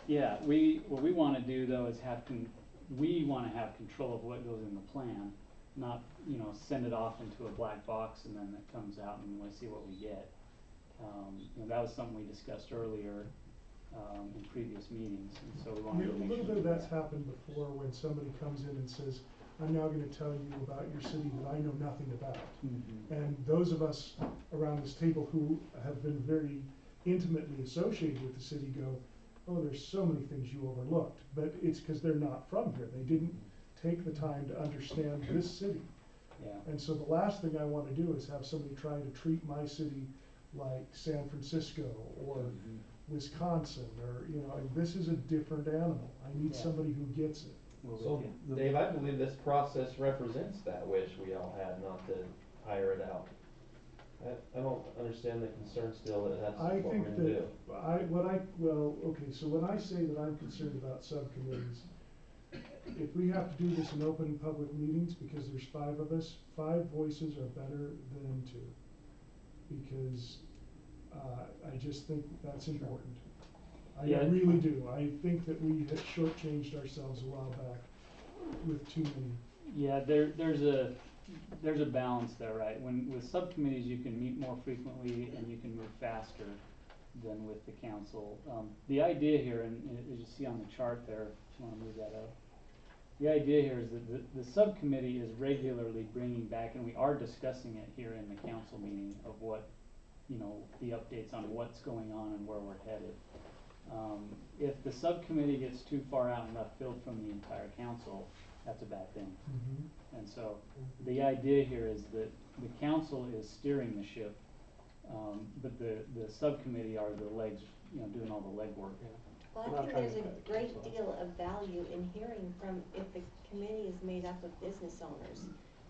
Speaker 8: yeah, what we want to do though is we want to have control of what goes in the plan, not send it off into a black box and then it comes out and we see what we get. That was something we discussed earlier in previous meetings, and so we wanted to make sure.
Speaker 6: A little bit of that's happened before when somebody comes in and says, I'm now going to tell you about your city that I know nothing about.
Speaker 8: Mm-hmm.
Speaker 6: And those of us around this table who have been very intimately associated with the city go, oh, there's so many things you overlooked. But it's because they're not from here. They didn't take the time to understand this city.
Speaker 8: Yeah.
Speaker 6: And so the last thing I want to do is have somebody try to treat my city like San Francisco or Wisconsin, or this is a different animal. I need somebody who gets it.
Speaker 1: So, Dave, I believe this process represents that wish we all had not to hire it out. I don't understand the concern still that that's what we're gonna do.
Speaker 6: So when I say that I'm concerned about subcommittees, if we have to do this in open public meetings, because there's 5 of us, 5 voices are better than 2. Because I just think that's important. I really do. I think that we had shortchanged ourselves a while back with too many.
Speaker 8: Yeah, there's a balance there, right? With subcommittees, you can meet more frequently and you can move faster than with the council. The idea here, and as you see on the chart there, if you wanna move that up. The idea here is that the subcommittee is regularly bringing back, and we are discussing it here in the council meeting of what, the updates on what's going on and where we're headed. If the subcommittee gets too far out in left field from the entire council, that's a bad thing. And so the idea here is that the council is steering the ship, but the subcommittee are the legs, doing all the legwork.
Speaker 7: Well,
Speaker 5: I'm
Speaker 7: I
Speaker 5: not
Speaker 7: think
Speaker 5: trying
Speaker 7: there's
Speaker 5: to
Speaker 7: a
Speaker 5: cut the
Speaker 7: great
Speaker 5: council
Speaker 7: deal of value in hearing from, if the committee is made up of business owners.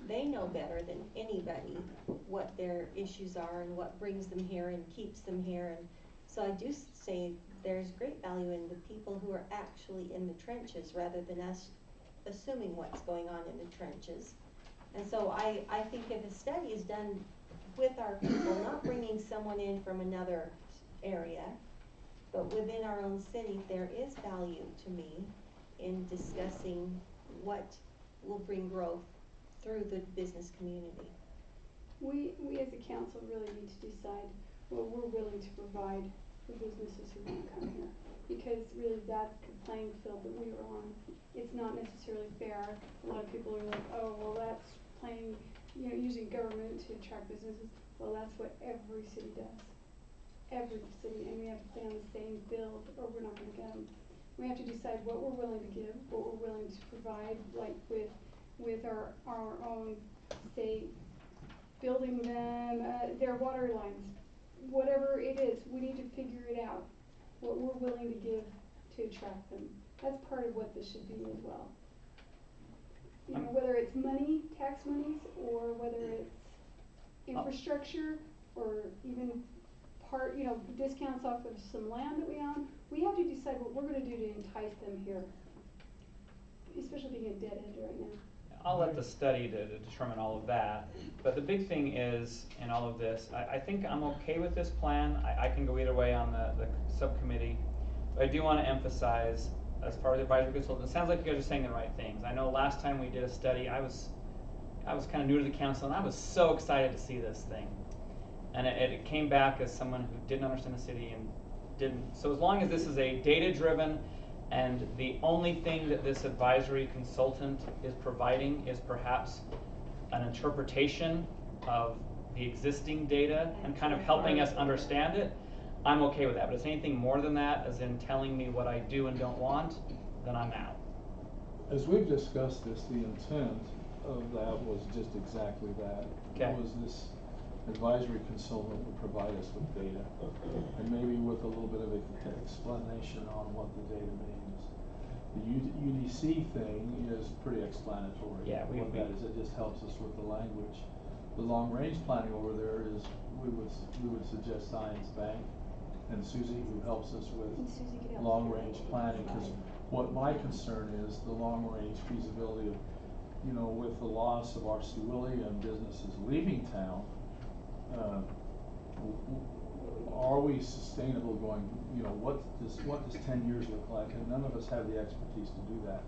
Speaker 7: They know better than anybody what their issues are and what brings them here and keeps them here. And so I do say there's great value in the people who are actually in the trenches rather than us assuming what's going on in the trenches. And so I think if a study is done with our people, not bringing someone in from another area, but within our own city, there is value to me in discussing what will bring growth through the business community.
Speaker 2: We as a council really need to decide what we're willing to provide for businesses who want to come here. Because really that's the playing field that we are on. It's not necessarily fair. A lot of people are like, oh, well that's playing, using government to attract businesses. Well, that's what every city does. Every city, and we have to play on the same field or we're not gonna get them. We have to decide what we're willing to give, what we're willing to provide, like with our own, say, building them, their water lines. Whatever it is, we need to figure it out, what we're willing to give to attract them. That's part of what this should be as well. Whether it's money, tax monies, or whether it's infrastructure, or even discounts off of some land that we own. We have to decide what we're gonna do to entice them here, especially being a dead end right now.
Speaker 3: I'll let the study to determine all of that, but the big thing is, in all of this, I think I'm okay with this plan. I can go either way on the subcommittee, but I do wanna emphasize, as far as advisory consultant, it sounds like you guys are saying the right things. I know last time we did a study, I was kinda new to the council, and I was so excited to see this thing. And it came back as someone who didn't understand the city and didn't. So as long as this is a data-driven, and the only thing that this advisory consultant is providing is perhaps an interpretation of the existing data and kind of helping us understand it, I'm okay with that. But if it's anything more than that, as in telling me what I do and don't want, then I'm out.
Speaker 4: As we've discussed this, the intent of that was just exactly that.
Speaker 3: Okay.
Speaker 4: Was this advisory consultant would provide us with data, and maybe with a little bit of an explanation on what the data means. The UDC thing is pretty explanatory.
Speaker 3: Yeah,
Speaker 4: what that is, it just helps us with the language. The long range planning over there is, we would suggest Science Bank and Susie, who helps us with long range planning, because what my concern is, the long range feasibility of, with the loss of Arcewilia and businesses leaving town, are we sustainable going, what does 10 years look like? And none of us have the expertise to do that.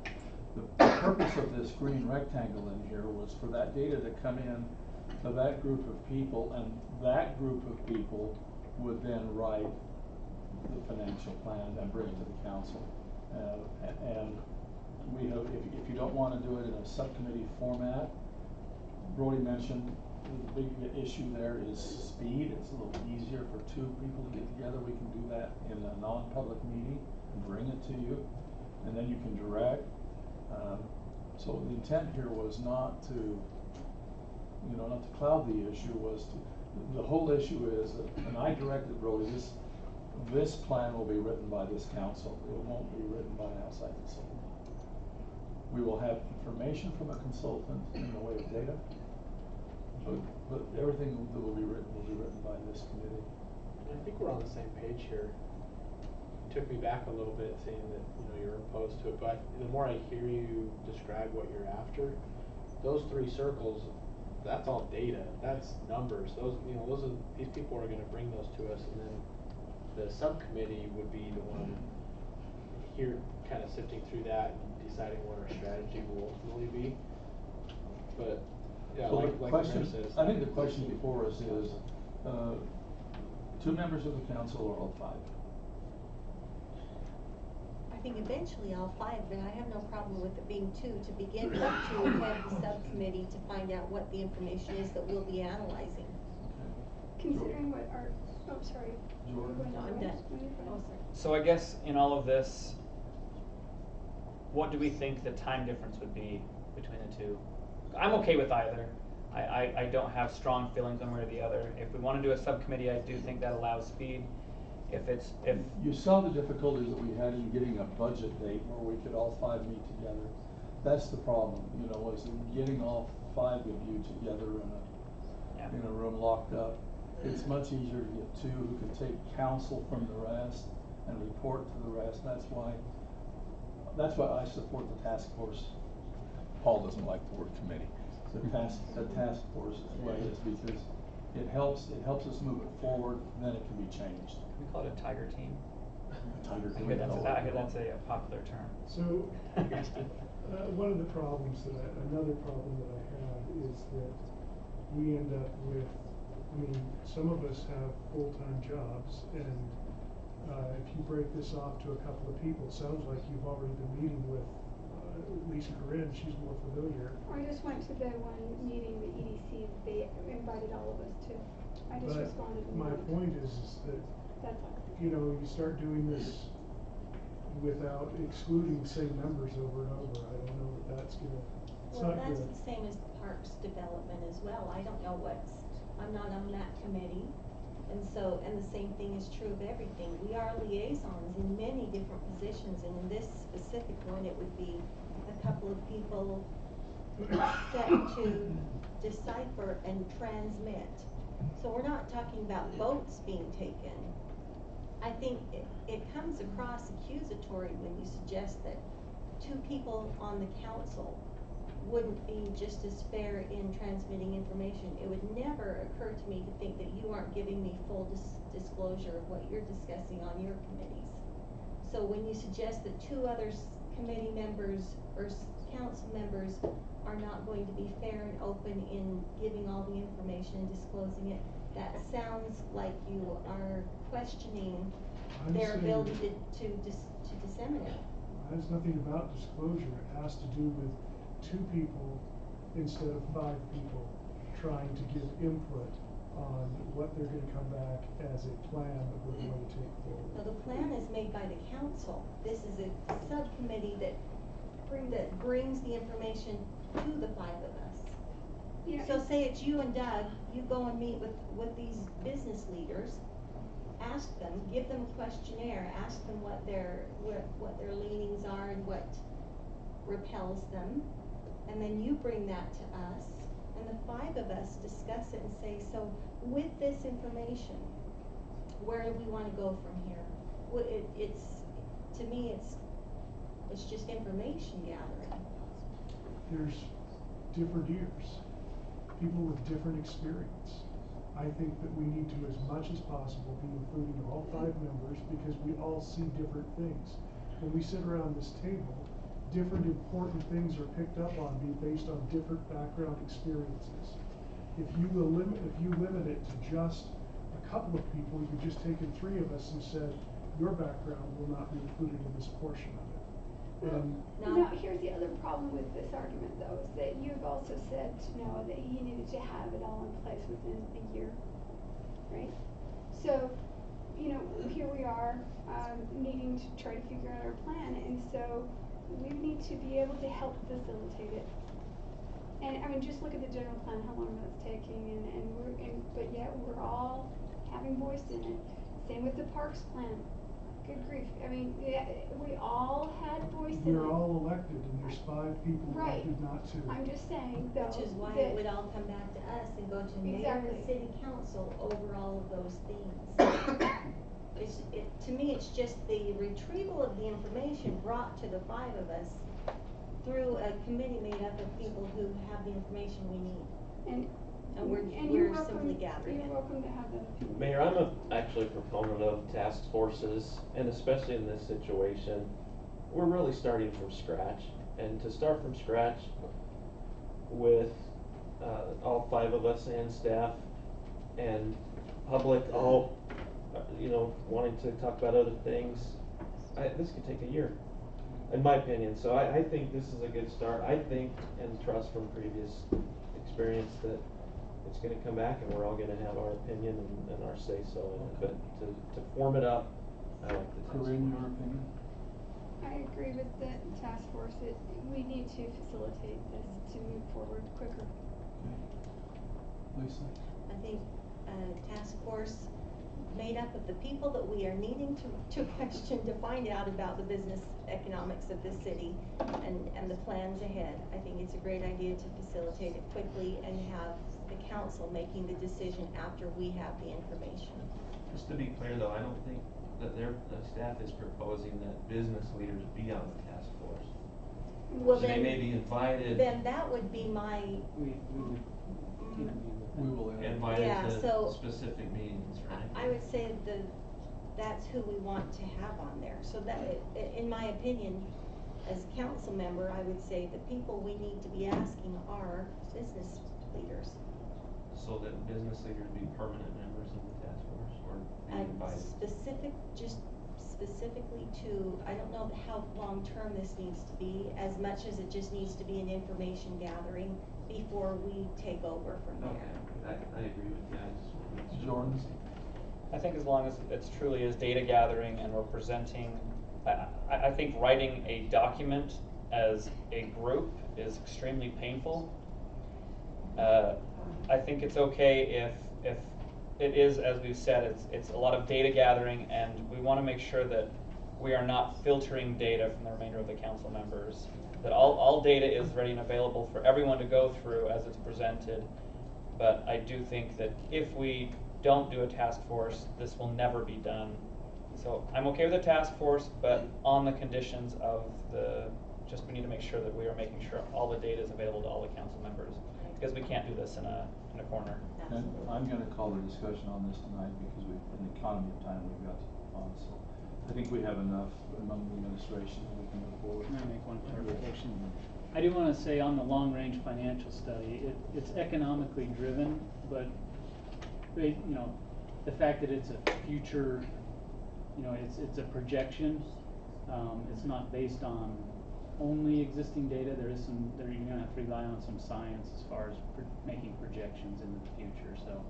Speaker 4: The purpose of this green rectangle in here was for that data to come in to that group of people, and that group of people would then write the financial plan and bring it to the council. And we have, if you don't want to do it in a subcommittee format, Brody mentioned the big issue there is speed. It's a little easier for two people to get together. We can do that in a non-public meeting and bring it to you, and then you can direct. So the intent here was not to, not to cloud the issue. Was to, the whole issue is, and I directed Brody, this plan will be written by this council. It won't be written by an outside consultant. We will have information from a consultant in the way of data. But everything that will be written by this committee.
Speaker 5: I think we're on the same page here. It took me back a little bit saying that you're opposed to it, but the more I hear you describe what you're after, those three circles, that's all data. That's numbers. Those these people are going to bring those to us, and then the subcommittee would be the one here, kind of sifting through that and deciding what our strategy will ultimately be. But, yeah,
Speaker 4: So
Speaker 5: like
Speaker 4: the
Speaker 5: the
Speaker 4: question,
Speaker 5: mayor says.
Speaker 4: I think the question before us is, 2 members of the council or all 5?
Speaker 7: I think eventually all 5, but I have no problem with it being 2 to begin with, to head the subcommittee to find out what the information is that we'll be analyzing.
Speaker 2: Considering what our, oh, sorry.
Speaker 4: Jordan?
Speaker 2: You're going
Speaker 7: No, I'm
Speaker 2: anyway?
Speaker 7: done.
Speaker 2: No, you're fine.
Speaker 7: Oh, sorry.
Speaker 3: So I guess in all of this, what do we think the time difference would be between the two? I'm okay with either. I don't have strong feelings one way or the other. If we wanna do a subcommittee, I do think that allows speed. If
Speaker 4: You saw the difficulties that we had in getting a budget date where we could all 5 meet together. That's the problem, you know, is getting all 5 of you together
Speaker 3: Yeah.
Speaker 4: in a room locked up. It's much easier to get 2 who can take counsel from the rest and report to the rest. That's why I support the task force. Paul doesn't like the word committee. The task force way is because it helps us move it forward, then it can be changed.
Speaker 3: we call it a tiger team.
Speaker 4: Tiger
Speaker 3: I
Speaker 4: team.
Speaker 3: hear that's a popular term.
Speaker 6: So, one of the problems another problem that I have is that we end up with, I mean, some of us have full-time jobs, and if you break this off to a couple of people, it sounds like you've already been meeting with Lisa Corinne, she's more familiar.
Speaker 2: I just went to the one meeting, the EDC, they invited all of us to. I just
Speaker 6: But
Speaker 2: responded. and
Speaker 6: my
Speaker 2: went.
Speaker 6: point is that,
Speaker 2: That's all.
Speaker 6: you know, you start doing this without excluding the same members over and over, I don't know that that's gonna, it's
Speaker 7: Well,
Speaker 6: not
Speaker 7: that's
Speaker 6: good.
Speaker 7: the same as the parks development as well. I don't know I'm not on that committee. And the same thing is true of everything. We are liaisons in many different positions, and in this specific one, it would be a couple of people set to decipher and transmit. So we're not talking about votes being taken. I think it comes across accusatory when you suggest that 2 people on the council wouldn't be just as fair in transmitting information. It would never occur to me to think that you aren't giving me full disclosure of what you're discussing on your committees. So when you suggest that 2 other committee members or council members are not going to be fair and open in giving all the information and disclosing it, that sounds like you are questioning
Speaker 6: I'm
Speaker 7: their
Speaker 6: saying-
Speaker 7: ability to disseminate.
Speaker 6: It has nothing about disclosure, it has to do with 2 people instead of 5 people trying to give input on what they're gonna come back as a plan that we're going to take forward.
Speaker 7: Now, the plan is made by the council. This is a subcommittee that brings the information to the 5 of us.
Speaker 2: Yeah.
Speaker 7: So say it's you and Doug, you go and meet with these business leaders, ask them, give them a questionnaire, ask them what their leanings are and what repels them, and then you bring that to us, and the 5 of us discuss it and say, so with this information, where do we wanna go from here? Well, to me, it's just information gathering.
Speaker 6: There's different ears, people with different experience. I think that we need to, as much as possible, be including all 5 members, because we all see different things. When we sit around this table, different important things are picked up on based on different background experiences. If you limit it to just a couple of people, you've just taken 3 of us and said, your background will not be included in this portion of it. And
Speaker 2: Now, here's the other problem with this argument, though, is that you've also said to Noah that he needed to have it all in place within a year, right? So, you know, here we are, needing to try to figure out our plan, and so we need to be able to help facilitate it. And, I mean, just look at the general plan, how long that's taking, but yet we're all having voice in it. Same with the parks plan. Good grief, I mean, we all had voice in it.
Speaker 6: we're all elected, and there's 5 people
Speaker 2: Right.
Speaker 6: elected not to.
Speaker 2: I'm just saying, though,
Speaker 7: Which is why
Speaker 2: that-
Speaker 7: it would all come back to us and go to mayor
Speaker 2: Exactly.
Speaker 7: and city council over all of those themes. To me, it's just the retrieval of the information brought to the 5 of us through a committee made up of people who have the information we need.
Speaker 2: And
Speaker 7: We're
Speaker 2: you're welcome,
Speaker 7: simply gathering it.
Speaker 2: You're welcome to have that opinion.
Speaker 1: Mayor, I'm actually a proponent of task forces, and especially in this situation, we're really starting from scratch. And to start from scratch with all 5 of us and staff and public all, wanting to talk about other things, this could take a year, in my opinion. So I think this is a good start. I think, and trust from previous experience, that it's gonna come back and we're all gonna have our opinion and our say-so in it. But to form it up, I like the task
Speaker 4: Corinne,
Speaker 1: force.
Speaker 4: your opinion?
Speaker 2: I agree with the task force. We need to facilitate this to move forward quicker.
Speaker 4: Lisa?
Speaker 7: I think a task force made up of the people that we are needing to question to find out about the business economics of this city and the plans ahead. I think it's a great idea to facilitate it quickly and have the council making the decision after we have the information.
Speaker 1: Just to be clear though, I don't think that the staff is proposing that business leaders be on the task force.
Speaker 7: Well,
Speaker 1: They
Speaker 7: then,
Speaker 1: may be invited.
Speaker 7: then that would be my,
Speaker 8: We would interview with
Speaker 4: We
Speaker 8: them.
Speaker 4: will.
Speaker 1: Invited
Speaker 7: Yeah,
Speaker 1: to
Speaker 7: so
Speaker 1: specific meetings, right?
Speaker 7: I would say that's who we want to have on there. So that, in my opinion, as a council member, I would say the people we need to be asking are business leaders.
Speaker 1: So that business leaders be permanent members of the task force or be
Speaker 7: And
Speaker 1: invited?
Speaker 7: specifically to, I don't know how long-term this needs to be, as much as it just needs to be an information gathering before we take over from there.
Speaker 1: Okay, I agree with you. I just wanna make sure.
Speaker 4: Jordan?
Speaker 3: I think as long as it's truly is data gathering and we're presenting, I think writing a document as a group is extremely painful. I think it's okay if it is, as we've said, it's a lot of data gathering, and we want to make sure that we are not filtering data from the remainder of the council members. That all data is ready and available for everyone to go through as it's presented. But I do think that if we don't do a task force, this will never be done. So I'm okay with a task force, but on the conditions of we need to make sure that we are making sure all the data is available to all the council members, because we can't do this in a corner.
Speaker 4: And
Speaker 7: Absolutely.
Speaker 4: I'm gonna call the discussion on this tonight because in the economy of time we've got on, so I think we have enough among the administration that we can move forward.
Speaker 8: Can I make one clarification? I do wanna say on the long-range financial study, it's economically driven, but the fact that it's a future, it's a projection, it's not based on only existing data. You're gonna have to rely on some science as far as making projections into the future, so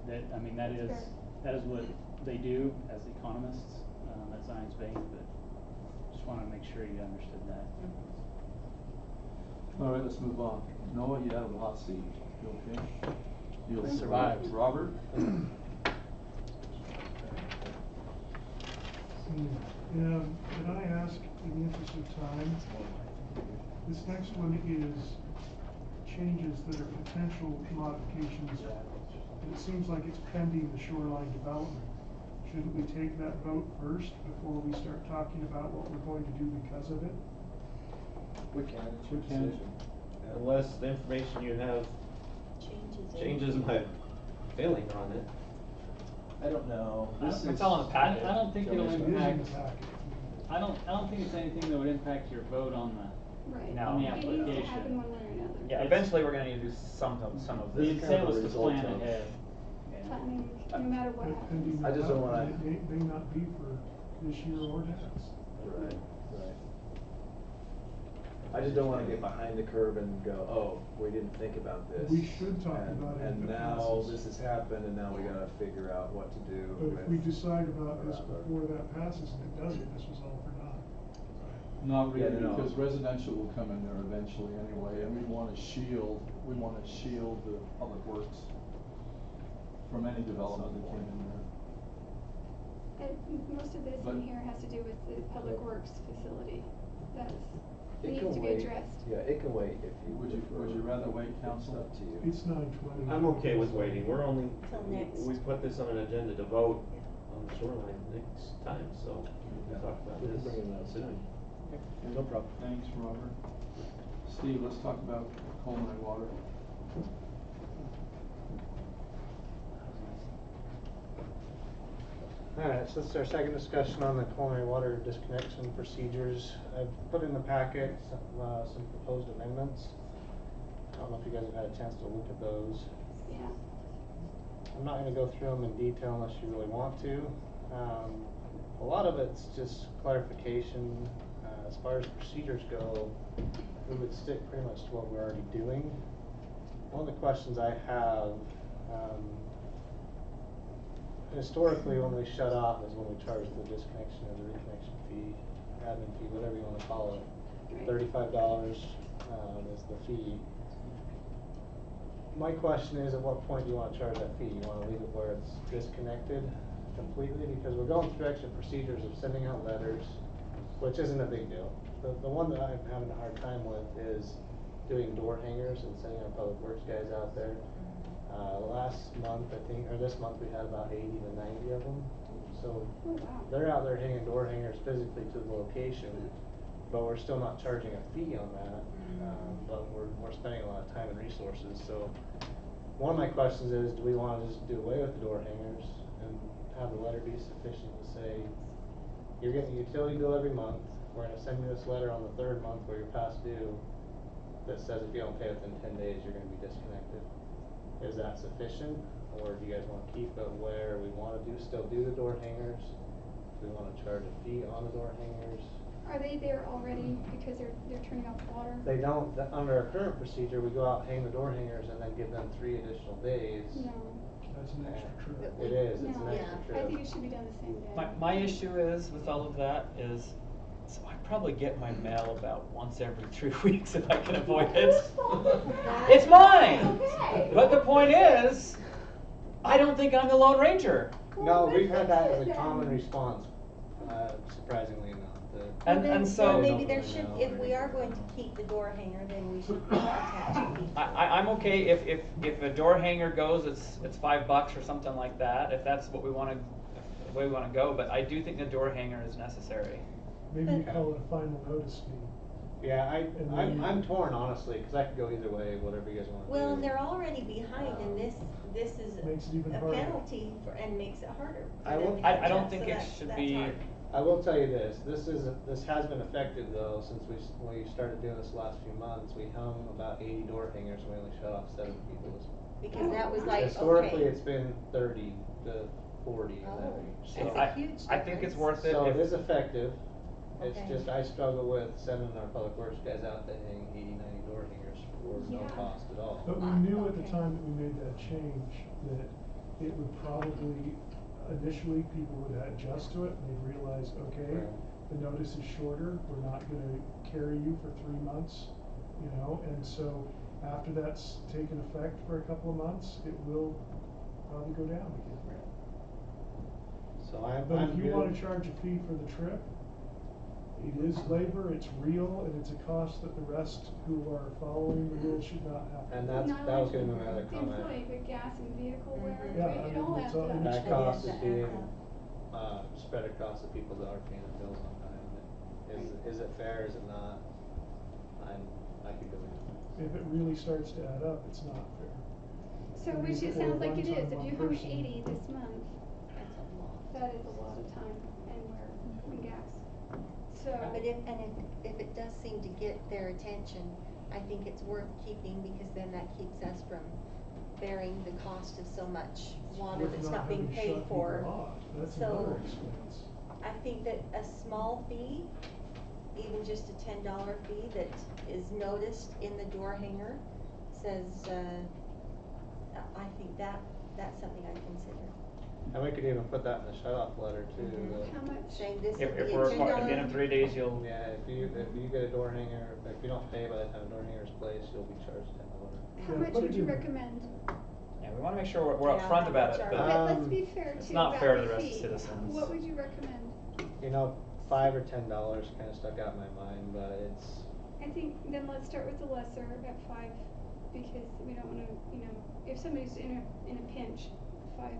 Speaker 8: that is what they do as economists, that's science-based, but just wanna make sure you understood that.
Speaker 4: All right, let's move on. Noah, you out of the hot seat. You okay? You'll
Speaker 5: Survived.
Speaker 4: Robert?
Speaker 6: Can I ask, in the interest of time, this next one is changes that are potential modifications. It seems like it's pending the shoreline development. Shouldn't we take that vote first before we start talking about what we're going to do because of it?
Speaker 9: We can, it's your
Speaker 4: We can.
Speaker 9: decision. Yeah.
Speaker 1: Unless the information you have changes my feeling on it.
Speaker 9: I don't know.
Speaker 3: It's all in the packet.
Speaker 8: I don't think it'll
Speaker 6: It is in the
Speaker 8: impact,
Speaker 6: packet.
Speaker 8: I don't think it's anything that would impact your vote on
Speaker 2: Right.
Speaker 3: No.
Speaker 8: on the
Speaker 2: It needs to
Speaker 8: application.
Speaker 2: happen one way or another.
Speaker 3: Yeah, eventually we're gonna need to do some of
Speaker 8: The
Speaker 3: this.
Speaker 9: It's kind
Speaker 8: intent
Speaker 9: of a
Speaker 8: was to
Speaker 9: result
Speaker 8: plan
Speaker 9: of-
Speaker 8: ahead.
Speaker 2: Planning, no matter what
Speaker 6: But pending
Speaker 2: happens.
Speaker 9: I just don't
Speaker 6: development,
Speaker 9: wanna-
Speaker 6: It may not be for this year or next.
Speaker 9: Right, right. I just don't wanna get behind the curve and go, oh, we didn't think about this.
Speaker 6: We should talk
Speaker 9: And-
Speaker 6: about it if
Speaker 9: And
Speaker 6: it
Speaker 9: now
Speaker 6: passes.
Speaker 9: this has happened and now we gotta figure out what to do
Speaker 6: But
Speaker 9: with.
Speaker 6: if we decide about this
Speaker 9: around our-
Speaker 6: before that passes and it doesn't, this was all for naught.
Speaker 4: Not really,
Speaker 9: Yeah, no.
Speaker 4: because residential will come in there eventually anyway, and we wanna shield the public works from any development that came in there.
Speaker 2: And most of this
Speaker 4: But-
Speaker 2: in here has to do with the public works facility. That
Speaker 9: It
Speaker 2: needs
Speaker 9: can
Speaker 2: to be
Speaker 9: wait.
Speaker 2: addressed.
Speaker 9: Yeah, it can wait if you.
Speaker 4: Would you rather wait, council?
Speaker 9: It's up to you.
Speaker 6: It's 9:20.
Speaker 1: I'm okay with waiting. We're only,
Speaker 7: Till next.
Speaker 1: we put this on an agenda to vote on the shoreline next time, so we can talk about
Speaker 9: We can
Speaker 1: this
Speaker 9: bring it up.
Speaker 1: soon.
Speaker 9: No problem.
Speaker 4: Thanks, Robert. Steve, let's talk about culinary water.
Speaker 5: Alright, so this is our second discussion on the culinary water disconnection procedures. I've put in the packet some proposed amendments. don't know if you guys have had a chance to look at those.
Speaker 2: Yeah.
Speaker 5: I'm not gonna go through them in detail unless you really want to. A lot of it's just clarification. As far as procedures go, we would stick pretty much to what we're already doing. One of the questions I have, historically when we shut off is when we charge the disconnection or the reconnection fee, admin fee, whatever you wanna call it. $35 is the fee. My question is, at what point do you wanna charge that fee? You wanna leave it where it's disconnected completely? Because we're going through extra procedures of sending out letters, which isn't a big deal. The one that I'm having a hard time with is doing door hangers and sending our public works guys out there. Last month, I think, or this month, we had about 80 to 90 of them. So
Speaker 2: Oh, wow.
Speaker 5: they're out there hanging door hangers physically to the location, but we're still not charging a fee on that. But we're spending a lot of time and resources. So one of my questions is, do we wanna just do away with the door hangers and have the letter be sufficient to say, you're getting a utility bill every month, we're gonna send you this letter on the 3rd month where you're past due that says if you don't pay within 10 days, you're gonna be disconnected. Is that sufficient, or do you guys wanna keep it where we wanna still do the door hangers? Do we wanna charge a fee on the door hangers?
Speaker 2: Are they there already because they're turning off the water?
Speaker 5: They don't, under our current procedure, we go out, hang the door hangers, and then give them 3 additional days.
Speaker 2: No.
Speaker 6: That's an extra trip.
Speaker 5: It is, it's an
Speaker 2: No,
Speaker 5: extra trip.
Speaker 2: I think it should be done the same day.
Speaker 3: My issue is, with all of that, is, so I probably get my mail about once every 3 weeks if I can avoid it. It's mine!
Speaker 2: Okay.
Speaker 3: But the point is, I don't think I'm the Lone Ranger.
Speaker 5: No,
Speaker 2: Well,
Speaker 5: we've had that as a
Speaker 2: then.
Speaker 5: common response, surprisingly enough.
Speaker 3: And
Speaker 7: Then
Speaker 3: so.
Speaker 7: maybe there should, if we are going to keep the door hanger, then we should attach a fee.
Speaker 3: I'm okay if a door hanger goes, it's $5 or something like that, if that's what we wanna, the way we wanna go, but I do think the door hanger is necessary.
Speaker 6: Maybe you call it a final notice fee.
Speaker 5: Yeah,
Speaker 6: And
Speaker 5: I'm
Speaker 6: then-
Speaker 5: torn honestly, cause I could go either way, whatever you guys wanna do.
Speaker 7: Well, and they're already behind, and this is
Speaker 6: Makes it even
Speaker 7: a
Speaker 6: harder.
Speaker 7: penalty and makes it harder.
Speaker 5: I
Speaker 7: for them
Speaker 5: won't-
Speaker 7: to
Speaker 3: I
Speaker 7: catch
Speaker 3: don't
Speaker 7: up,
Speaker 3: think
Speaker 7: so
Speaker 3: it
Speaker 7: that's-
Speaker 3: should
Speaker 7: that's
Speaker 3: be.
Speaker 7: hard.
Speaker 5: I will tell you this, this has been effective though, since we started doing this the last few months, we hung about 80 door hangers and we only shut off 7 people this month.
Speaker 7: Because that was like,
Speaker 5: Historically,
Speaker 7: okay.
Speaker 5: it's been 30 to 40 in that
Speaker 7: Oh,
Speaker 5: range.
Speaker 7: that's
Speaker 5: So-
Speaker 7: a huge
Speaker 3: I think it's
Speaker 7: difference.
Speaker 3: worth it
Speaker 5: So it
Speaker 3: if-
Speaker 5: is effective, it's
Speaker 7: Okay.
Speaker 5: just I struggle with sending our public works guys out to hang 80, 90 door hangers for no
Speaker 2: Yeah.
Speaker 5: cost at all.
Speaker 6: But we knew at the
Speaker 7: Okay.
Speaker 6: time that we made that change that it would probably, initially, people would adjust to it and they'd realize, okay,
Speaker 5: Right.
Speaker 6: the notice is shorter, we're not gonna carry you for 3 months, you know, and so after that's taken effect for a couple of months, it will probably go down again.
Speaker 5: So I'm
Speaker 6: But if you
Speaker 5: good.
Speaker 6: wanna charge a fee for the trip, it is labor, it's real, and it's a cost that the rest who are following the rules should not have to.
Speaker 5: And
Speaker 6: pay.
Speaker 5: that's,
Speaker 2: Not
Speaker 5: that was
Speaker 2: only
Speaker 5: gonna be my other
Speaker 2: the
Speaker 5: comment.
Speaker 2: employee, but gas and vehicle wear,
Speaker 7: Mhm.
Speaker 6: Yeah, I
Speaker 2: it
Speaker 6: mean,
Speaker 2: all
Speaker 6: it's
Speaker 2: adds
Speaker 6: all-
Speaker 2: up.
Speaker 6: and
Speaker 5: That
Speaker 6: it's-
Speaker 5: cost is
Speaker 7: the
Speaker 5: being,
Speaker 7: aircraft.
Speaker 5: spread across the people that are paying the bills on time. Is it fair, is it not? I could go either way.
Speaker 6: If it really starts to add up, it's not fair.
Speaker 2: So
Speaker 6: I mean,
Speaker 2: which it
Speaker 6: for
Speaker 2: sounds like
Speaker 6: one
Speaker 2: it is,
Speaker 6: time,
Speaker 2: if
Speaker 6: one
Speaker 2: you hung
Speaker 6: person-
Speaker 2: 80 this month,
Speaker 7: That's a lot.
Speaker 2: that is a lot of time and wear and gas. So.
Speaker 7: But if it does seem to get their attention, I think it's worth keeping, because then that keeps us from bearing the cost of so much water
Speaker 6: With
Speaker 7: that's not being
Speaker 6: having
Speaker 7: paid
Speaker 6: shut
Speaker 7: for.
Speaker 6: people off, that's
Speaker 7: So-
Speaker 6: another expense.
Speaker 7: I think that a small fee, even just a $10 fee that is noticed in the door hanger, says, I think that's something I'd consider.
Speaker 5: And we could even put that in the shut off letter too.
Speaker 7: Mhm.
Speaker 2: How much?
Speaker 7: Saying this will
Speaker 3: If
Speaker 7: be
Speaker 3: we're
Speaker 7: a
Speaker 3: required, at the end of
Speaker 7: $10.
Speaker 3: 3 days, you'll.
Speaker 5: Yeah, if you get a door hanger, if you don't pay by the time a door hanger is placed, you'll be charged $10.
Speaker 2: How
Speaker 6: Yeah,
Speaker 2: much
Speaker 6: put
Speaker 2: would
Speaker 6: it
Speaker 2: you
Speaker 6: in there.
Speaker 2: recommend?
Speaker 3: Yeah, we wanna make sure we're
Speaker 7: Yeah,
Speaker 3: upfront
Speaker 7: how
Speaker 3: about
Speaker 7: much
Speaker 3: it,
Speaker 7: are
Speaker 3: but.
Speaker 2: But let's
Speaker 5: Um,
Speaker 2: be fair
Speaker 3: it's
Speaker 2: too
Speaker 3: not
Speaker 2: about
Speaker 3: fair to
Speaker 2: the
Speaker 3: the rest of
Speaker 2: fee.
Speaker 3: citizens.
Speaker 2: What would you recommend?
Speaker 5: You know, $5 or $10 kinda stuck out in my mind, but it's,
Speaker 2: I think then let's start with the lesser at 5, because we don't wanna, if somebody's in a pinch, 5 is.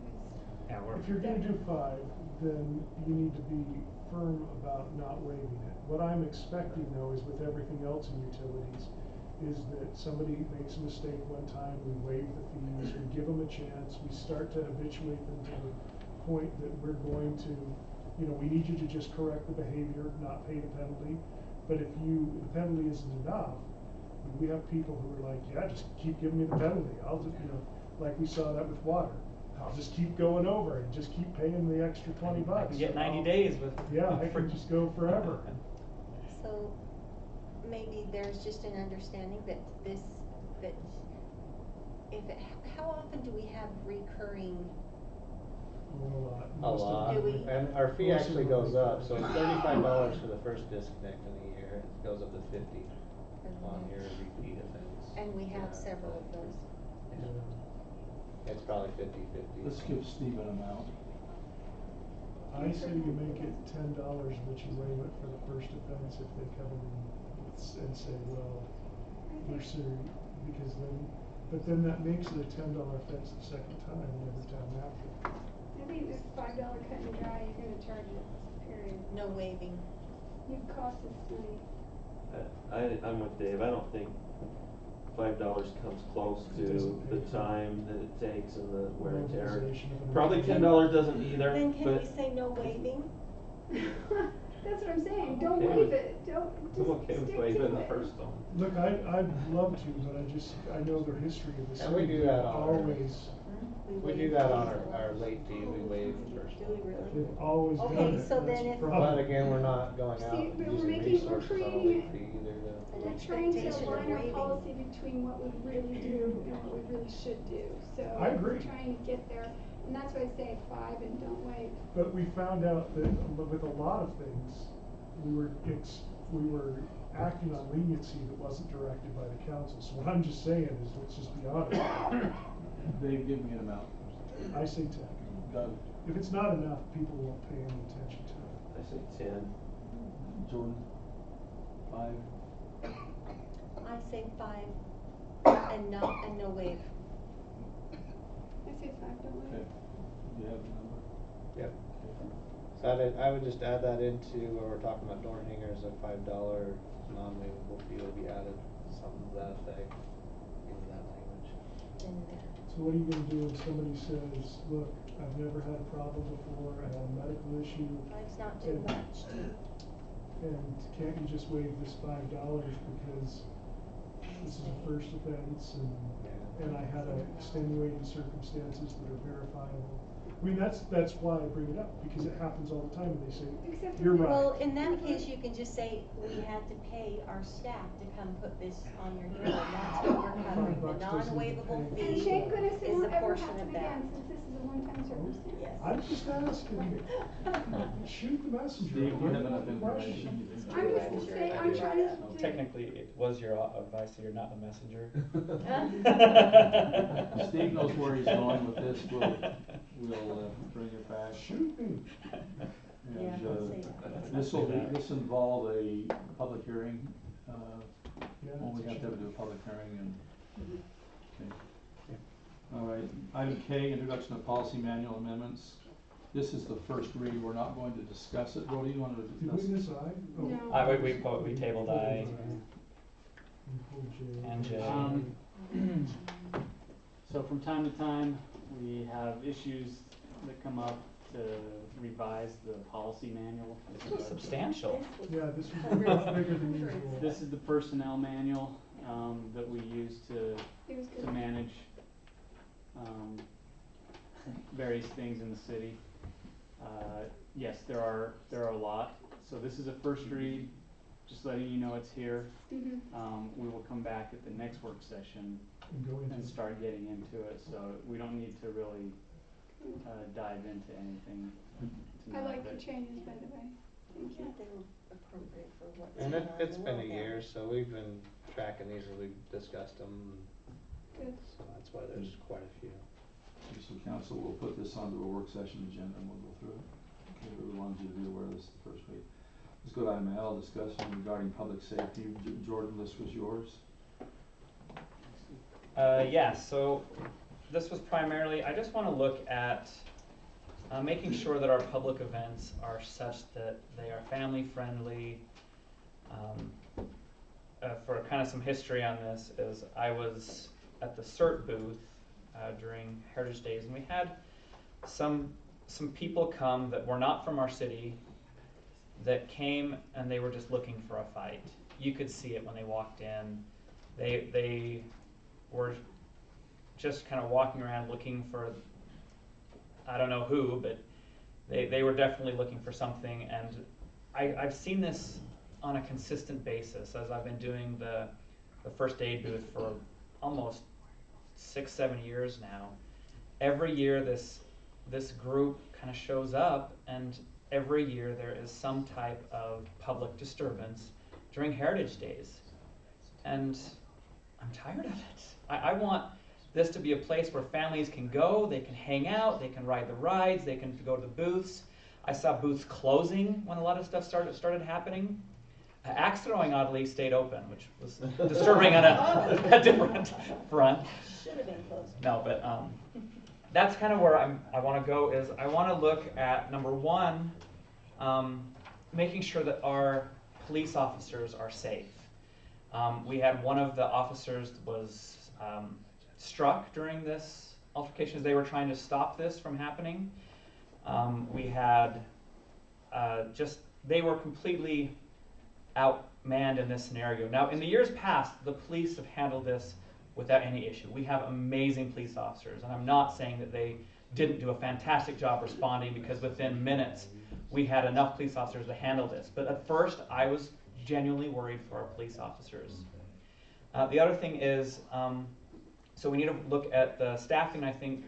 Speaker 3: Yeah,
Speaker 6: If you're gonna do 5, then you need to be firm about not waiving it. What I'm expecting though is with everything else in utilities, is that somebody makes a mistake one time, we waive the fees, we give them a chance, we start to habituate them to the point that we're going to, we need you to just correct the behavior, not pay the penalty. But if the penalty isn't enough, We have people who are like, yeah, just keep giving me the penalty, I'll just, like we saw that with water. I'll just keep going over and just keep paying the extra $20.
Speaker 3: I can get 90
Speaker 6: I'll-
Speaker 3: days with.
Speaker 6: Yeah, I can just go forever.
Speaker 7: So maybe there's just an understanding that how often do we have recurring?
Speaker 6: A lot.
Speaker 5: A
Speaker 6: Most of
Speaker 5: lot,
Speaker 7: Do
Speaker 6: them-
Speaker 7: we-
Speaker 5: and our fee
Speaker 6: most of
Speaker 5: actually
Speaker 6: them
Speaker 5: goes
Speaker 6: are
Speaker 5: up, so it's $35 for the first disconnect in the year, it goes up to 50 on your repeat offense.
Speaker 7: And we have
Speaker 5: Yeah.
Speaker 7: several of those.
Speaker 5: Yeah. It's probably 50-50.
Speaker 4: Let's give Steve an amount.
Speaker 6: I say you make it $10, but you waive it for the first offense if they come in and say, well, we're serious, because but then that makes it a $10 offense the second time and every time after.
Speaker 2: I think this $5 cut and dry, you're gonna charge it, period.
Speaker 7: No waiving.
Speaker 2: You've cost us money.
Speaker 1: I'm with Dave, I don't think $5 comes close
Speaker 6: It
Speaker 1: to
Speaker 6: doesn't
Speaker 1: the
Speaker 6: pay for
Speaker 1: time that it takes and the wear and tear.
Speaker 6: Mobilization of an
Speaker 1: Probably
Speaker 6: employee.
Speaker 1: $10 doesn't either,
Speaker 7: Then can we
Speaker 1: but
Speaker 7: say no waiving?
Speaker 2: That's what I'm saying, don't
Speaker 1: Okay
Speaker 2: waive
Speaker 1: with-
Speaker 2: it, don't,
Speaker 1: I'm
Speaker 2: just
Speaker 1: okay with
Speaker 2: stick
Speaker 1: waiving
Speaker 2: to
Speaker 1: the
Speaker 2: it.
Speaker 1: first one.
Speaker 6: Look, I'd love to, but I know the history of the
Speaker 5: And we
Speaker 6: city.
Speaker 5: do that on our-
Speaker 6: Always,
Speaker 5: We do
Speaker 7: waive
Speaker 5: that on
Speaker 7: fees a
Speaker 5: our
Speaker 7: lot.
Speaker 5: late fee, we waive the first
Speaker 7: Do
Speaker 5: one.
Speaker 7: we really?
Speaker 6: they've always done
Speaker 7: Okay,
Speaker 6: it,
Speaker 7: so
Speaker 6: that's
Speaker 7: then
Speaker 6: the
Speaker 7: if-
Speaker 6: problem.
Speaker 5: But again, we're not going out
Speaker 2: See,
Speaker 5: and
Speaker 2: but we're
Speaker 5: using
Speaker 2: making- we're
Speaker 5: resources on a
Speaker 2: creating
Speaker 5: late fee either to.
Speaker 7: An
Speaker 2: We're trying to
Speaker 7: expectation of
Speaker 2: align our
Speaker 7: waiving.
Speaker 2: policy between what we really do and what we really should do, so.
Speaker 6: I agree.
Speaker 2: We're trying to get there, and that's why I say 5 and don't waive.
Speaker 6: But we found out that with a lot of things, we were acting on leniency that wasn't directed by the council. So what I'm just saying is, let's just be honest.
Speaker 4: Dave, give me an amount.
Speaker 6: I say 10.
Speaker 4: Doug,
Speaker 6: If it's not enough, people won't pay any attention to it.
Speaker 1: I say 10.
Speaker 4: Jordan, 5.
Speaker 7: I say 5 and no waive.
Speaker 2: I say 5, don't
Speaker 4: Okay.
Speaker 2: waive.
Speaker 4: Do you have the number?
Speaker 5: Yep. So I would just add that into where we're talking about door hangers, a $5 non-waivable fee will be added, something to that effect, into that language.
Speaker 7: In there.
Speaker 6: So what are you gonna do if somebody says, look, I've never had a problem before, I had a medical issue,
Speaker 7: 5's not too much.
Speaker 6: and can't you just waive this $5 because this is a first offense and I had extenuating circumstances that are verifiable? I mean, that's why I bring it up, because it happens all the time, and they say,
Speaker 2: Except for
Speaker 6: you're
Speaker 2: the-
Speaker 6: right.
Speaker 7: Well, in that case, you can just say, we had to pay our staff to come put this on your door, and that's what we're covering. The
Speaker 6: $5 doesn't
Speaker 7: non-waivable
Speaker 6: pay.
Speaker 2: And
Speaker 7: fee
Speaker 2: thank goodness it
Speaker 7: is
Speaker 2: won't
Speaker 7: a
Speaker 2: ever
Speaker 7: portion
Speaker 2: happen
Speaker 7: of that.
Speaker 2: again, since this is a one-time circumstance.
Speaker 7: Yes.
Speaker 6: I'm just asking, shoot the messenger.
Speaker 4: Steve, do you have
Speaker 6: Answer
Speaker 4: enough
Speaker 6: the question.
Speaker 4: information?
Speaker 2: I'm just saying, I'm trying to.
Speaker 3: Technically, it was your advice, so you're not the messenger.
Speaker 4: Steve knows where he's going with this, we'll bring it back.
Speaker 6: Shoot me.
Speaker 7: Yeah,
Speaker 4: And,
Speaker 7: I'll say that.
Speaker 4: this involve a public hearing,
Speaker 6: Yeah,
Speaker 4: when we
Speaker 6: it's a
Speaker 4: have to
Speaker 6: shame.
Speaker 4: do a public hearing and, okay. All right, item K, introduction of policy manual amendments. This is the first read, we're not going to discuss it. Rhoda, you wanted to
Speaker 6: Did
Speaker 4: discuss?
Speaker 6: we decide? Oh.
Speaker 2: No.
Speaker 3: We tabled I.
Speaker 6: And pulled J.
Speaker 3: And J.
Speaker 8: So from time to time, we have issues that come up to revise the policy manual.
Speaker 3: This was substantial.
Speaker 6: Yeah, this was a lot bigger than usual.
Speaker 8: This is the personnel manual, that we use to
Speaker 2: It was good.
Speaker 8: manage, various things in the city. Yes, there are a lot, so this is a first read, just letting you know it's here.
Speaker 2: Mhm.
Speaker 8: We will come back at the next work session
Speaker 6: And go into
Speaker 8: and
Speaker 6: it.
Speaker 8: start getting into it, so we don't need to really, dive into anything
Speaker 2: I
Speaker 8: tonight.
Speaker 2: like the
Speaker 8: but-
Speaker 2: changes, by the way, thank you.
Speaker 7: They were appropriate for what's
Speaker 5: And
Speaker 7: going on
Speaker 5: it's
Speaker 7: in the
Speaker 5: been a
Speaker 7: world now.
Speaker 5: year, so we've been tracking these as we've discussed them,
Speaker 2: Good.
Speaker 5: so that's why there's quite a few.
Speaker 4: Okay, so council will put this onto a work session agenda and we'll go through it. Okay, we wanted you to be aware of this the first week. Let's go to item L, discussion regarding public safety. Jordan, this was yours.
Speaker 3: Yeah, so this was primarily, I just want to look at making sure that our public events are such that they are family friendly. For kind of some history on this is I was at the CERT booth during Heritage Days, and we had some people come that were not from our city that came and they were just looking for a fight. You could see it when they walked in. They were just kind of walking around looking for, I don't know who, but they were definitely looking for something. And I've seen this on a consistent basis as I've been doing the first aid booth for almost 6-7 years now. Every year this group kind of shows up, and every year there is some type of public disturbance during Heritage Days. And I'm tired of it. I want this to be a place where families can go, they can hang out, they can ride the rides, they can go to the booths. I saw booths closing when a lot of stuff started happening. Axe throwing oddly stayed open, which was disturbing on a different front.
Speaker 7: Should have been closed.
Speaker 3: No, but that's kind of where I want to go. Is I want to look at number one, making sure that our police officers are safe. We had one of the officers was struck during this altercation as they were trying to stop this from happening. We had they were completely outmanned in this scenario. Now, in the years past, the police have handled this without any issue. We have amazing police officers, and I'm not saying that they didn't do a fantastic job responding, because within minutes we had enough police officers to handle this. But at first, I was genuinely worried for our police officers. The other thing is, so we need to look at the staffing. I think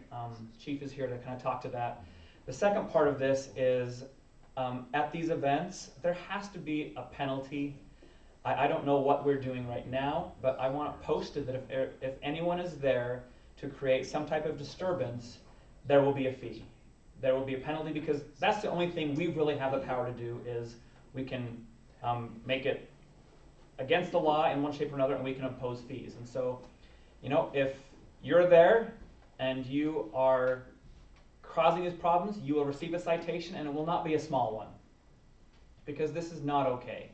Speaker 3: Chief is here to kind of talk to that. The second part of this is, at these events, there has to be a penalty. I don't know what we're doing right now, but I want it posted that if anyone is there to create some type of disturbance, there will be a fee. There will be a penalty, because that's the only thing we really have the power to do. Is we can make it against the law in one shape or another, and we can impose fees. And so, if you're there and you are causing these problems, you will receive a citation, and it will not be a small one, because this is not okay.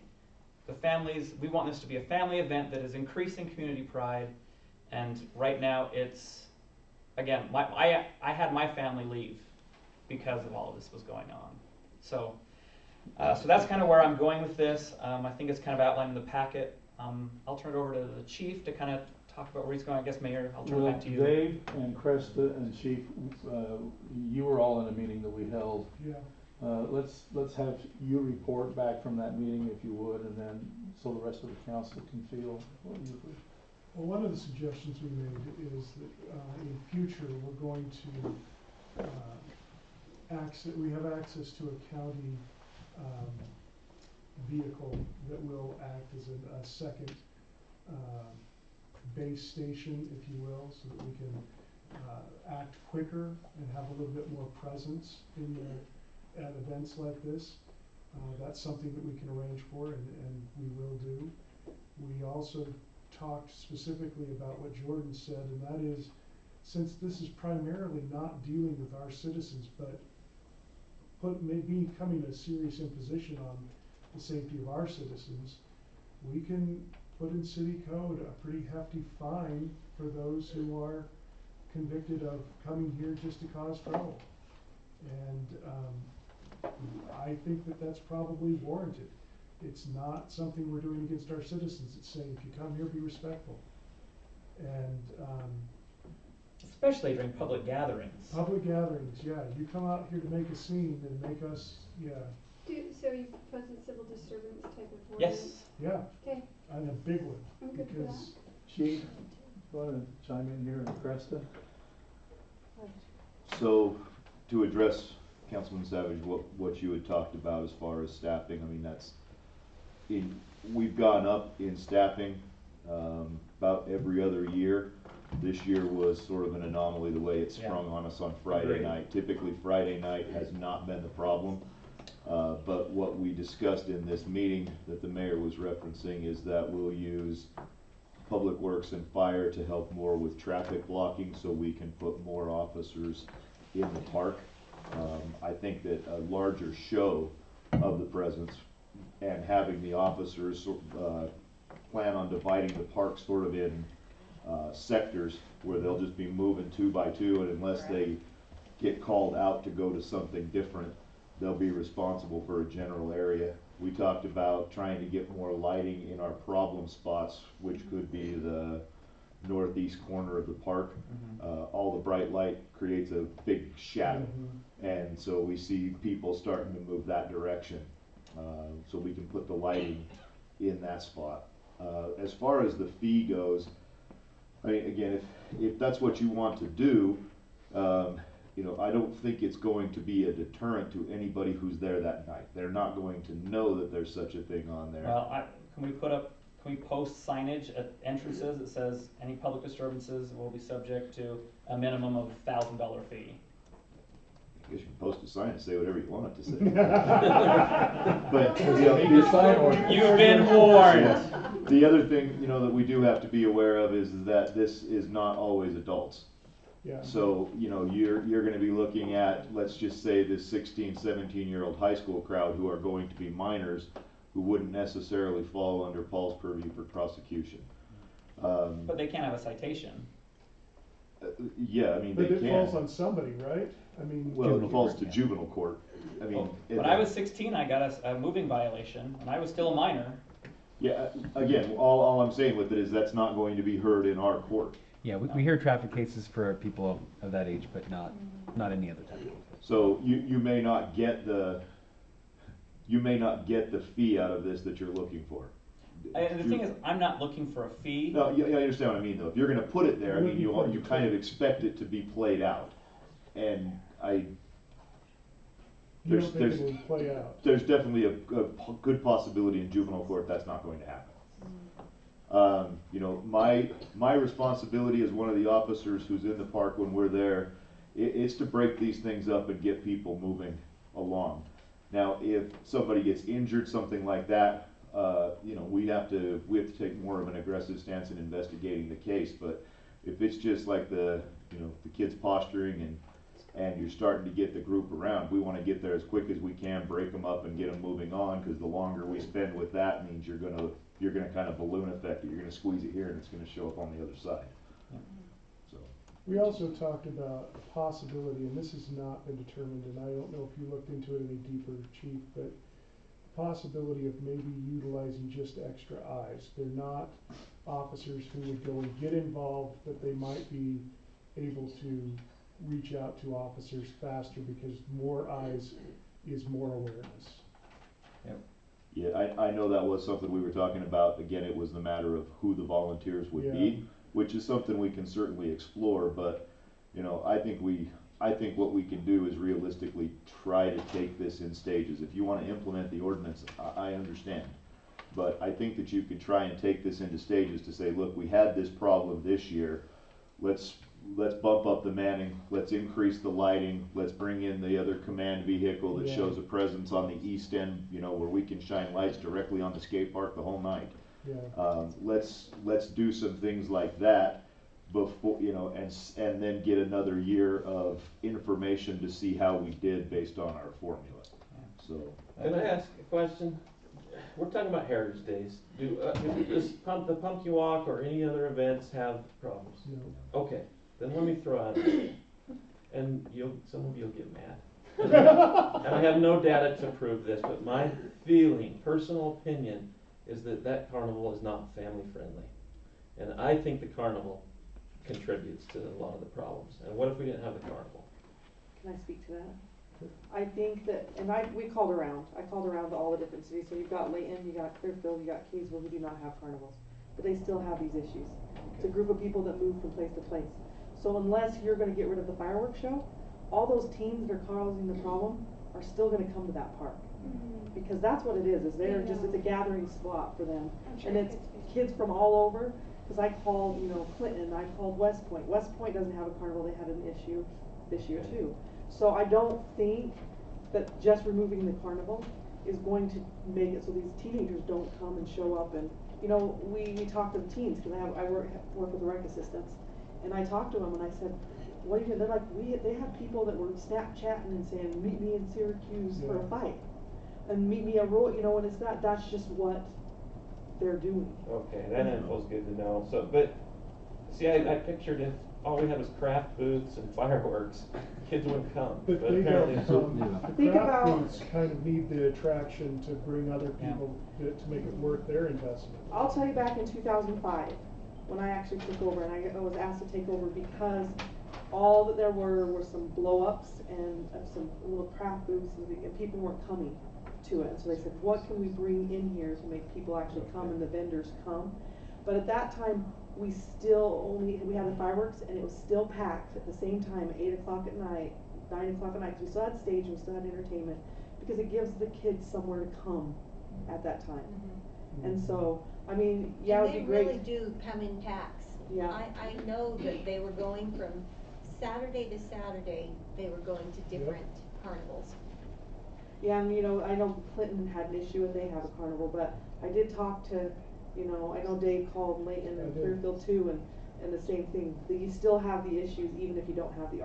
Speaker 3: The families, we want this to be a family event that is increasing community pride, and right now it's, again, I had my family leave because of all of this was going on. So that's kind of where I'm going with this. I think it's kind of outlined in the packet. I'll turn it over to the Chief to kind of talk about where he's going. I guess, Mayor, I'll turn it back to you.
Speaker 4: Dave and Cresta and Chief, you were all in a meeting that we held.
Speaker 6: Yeah.
Speaker 4: Let's have you report back from that meeting, if you would, and then so the rest of the council can feel what you would.
Speaker 6: Well, one of the suggestions we made is that in future we're going to we have access to a county vehicle that will act as a second base station, if you will, so that we can act quicker and have a little bit more presence at events like this. That's something that we can arrange for, and we will do. We also talked specifically about what Jordan said, and that is, since this is primarily not dealing with our citizens, but becoming a serious imposition on the safety of our citizens, we can put in city code a pretty hefty fine for those who are convicted of coming here just to cause trouble. And I think that that's probably warranted. It's not something we're doing against our citizens. It's saying, if you come here, be respectful. And
Speaker 3: especially during public gatherings.
Speaker 6: Public gatherings, yeah. You come out here to make a scene and make us, yeah.
Speaker 2: So you propose a civil disturbance type of ordinance?
Speaker 3: Yes.
Speaker 6: Yeah.
Speaker 2: Okay.
Speaker 6: And a big one.
Speaker 2: I'm good for that.
Speaker 6: Because
Speaker 4: Chief, want to chime in here, and Cresta?
Speaker 10: So, to address Councilman Savage, what you had talked about as far as staffing, I mean, we've gone up in staffing about every other year. This year was sort of an anomaly, the way it sprung on us on Friday
Speaker 3: Agreed.
Speaker 10: night. Typically, Friday night has not been the problem. But what we discussed in this meeting that the mayor was referencing is that we'll use Public Works and Fire to help more with traffic blocking, so we can put more officers in the park. I think that a larger show of the presence and having the officers plan on dividing the park sort of in sectors where they'll just be moving 2 by 2, and unless they get called out to go to something different, they'll be responsible for a general area. We talked about trying to get more lighting in our problem spots, which could be the northeast corner of the park. All the bright light creates a big shadow, and so we see people starting to move that direction. So we can put the lighting in that spot. As far as the fee goes, I mean, again, if that's what you want to do, you know, I don't think it's going to be a deterrent to anybody who's there that night. They're not going to know that there's such a thing on there.
Speaker 3: Well, can we post signage at entrances that says any public disturbances will be subject to a minimum of $1,000 fee?
Speaker 10: I guess you can post a sign and say whatever you want it to say. But, you know,
Speaker 3: You've been warned.
Speaker 10: yes. The other thing, you know, that we do have to be aware of is that this is not always adults.
Speaker 6: Yeah.
Speaker 10: So, you know, you're gonna be looking at, let's just say, this 16, 17-year-old high school crowd who are going to be minors, who wouldn't necessarily fall under Paul's purview for prosecution.
Speaker 3: But they can't have a citation.
Speaker 10: Yeah, I mean, they
Speaker 6: But
Speaker 10: can.
Speaker 6: it falls on somebody, right? I mean.
Speaker 10: Well, it falls to juvenile court. I mean.
Speaker 3: When I was 16, I got a moving violation, and I was still a minor.
Speaker 10: Yeah, again, all I'm saying with it is that's not going to be heard in our court.
Speaker 11: Yeah, we hear traffic cases for people of that age, but not any other type of case.
Speaker 10: So you may not get the fee out of this that you're looking for.
Speaker 3: And the thing is, I'm not looking for a fee.
Speaker 10: No, I understand what I mean though. If you're gonna put it there, I mean, you
Speaker 6: Looking for
Speaker 10: kind of expect it to be played out. And
Speaker 6: You don't think it will play out?
Speaker 10: there's definitely a good possibility in juvenile court that's not going to happen. You know, my responsibility as one of the officers who's in the park when we're there, it's to break these things up and get people moving along. Now, if somebody gets injured, something like that, you know, we have to take more of an aggressive stance in investigating the case. But if it's just like the kids posturing and you're starting to get the group around, we want to get there as quick as we can, break them up and get them moving on, because the longer we spend with that means you're gonna kind of balloon effect it. You're gonna squeeze it here and it's gonna show up on the other side. So.
Speaker 6: We also talked about a possibility, and this has not been determined, and I don't know if you looked into it any deeper, Chief, but possibility of maybe utilizing just extra eyes. They're not officers who would go and get involved, but they might be able to reach out to officers faster because more eyes is more awareness.
Speaker 10: Yeah, I know that was something we were talking about. Again, it was the matter of who the volunteers would be, which is something we can certainly explore. But, you know, I think what we can do is realistically try to take this in stages. If you want to implement the ordinance, I understand. But I think that you could try and take this into stages to say, look, we had this problem this year. Let's bump up the manning, let's increase the lighting, let's bring in the other command vehicle that shows a presence on the east end, you know, where we can shine lights directly on the skate park the whole night. Let's do some things like that before, you know, and then get another year of information to see how we did based on our formula. So.
Speaker 1: Can I ask a question? We're talking about Heritage Days. Does the Pumpkin Walk or any other events have problems?
Speaker 6: No.
Speaker 1: Okay, then let me throw out, and some of you'll get mad. And I have no data to prove this, but my personal opinion, is that carnival is not family friendly. And I think the carnival contributes to a lot of the problems. And what if we didn't have the carnival?
Speaker 12: Can I speak to that? I think that, and we called around. I called around to all the different cities. So you've got Layton, you got Clearfield, you got Kaysville, who do not have carnivals, but they still have these issues. It's a group of people that move from place to place. So unless you're going to get rid of the fireworks show, all those teens that are causing the problem are still going to come to that park, because that's what it is. It's a gathering spot for them, and it's kids from all over. Because I called, Clinton, I called West Point. West Point doesn't have a carnival. They had an issue this year too. So I don't think that just removing the carnival is going to make it so these teenagers don't come and show up. And we talk to the teens, because I work with the rec assistants, and I talked to them and I said, what are you doing? They're like, they have people that were Snapchatting and saying, meet me in Syracuse for a fight, and meet me a and it's that's just what they're doing.
Speaker 1: Okay, that info's good to know. So, but see, I pictured all we had was craft booths and fireworks, kids wouldn't come,
Speaker 6: But
Speaker 1: but
Speaker 6: they
Speaker 1: apparently.
Speaker 6: don't,
Speaker 11: Yeah.
Speaker 6: the
Speaker 12: Think
Speaker 6: craft
Speaker 12: about-
Speaker 6: booths kind of need the attraction to bring other
Speaker 3: Yeah.
Speaker 6: people to make it worth their investment.
Speaker 12: I'll tell you back in 2005, when I actually took over, and I was asked to take over because all that there were some blow-ups and some little craft booths, and people weren't coming to it. And so they said, what can we bring in here to make people actually come and the vendors come? But at that time, we had the fireworks, and it was still packed at the same time, 8 o'clock at night, 9 o'clock at night, 'cause we still had stage and we still had entertainment, because it gives the kids somewhere to come at that time. And so, I mean, yeah, it'd be great.
Speaker 7: And they really do come in packs.
Speaker 12: Yeah.
Speaker 7: I know that they were going from Saturday to Saturday, they were going to different carnivals.
Speaker 12: Yeah, and I know Clinton had an issue and they have a carnival, but I did talk to, I know Dave called Layton
Speaker 6: I
Speaker 12: and
Speaker 6: did.
Speaker 12: Clearfield too, and the same thing, that you still have the issues even if you don't have the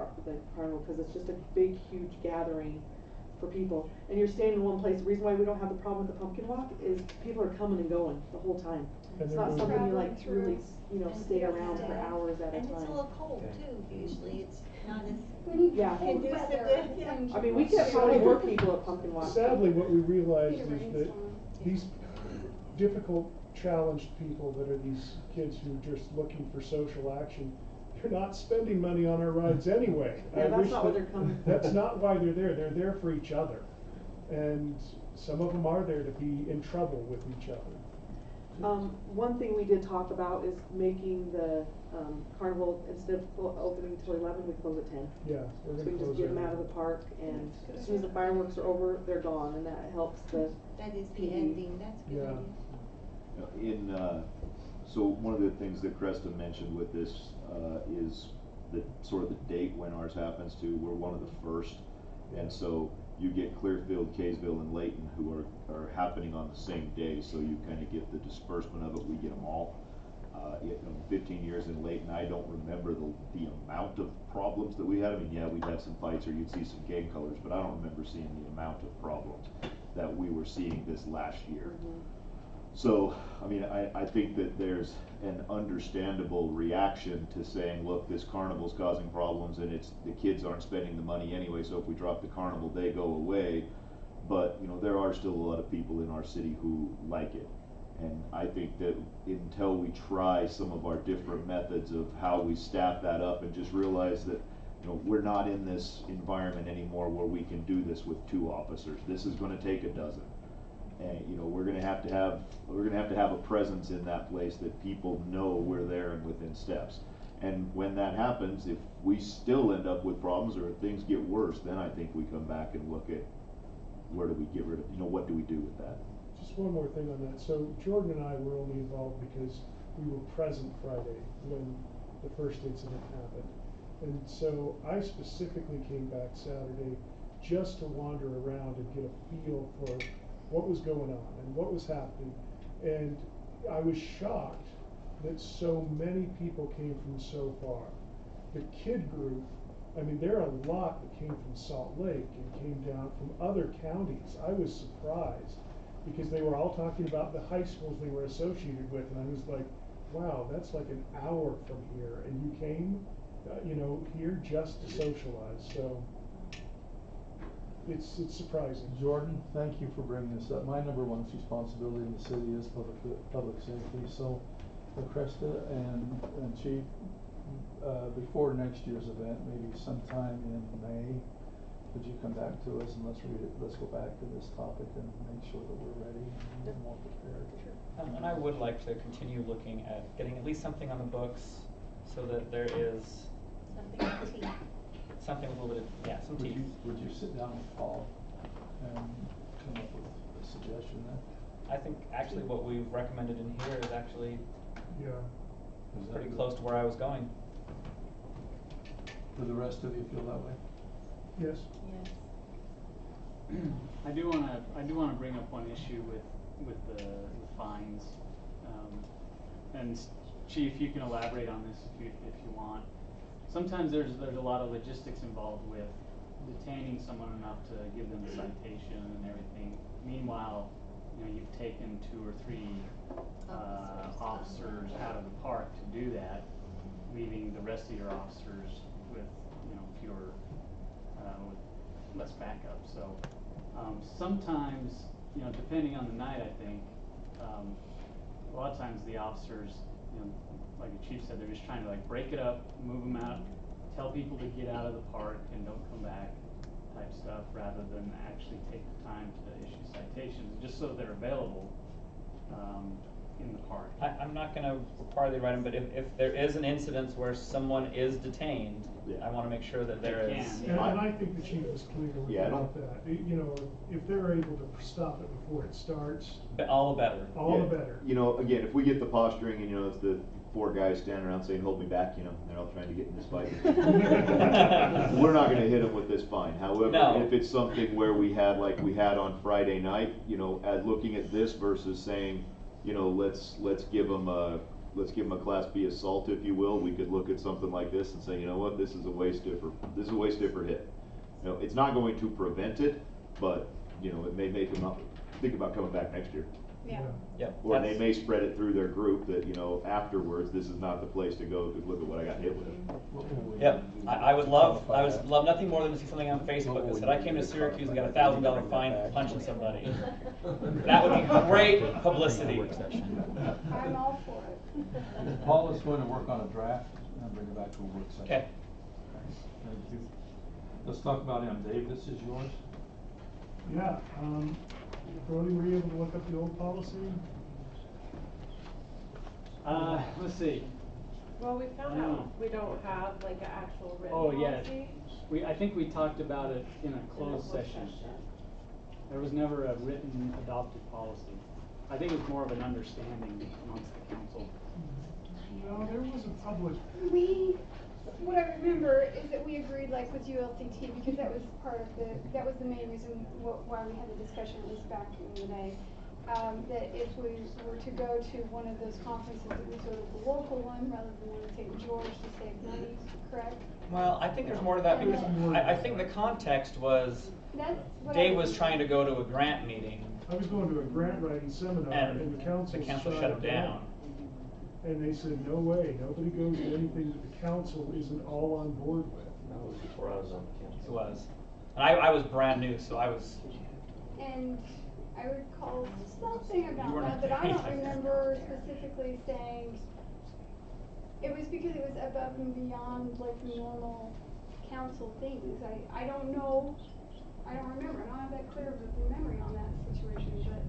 Speaker 12: carnival, cause it's just a big, huge gathering for people. And you're staying in one place. The reason why we don't have the problem with the pumpkin walk is people are coming and going the whole time.
Speaker 6: And
Speaker 12: It's
Speaker 6: they're
Speaker 12: not
Speaker 6: going-
Speaker 12: something you like
Speaker 2: Traveling
Speaker 12: really,
Speaker 2: through.
Speaker 7: And
Speaker 12: stay
Speaker 7: yeah,
Speaker 12: around for
Speaker 7: yeah.
Speaker 12: hours at a time.
Speaker 7: And it's a little cold
Speaker 1: Okay.
Speaker 7: too, usually, it's not as
Speaker 2: We need
Speaker 12: Yeah.
Speaker 2: cold
Speaker 7: conducive
Speaker 2: weather.
Speaker 7: to, yeah.
Speaker 12: I mean, we get probably more people at pumpkin walk.
Speaker 6: Sadly, what we realized
Speaker 2: Need a
Speaker 6: is that
Speaker 2: rainstorm.
Speaker 6: these difficult, challenged people that are these kids who are just looking for social action, they're not spending money on our rides anyway.
Speaker 12: Yeah,
Speaker 6: I
Speaker 12: that's
Speaker 6: wish
Speaker 12: not what
Speaker 6: that-
Speaker 12: they're coming for.
Speaker 6: That's not why they're there for each other. And some of them are there to be in trouble with each other.
Speaker 12: One thing we did talk about is making the, carnival, instead of opening till 11, we close at 10.
Speaker 6: Yeah, we're
Speaker 12: So
Speaker 6: gonna
Speaker 12: we can
Speaker 6: close
Speaker 12: just get them
Speaker 6: early.
Speaker 12: out of the park, and
Speaker 2: That's a good
Speaker 12: as soon as the
Speaker 2: idea.
Speaker 12: fireworks are over, they're gone, and that helps the.
Speaker 7: That is the
Speaker 12: PD.
Speaker 7: ending, that's a good
Speaker 6: Yeah.
Speaker 7: idea.
Speaker 10: So one of the things that Cresta mentioned with this, is the, sort of the date when ours happens too. We're one of the first. And so you get Clearfield, Kaysville, and Layton who are happening on the same day, so you kind of get the disbursement of it. We get them all. 15 years in Layton, I don't remember the amount of problems that we had. I mean, yeah, we'd have some fights or you'd see some gang colors, but I don't remember seeing the amount of problems that we were seeing this last year. So, I mean, I think that there's an understandable reaction to saying, look, this carnival's causing problems and the kids aren't spending the money anyway, so if we drop the carnival, they go away. But, there are still a lot of people in our city who like it. And I think that until we try some of our different methods of how we staff that up and just realize that, we're not in this environment anymore where we can do this with 2 officers. This is gonna take a dozen. And, we're gonna have to have a presence in that place that people know we're there and within steps. And when that happens, if we still end up with problems or if things get worse, then I think we come back and look at where do we get rid of, what do we do with that?
Speaker 6: Just one more thing on that. So Jordan and I were only involved because we were present Friday when the first incident happened. And so I specifically came back Saturday just to wander around and get a feel for what was going on and what was happening. And I was shocked that so many people came from so far. The kid group, I mean, there are a lot that came from Salt Lake and came down from other counties. I was surprised because they were all talking about the high schools they were associated with, and I was like, wow, that's like an hour from here, and you came, here just to socialize, so it's surprising.
Speaker 4: Jordan, thank you for bringing this up. My number 1 responsibility in the city is public safety, so Cresta and Chief, before next year's event, maybe sometime in May, could you come back to us and let's go back to this topic and make sure that we're ready and more prepared.
Speaker 3: And I would like to continue looking at getting at least something on the books so that there is
Speaker 7: Something like tea.
Speaker 3: something with a little bit of, some teeth.
Speaker 4: Would you sit down with Paul and come up with a suggestion then?
Speaker 3: I think actually what we've recommended in here is actually
Speaker 6: Yeah.
Speaker 4: Is that
Speaker 3: pretty
Speaker 4: good?
Speaker 3: close to where I was going.
Speaker 4: Do the rest of you feel that way?
Speaker 6: Yes.
Speaker 7: Yes.
Speaker 8: I do wanna bring up one issue with the fines. And Chief, you can elaborate on this if you want. Sometimes there's a lot of logistics involved with detaining someone enough to give them a citation and everything. Meanwhile, you've taken 2 or 3 officers out of the park to do that. leaving the rest of your officers with, fewer, with less backup. So, sometimes, depending on the night, I think, a lot of times the officers, like the chief said, they're just trying to like break it up, move them out, tell people to get out of the park and don't come back type stuff, rather than actually take the time to issue citations, just so they're available, in the park.
Speaker 3: I'm not gonna require they write them, but if there is an incident where someone is detained,
Speaker 10: Yeah.
Speaker 3: I wanna make sure that there
Speaker 8: They
Speaker 3: is.
Speaker 8: can.
Speaker 6: And I think the chief was clear
Speaker 10: Yeah, I
Speaker 6: about that. If they're able to stop it before it starts,
Speaker 3: All the better.
Speaker 6: all the
Speaker 10: Yeah.
Speaker 6: better.
Speaker 10: Again, if we get the posturing and, it's the 4 guys standing around saying, hold me back, they're all trying to get in this fight. We're not gonna hit them with this fine. However,
Speaker 3: No.
Speaker 10: if it's something where we had, like we had on Friday night, looking at this versus saying, let's give them a Class B assault, if you will, we could look at something like this and say, you know what, this is a way stiffer hit. It's not going to prevent it, but, it may make them think about coming back next year.
Speaker 2: Yeah.
Speaker 3: Yep.
Speaker 10: Or they
Speaker 3: that's-
Speaker 10: may spread it through their group that, afterwards, this is not the place to go, because look at what I got hit with.
Speaker 3: Yep, I would love nothing more than to see something on Facebook that said, I came to Syracuse and got a $1,000 fine for punching somebody. That would be great publicity.
Speaker 2: I'm all for it.
Speaker 4: Paul is going to work on a draft and bring it back to a work session.
Speaker 3: Okay.
Speaker 4: Thank you. Let's talk about him. Dave, this is yours.
Speaker 6: Yeah, Brody, were you able to look up the old policy?
Speaker 8: Let's see.
Speaker 13: Well, we found out we don't have like an actual written
Speaker 8: Oh, yeah.
Speaker 13: policy.
Speaker 8: I think we talked about it in a closed session. There was never a written adopted policy. I think it's more of an understanding amongst the council.
Speaker 6: No, there was a public,
Speaker 2: What I remember is that we agreed like with ULCT, because that was that was the main reason why we had the discussion, at least back in the day. That if we were to go to one of those conferences, that we go to the local one rather than one in St. George to save money, correct?
Speaker 3: Well, I think there's more to that because I think the context was
Speaker 2: That's what
Speaker 3: Dave
Speaker 2: I
Speaker 3: was trying to go to a grant meeting
Speaker 6: I was going to a grant writing seminar
Speaker 3: and
Speaker 6: and the council
Speaker 3: shut him down.
Speaker 6: And they said, no way, nobody goes to anything that the council isn't all on board with.
Speaker 1: That was before I was on the council.
Speaker 3: It was. And I was brand new, so I was.
Speaker 2: And I recall something
Speaker 3: You
Speaker 2: about
Speaker 3: weren't
Speaker 2: that, but I don't
Speaker 3: there.
Speaker 2: remember specifically saying, it was because it was above and beyond like normal council things. I don't know, I don't remember, I don't have that clear of a memory on that situation, but.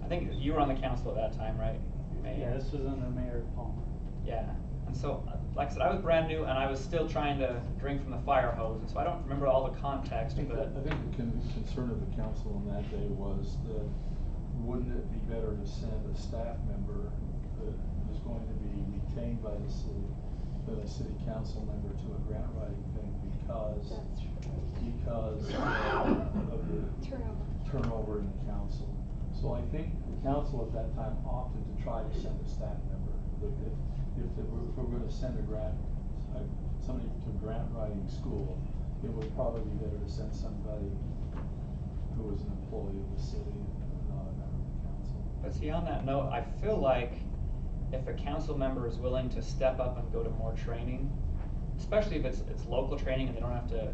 Speaker 3: I think you were on the council at that time, right? Mayor?
Speaker 8: Yeah, this was under Mayor Palmer.
Speaker 3: Yeah. And so, like I said, I was brand new and I was still trying to drink from the fire hose, and so I don't remember all the context,
Speaker 4: I think
Speaker 3: but.
Speaker 4: the concern of the council on that day was that wouldn't it be better to send a staff member that is going to be retained by the city than a city council member to a grant writing thing because of the turnover in the council. So I think the council at that time opted to try to send a staff member. If we're going to send somebody to grant writing school, it would probably be better to send somebody who was an employee of the city and not a member of the council.
Speaker 3: But see, on that note, I feel like if a council member is willing to step up and go to more training, especially if it's local training and they don't have to.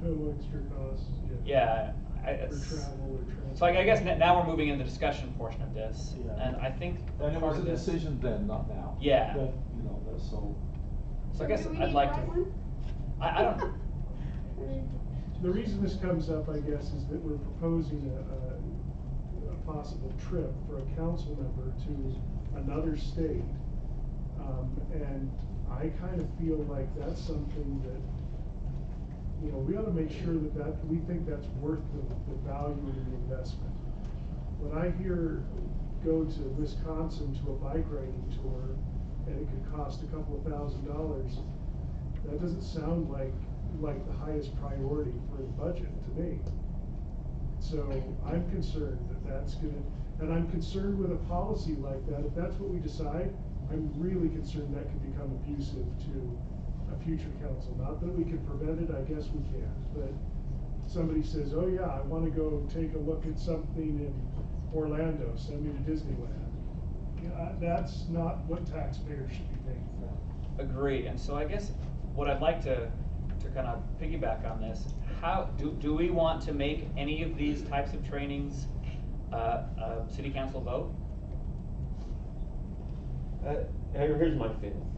Speaker 6: No extra costs,
Speaker 3: Yeah,
Speaker 6: For travel or transport.
Speaker 3: so I guess now we're moving into the discussion portion of this,
Speaker 4: Yeah.
Speaker 3: and I think
Speaker 4: And it
Speaker 3: part
Speaker 4: was a
Speaker 3: of this.
Speaker 4: decision then, not now.
Speaker 3: Yeah.
Speaker 4: That, that's so.
Speaker 3: So I guess
Speaker 2: do we
Speaker 3: I'd
Speaker 2: need
Speaker 3: like
Speaker 2: to
Speaker 3: to.
Speaker 2: write one?
Speaker 3: I don't.
Speaker 2: I mean,
Speaker 6: The reason this comes up, I guess, is that we're proposing a possible trip for a council member to another state. And I kind of feel like that's something that, we ought to make sure that we think that's worth the value of the investment. When I hear go to Wisconsin to a bike riding tour and it could cost a couple of $1,000s, that doesn't sound like the highest priority for the budget to me. So I'm concerned that's and I'm concerned with a policy like that. If that's what we decide, I'm really concerned that could become abusive to a future council. Not that we can prevent it, I guess we can't, but somebody says, oh yeah, I wanna go take a look at something in Orlando, send me to Disneyland. That's not what taxpayers should be paying for.
Speaker 3: Agreed, and so I guess what I'd like to kind of piggyback on this, how, do we want to make any of these types of trainings, a city council vote?
Speaker 1: Here's my feeling.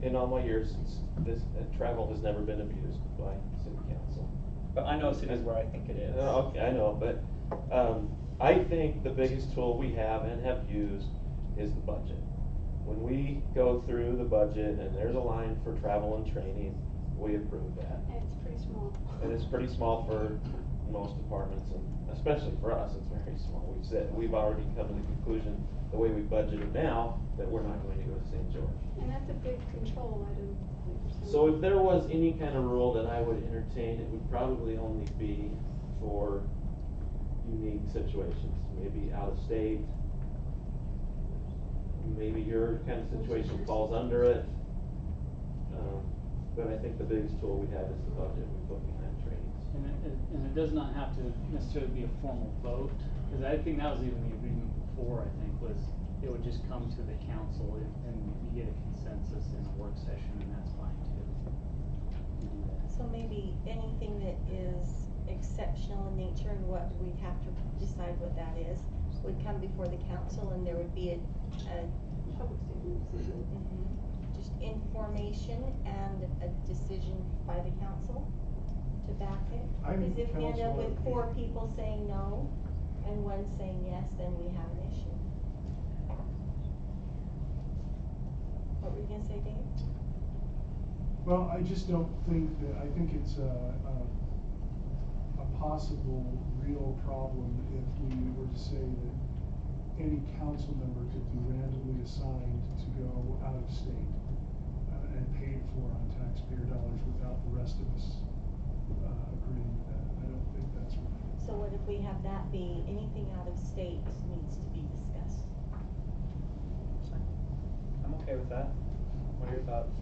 Speaker 1: In all my years, this travel has never been abused by city council.
Speaker 3: But I know cities where I think it is.
Speaker 1: Okay, I know, but I think the biggest tool we have and have used is the budget. When we go through the budget and there's a line for travel and training, we approve that.
Speaker 2: And it's pretty small.
Speaker 1: And it's pretty small for most departments, and especially for us, it's very small. We've already come to the conclusion, the way we budget it now, that we're not going to go to St. George.
Speaker 2: And that's a big control item.
Speaker 1: So if there was any kind of rule that I would entertain, it would probably only be for unique situations, maybe out of state. Maybe your kind of situation falls under it. But I think the biggest tool we have is the budget we put behind trainings.
Speaker 8: And it does not have to necessarily be a formal vote, because I think that was even the agreement before, I think, was it would just come to the council and you get a consensus in a work session, and that's fine too. To do that.
Speaker 7: So maybe anything that is exceptional in nature and what we'd have to decide what that is, would come before the council, and there would be a
Speaker 2: Public statement.
Speaker 7: just information and a decision by the council to back it.
Speaker 6: I think
Speaker 7: Because if we end up
Speaker 6: council
Speaker 7: with
Speaker 6: would be-
Speaker 7: 4 people saying no and 1 saying yes, then we have an issue. What were you gonna say, Dave?
Speaker 6: Well, I just don't think that, I think it's a possible real problem if we were to say that any council member could be randomly assigned to go out of state and paid for on taxpayer dollars without the rest of us agreeing to that. I don't think that's right.
Speaker 7: So what if we have that be anything out of state needs to be discussed?
Speaker 3: I'm okay with that. What are your thoughts?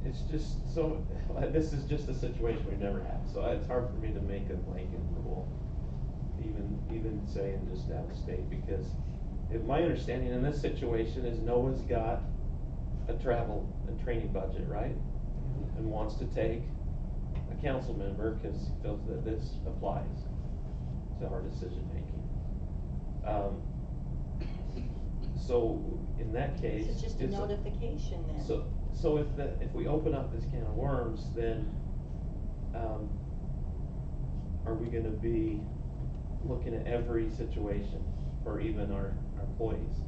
Speaker 1: It's just, so, this is just a situation we've never had, so it's hard for me to make a blanket rule, even saying just out of state, because my understanding in this situation is Noah's got a travel and training budget, right? And wants to take a council member because he feels that this applies to our decision making. So in that case,
Speaker 7: So it's just a notification then?
Speaker 1: So if we open up this can of worms, then are we gonna be looking at every situation for even our employees?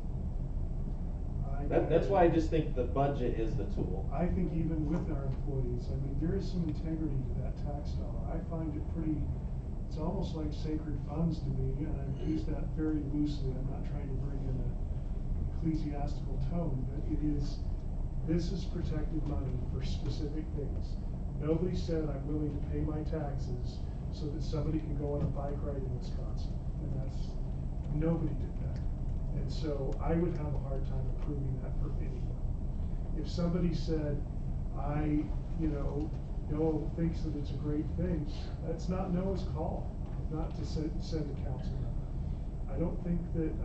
Speaker 1: That's why I just think the budget is the tool.
Speaker 6: I think even with our employees, I mean, there is some integrity to that tax dollar. I find it pretty, it's almost like sacred funds to me, and I use that very loosely. I'm not trying to bring in an ecclesiastical tone, but this is protected money for specific things. Nobody said I'm willing to pay my taxes so that somebody can go on a bike ride in Wisconsin, and nobody did that. And so I would have a hard time approving that for anyone. If somebody said, Noah thinks that it's a great thing, that's not Noah's call, not to send a council member. I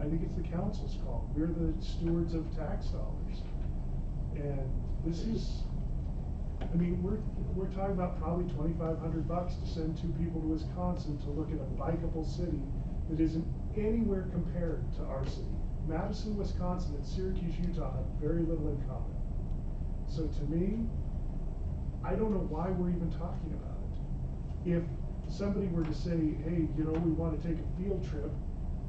Speaker 6: think it's the council's call. We're the stewards of tax dollars. And this is, I mean, we're talking about probably $2,500 to send 2 people to Wisconsin to look at a bikeable city that isn't anywhere compared to our city. Madison, Wisconsin, and Syracuse, Utah have very little in common. So to me, I don't know why we're even talking about it. If somebody were to say, hey, we want to take a field trip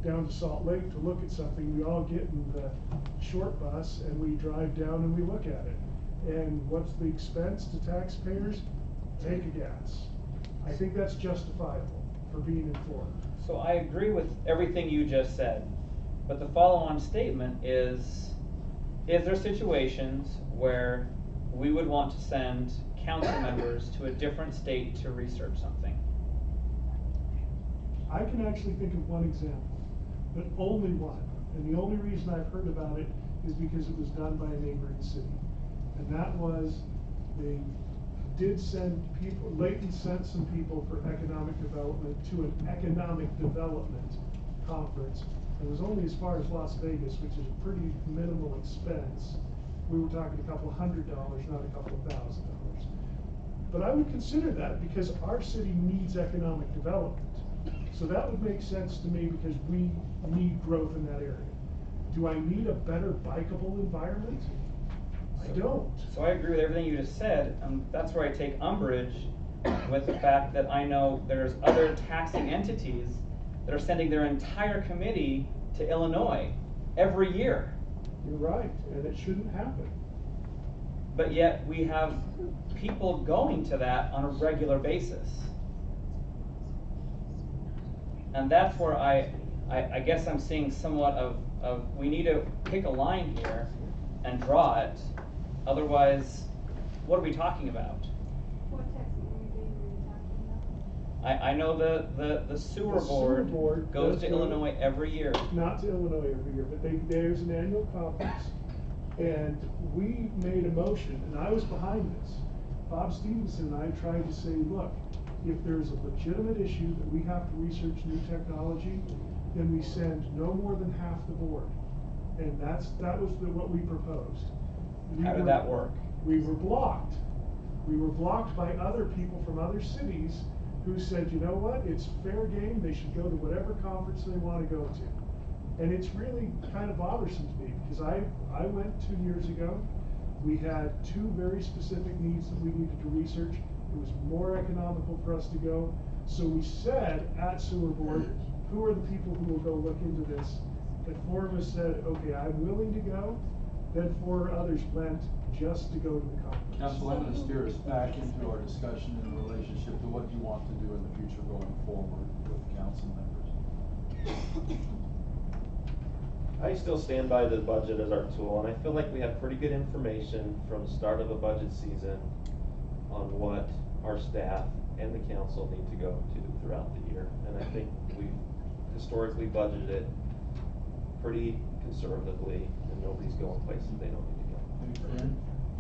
Speaker 6: down to Salt Lake to look at something, we all get in the short bus and we drive down and we look at it. And what's the expense to taxpayers? Take a guess. I think that's justifiable for being informed.
Speaker 3: So I agree with everything you just said, but the follow-on statement is there situations where we would want to send council members to a different state to research something?
Speaker 6: I can actually think of one example, but only one. And the only reason I've heard about it is because it was done by a neighboring city. And that was, they did send people, Layton sent some people for economic development to an economic development conference It was only as far as Las Vegas, which is a pretty minimal expense. We were talking a couple $100, not a couple of $1,000. But I would consider that because our city needs economic development. So that would make sense to me because we need growth in that area. Do I need a better bikeable environment? I don't.
Speaker 3: So I agree with everything you just said, that's where I take umbrage with the fact that I know there's other taxing entities that are sending their entire committee to Illinois every year.
Speaker 6: You're right, and it shouldn't happen.
Speaker 3: But yet we have people going to that on a regular basis. And that's where I guess I'm seeing somewhat of we need to pick a line here and draw it. Otherwise, what are we talking about?
Speaker 2: What taxing entity were you talking about?
Speaker 3: I know the sewer
Speaker 6: The sewer board
Speaker 3: board goes
Speaker 6: does
Speaker 3: to
Speaker 6: go-
Speaker 3: Illinois every year.
Speaker 6: Not to Illinois every year, but there's an annual conference. And we made a motion, and I was behind this. Bob Stevenson and I tried to say, look, if there's a legitimate issue that we have to research new technology, then we send no more than half the board. And that was what we proposed.
Speaker 3: How did that work?
Speaker 6: We were blocked. We were blocked by other people from other cities who said, you know what, it's fair game, they should go to whatever conference they want to go to. And it's really kind of bothersome to me because I went 2 years ago. We had 2 very specific needs that we needed to research. It was more economical for us to go. So we said at sewer board, who are the people who will go look into this? And 4 of us said, okay, I'm willing to go. Then 4 others went just to go to the conference.
Speaker 4: Council, I'm gonna steer us back into our discussion in relationship to what you want to do in the future going forward with council members.
Speaker 1: I still stand by the budget as our tool, and I feel like we have pretty good information from the start of the budget season on what our staff and the council need to go to throughout the year. And I think we've historically budgeted pretty conservatively, and nobody's going places they don't need to go.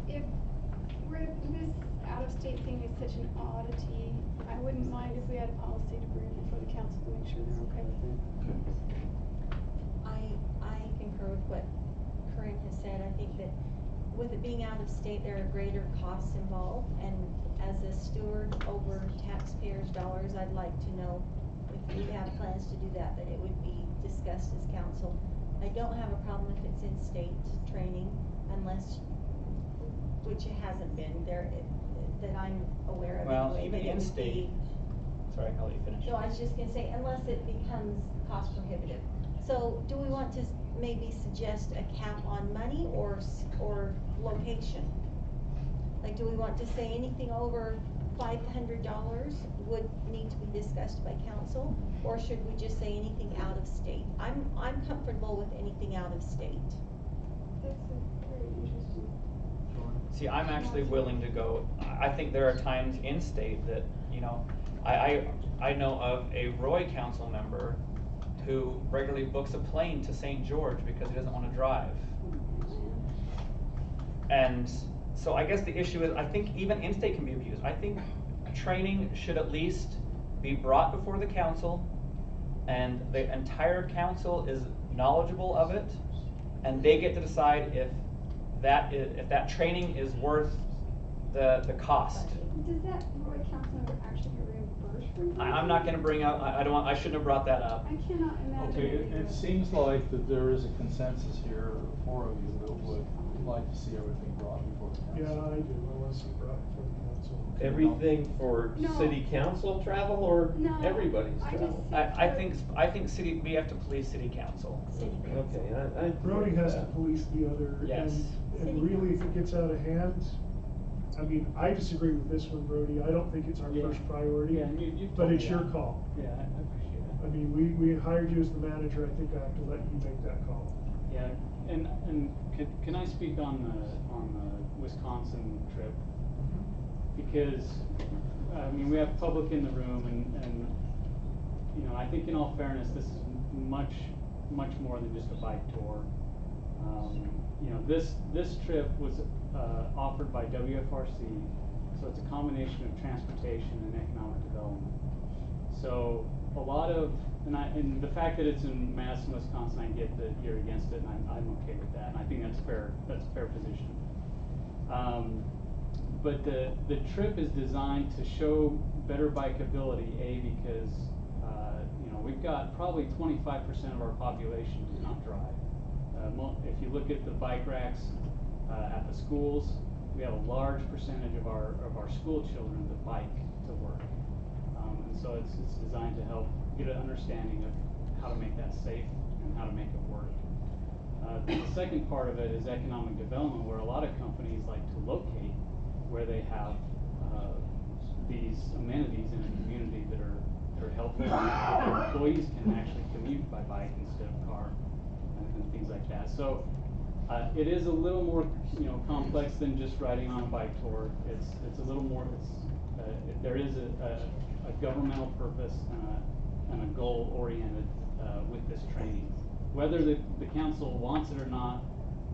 Speaker 2: If this out-of-state thing is such an oddity, I wouldn't mind if we had a policy to bring before the council to make sure they're okay with it.
Speaker 7: I concur with what Corinne has said. I think that with it being out of state, there are greater costs involved, and as a steward over taxpayers' dollars, I'd like to know if we have plans to do that, that it would be discussed as council. I don't have a problem if it's in-state training, unless, which it hasn't been there, that I'm aware of.
Speaker 3: Well,
Speaker 7: anyway,
Speaker 3: even
Speaker 7: that it would
Speaker 3: in-state, sorry, I'll let you finish.
Speaker 7: No, I was just gonna say, unless it becomes cost prohibitive. So, do we want to maybe suggest a cap on money or location? Like, do we want to say anything over $500 would need to be discussed by council? Or should we just say anything out of state? I'm comfortable with anything out of state.
Speaker 2: That's a very interesting.
Speaker 3: See, I'm actually willing to go. I think there are times in state that, you know, I know of a Roy council member who regularly books a plane to St. George because he doesn't want to drive. And so I guess the issue is, I think even in-state can be abused. I think training should at least be brought before the council, and the entire council is knowledgeable of it, and they get to decide if that training is worth the cost.
Speaker 2: Does that Roy council member actually get reimbursed for that?
Speaker 3: I'm not gonna bring up, I shouldn't have brought that up.
Speaker 2: I cannot imagine.
Speaker 4: Okay, it seems like that there is a consensus here, 4 of you that would like to see everything brought before the council.
Speaker 6: Yeah, I do. I want to see it brought before the council.
Speaker 1: Everything for
Speaker 2: No.
Speaker 1: city council travel or
Speaker 2: No,
Speaker 1: everybody's
Speaker 2: I just
Speaker 1: travel?
Speaker 3: I think city, we have to police city council.
Speaker 7: City council.
Speaker 1: Okay, I.
Speaker 6: Brody has to police the other,
Speaker 3: Yes.
Speaker 6: and
Speaker 7: City
Speaker 6: really, if
Speaker 7: council.
Speaker 6: it gets out of hand, I mean, I disagree with this one, Brody. I don't think it's our
Speaker 8: Yeah.
Speaker 6: first priority.
Speaker 8: Yeah, and you've
Speaker 6: But
Speaker 8: told
Speaker 6: it's
Speaker 8: me
Speaker 6: your
Speaker 8: that.
Speaker 6: call.
Speaker 8: Yeah, I appreciate
Speaker 6: I
Speaker 8: that.
Speaker 6: mean, we hired you as the manager. I think I have to let you make that call.
Speaker 8: Yeah, and can I speak on the Wisconsin trip? Because, I mean, we have public in the room and, you know, I think in all fairness, this is much more than just a bike tour. You know, this trip was, offered by WFRC, so it's a combination of transportation and economic development. So, a lot of, and the fact that it's in Madison, Wisconsin, I get that you're against it, and I'm okay with that, and I think that's a fair position. But the trip is designed to show better bikeability, because, you know, we've got probably 25% of our population does not drive. If you look at the bike racks, at the schools, we have a large percentage of our school children that bike to work. And so it's designed to help get an understanding of how to make that safe and how to make it work. The second part of it is economic development, where a lot of companies like to locate where they have these amenities in a community that are helpful, and their employees can actually commute by bike instead of car and things like that. So it is a little more, you know, complex than just riding on a bike tour. It's a little more. There is a governmental purpose and a goal oriented with this training. Whether the council wants it or not,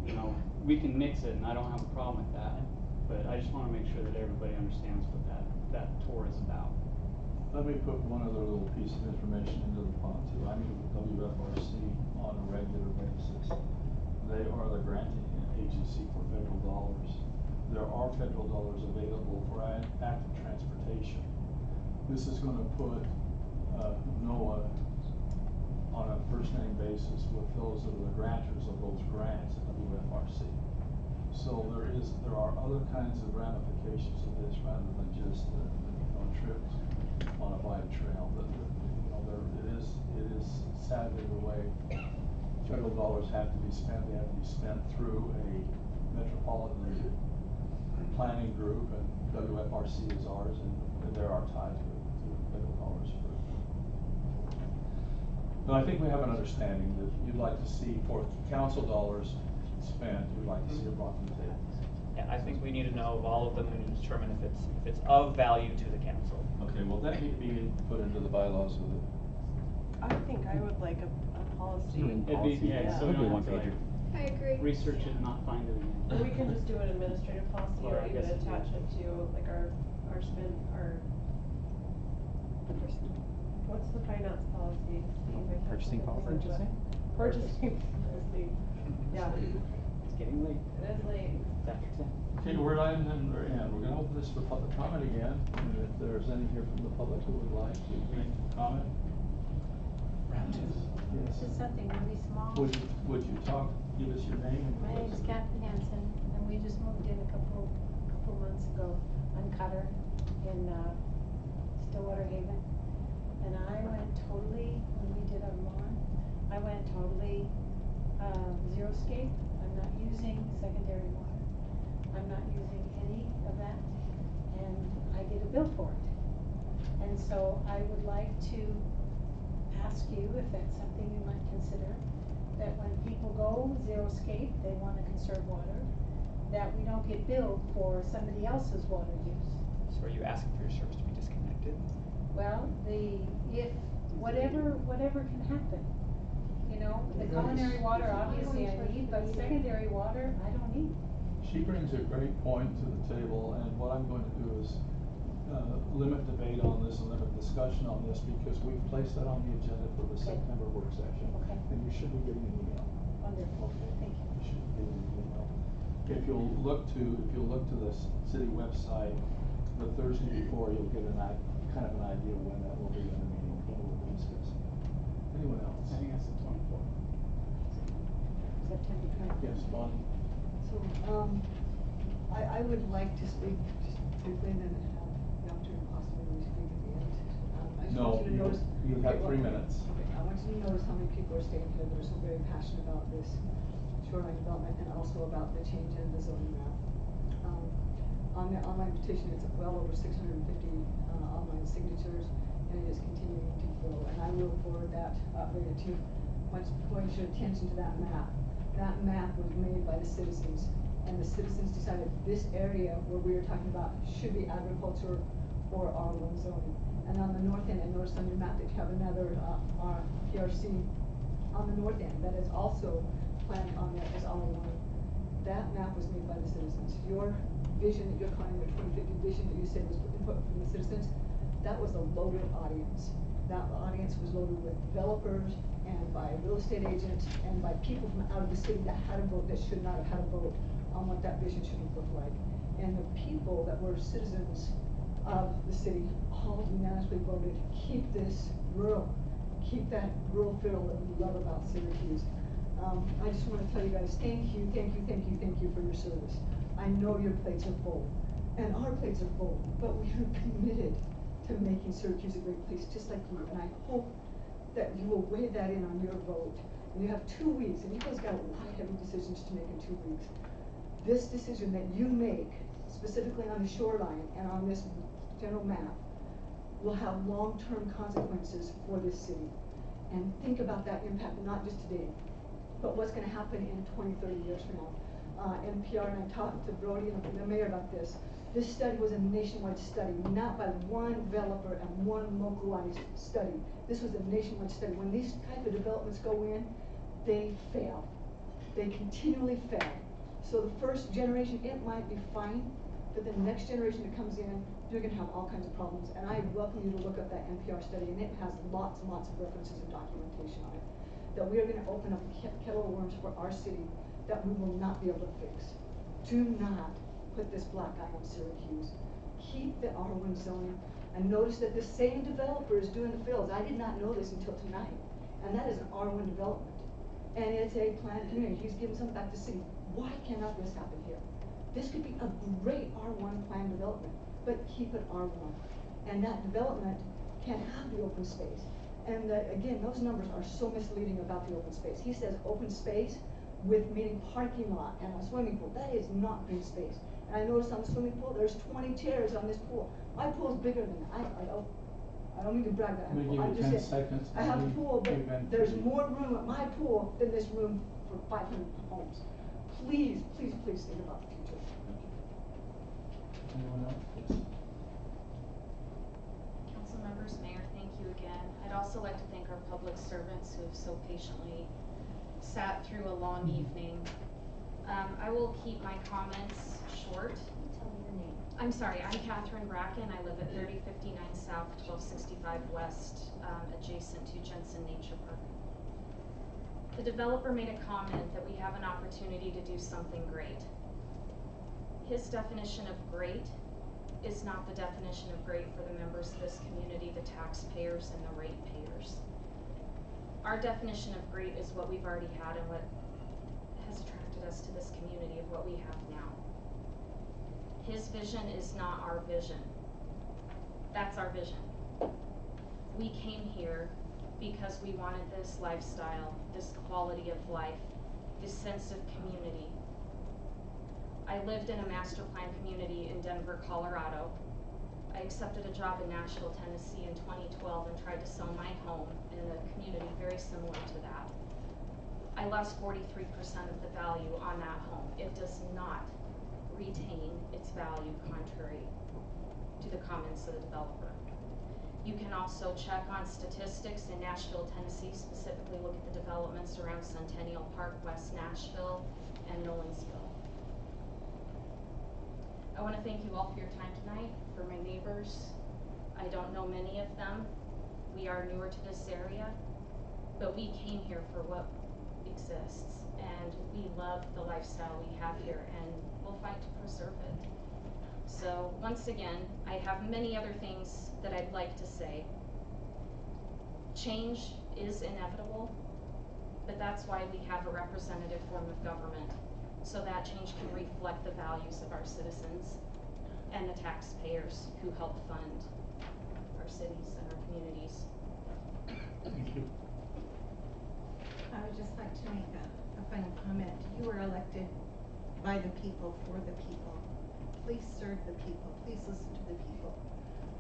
Speaker 8: you know, we can mix it, and I don't have a problem with that. But I just want to make sure that everybody understands what that tour is about.
Speaker 4: Let me put one other little piece of information into the pot too. I meet with WFRC on a regular basis. They are the granting agency for federal dollars. There are federal dollars available for active transportation. This is going to put NOAA on a first name basis with those that are the grantors of those grants at WFRC. So there are other kinds of ramifications of this rather than just the trip on a bike trail. It is sadly the way federal dollars have to be spent. They have to be spent through a metropolitan planning group, and WFRC is ours, and there are ties with federal dollars for. But I think we have an understanding that you'd like to see, for council dollars spent, you'd like to see it brought to the table.
Speaker 3: Yeah, I think we need to know of all of them. We need to determine if it's of value to the council.
Speaker 4: Okay, well, that need to be put into the bylaws of the.
Speaker 13: I think I would like a policy.
Speaker 8: So we don't have to
Speaker 2: I agree.
Speaker 8: research it and not find it again.
Speaker 13: We can just do an administrative policy,
Speaker 8: Or
Speaker 13: or
Speaker 8: I
Speaker 13: even
Speaker 8: guess,
Speaker 13: attach it to like our spend, what's the finance policy, Steve? I can't
Speaker 11: Purchasing
Speaker 13: think of the
Speaker 11: policy,
Speaker 13: word,
Speaker 11: did you
Speaker 13: but- Purchasing policy, yeah,
Speaker 8: It's getting late.
Speaker 13: it is late.
Speaker 8: It's after 10.
Speaker 4: Okay, we're at the very end. We're gonna open this for public comment again, and if there's any here from the public who would like to make a comment.
Speaker 3: Round two.
Speaker 4: Yes.
Speaker 14: Just something really small.
Speaker 4: Would you give us your name and?
Speaker 14: My name is Kathy Hansen, and we just moved in a couple months ago on Cutter in Stillwater Haven. And I went totally, when we did our lawn, I went totally zero-scape. I'm not using secondary water. I'm not using any of that, and I get a bill for it. And so I would like to ask you if that's something you might consider, that when people go zero-scape, they want to conserve water, that we don't get billed for somebody else's water use.
Speaker 3: So are you asking for your service to be disconnected?
Speaker 14: Well, whatever can happen, you know, the culinary water obviously I need, but secondary water, I don't need.
Speaker 4: She brings a great point to the table, and what I'm going to do is limit debate on this and limit discussion on this, because we've placed that on the agenda for the
Speaker 14: Okay.
Speaker 4: September work session.
Speaker 14: Okay.
Speaker 4: And you should be getting an email.
Speaker 14: Wonderful,
Speaker 4: Okay.
Speaker 14: thank you.
Speaker 4: You should be getting an email. If you'll look to the city website, the Thursday before, you'll get kind of an idea of when that will be in the meeting, when we'll be discussing. Anyone else?
Speaker 8: I think that's the 24th.
Speaker 14: September 20th.
Speaker 4: Yes, Bonnie?
Speaker 15: So, I would like to speak just briefly and then have the opportunity possibly to speak at the end. I just
Speaker 4: No,
Speaker 15: want you to notice.
Speaker 4: you have 3 minutes.
Speaker 15: Okay, I want you to notice how many people are staying here that are so very passionate about this shoreline development and also about the change in the zoning map. On the online petition, it's well over 650 online signatures, and it is continuing to grow. And I will forward that later too. Point your attention to that map. That map was made by the citizens, and the citizens decided this area where we are talking about should be agriculture or R1 zoning. And on the north end, and notice on your map that you have another PRC on the north end that is also planned on there as R1. That map was made by the citizens. Your vision that you're calling your 2050 vision that you said was input from the citizens, that was a loaded audience. That audience was loaded with developers and by real estate agents and by people from out of the city that had a vote that should not have had a vote on what that vision should look like. And the people that were citizens of the city all unanimously voted, keep this rural, keep that rural feel that we love about Syracuse. I just want to tell you guys, thank you, thank you, thank you, thank you for your service. I know your plates are full, and our plates are full, but we are committed to making Syracuse a great place, just like you. And I hope that you will weigh that in on your vote. And you have 2 weeks, and you guys got a lot of heavy decisions to make in 2 weeks. This decision that you make, specifically on the shoreline and on this general map, will have long-term consequences for this city. And think about that impact, not just today, but what's gonna happen in 20, 30 years from now. NPR, and I talked to Brody and the mayor about this. This study was a nationwide study, not by one developer and one localized study. This was a nationwide study. When these type of developments go in, they fail. They continually fail. So the first generation, it might be fine, but the next generation that comes in, you're gonna have all kinds of problems. And I welcome you to look up that NPR study, and it has lots and lots of references and documentation on it. That we are gonna open up a kettle of worms for our city that we will not be able to fix. Do not put this black eye on Syracuse. Keep the R1 zoning, and notice that the same developer is doing the fields. I did not know this until tonight, and that is an R1 development. And it's a planned community. He's giving something back to the city. Why cannot this happen here? This could be a great R1 planned development, but keep it R1. And that development can have the open space. And again, those numbers are so misleading about the open space. He says open space with meaning parking lot and a swimming pool. That is not green space. And I noticed on the swimming pool, there's 20 chairs on this pool. My pool's bigger than that. I don't mean to brag that I have a pool.
Speaker 4: I'm
Speaker 15: I'm
Speaker 4: gonna
Speaker 15: just
Speaker 4: give you 10
Speaker 15: saying,
Speaker 4: seconds.
Speaker 15: I have a pool, but
Speaker 4: We've been
Speaker 15: there's
Speaker 4: pretty-
Speaker 15: more room at my pool than this room for 500 homes. Please, please, please think about the future.
Speaker 4: Anyone else? Yes.
Speaker 16: Council members, Mayor, thank you again. I'd also like to thank our public servants who have so patiently sat through a long evening. I will keep my comments short.
Speaker 7: Tell me your name.
Speaker 16: I'm sorry, I'm Catherine Bracken. I live at 3059 South, 1265 West, adjacent to Jensen Nature Park. The developer made a comment that we have an opportunity to do something great. His definition of great is not the definition of great for the members of this community, the taxpayers and the ratepayers. Our definition of great is what we've already had and what has attracted us to this community of what we have now. His vision is not our vision. That's our vision. We came here because we wanted this lifestyle, this quality of life, this sense of community. I lived in a master plan community in Denver, Colorado. I accepted a job in Nashville, Tennessee in 2012 and tried to sell my home in a community very similar to that. I lost 43% of the value on that home. It does not retain its value contrary to the comments of the developer. You can also check on statistics in Nashville, Tennessee, specifically look at the developments around Centennial Park, West Nashville, and Nolensville. I want to thank you all for your time tonight, for my neighbors. I don't know many of them. We are newer to this area, but we came here for what exists, and we love the lifestyle we have here, and we'll fight to preserve it. So once again, I have many other things that I'd like to say. Change is inevitable, but that's why we have a representative form of government, so that change can reflect the values of our citizens and the taxpayers who help fund our cities and our communities.
Speaker 4: Thank you.
Speaker 17: I would just like to make a final comment. You were elected by the people, for the people. Please serve the people. Please listen to the people.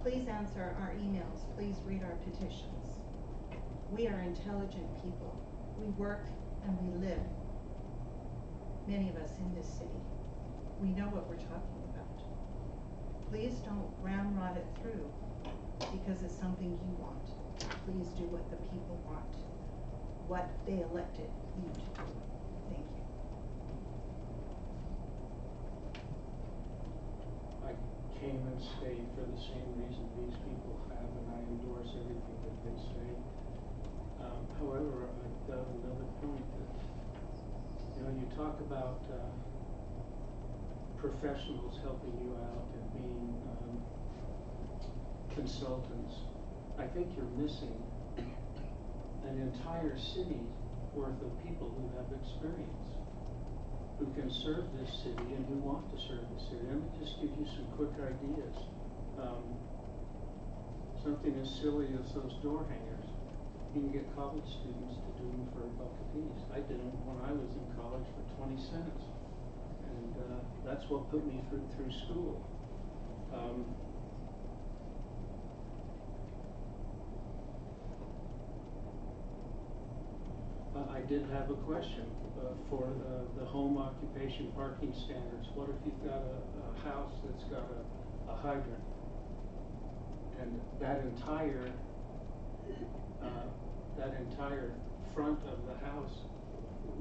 Speaker 17: Please answer our emails. Please read our petitions. We are intelligent people. We work and we live. Many of us in this city. We know what we're talking about. Please don't ramrod it through because it's something you want. Please do what the people want. What they elected you to do. Thank you.
Speaker 5: I
Speaker 18: came and stayed for the same reason these people have, and I endorse everything that they say. However, I've got another point that, you know, you talk about professionals helping you out and being consultants. I think you're missing an entire city worth of people who have experience, who can serve this city and who want to serve the city. Let me just give you some quick ideas. Something as silly as those door hangers. You can get college students to do them for $1 apiece. I did them when I was in college for 20 cents. And that's what put me through school. I did have a question for the home occupation parking standards. What if you've got a house that's got a hydrant, and that entire front of the house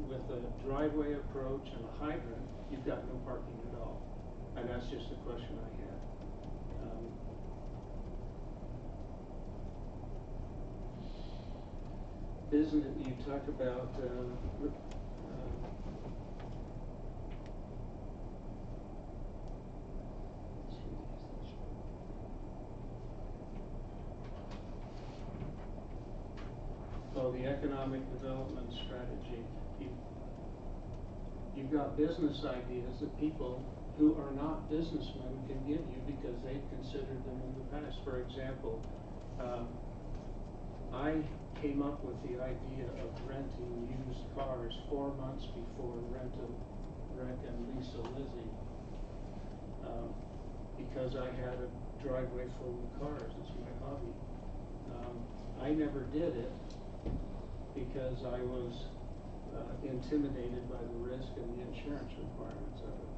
Speaker 18: with a driveway approach and a hydrant, you've got no parking at all? And that's just a question I had. Business, you talk about the economic development strategy. You've got business ideas that people who are not businessmen can give you because they've considered them in the past. For example, I came up with the idea of renting used cars 4 months before Rent and Lisa Lizzie, because I had a driveway full of cars. It's my hobby. I never did it because I was intimidated by the risk and the insurance requirements of it.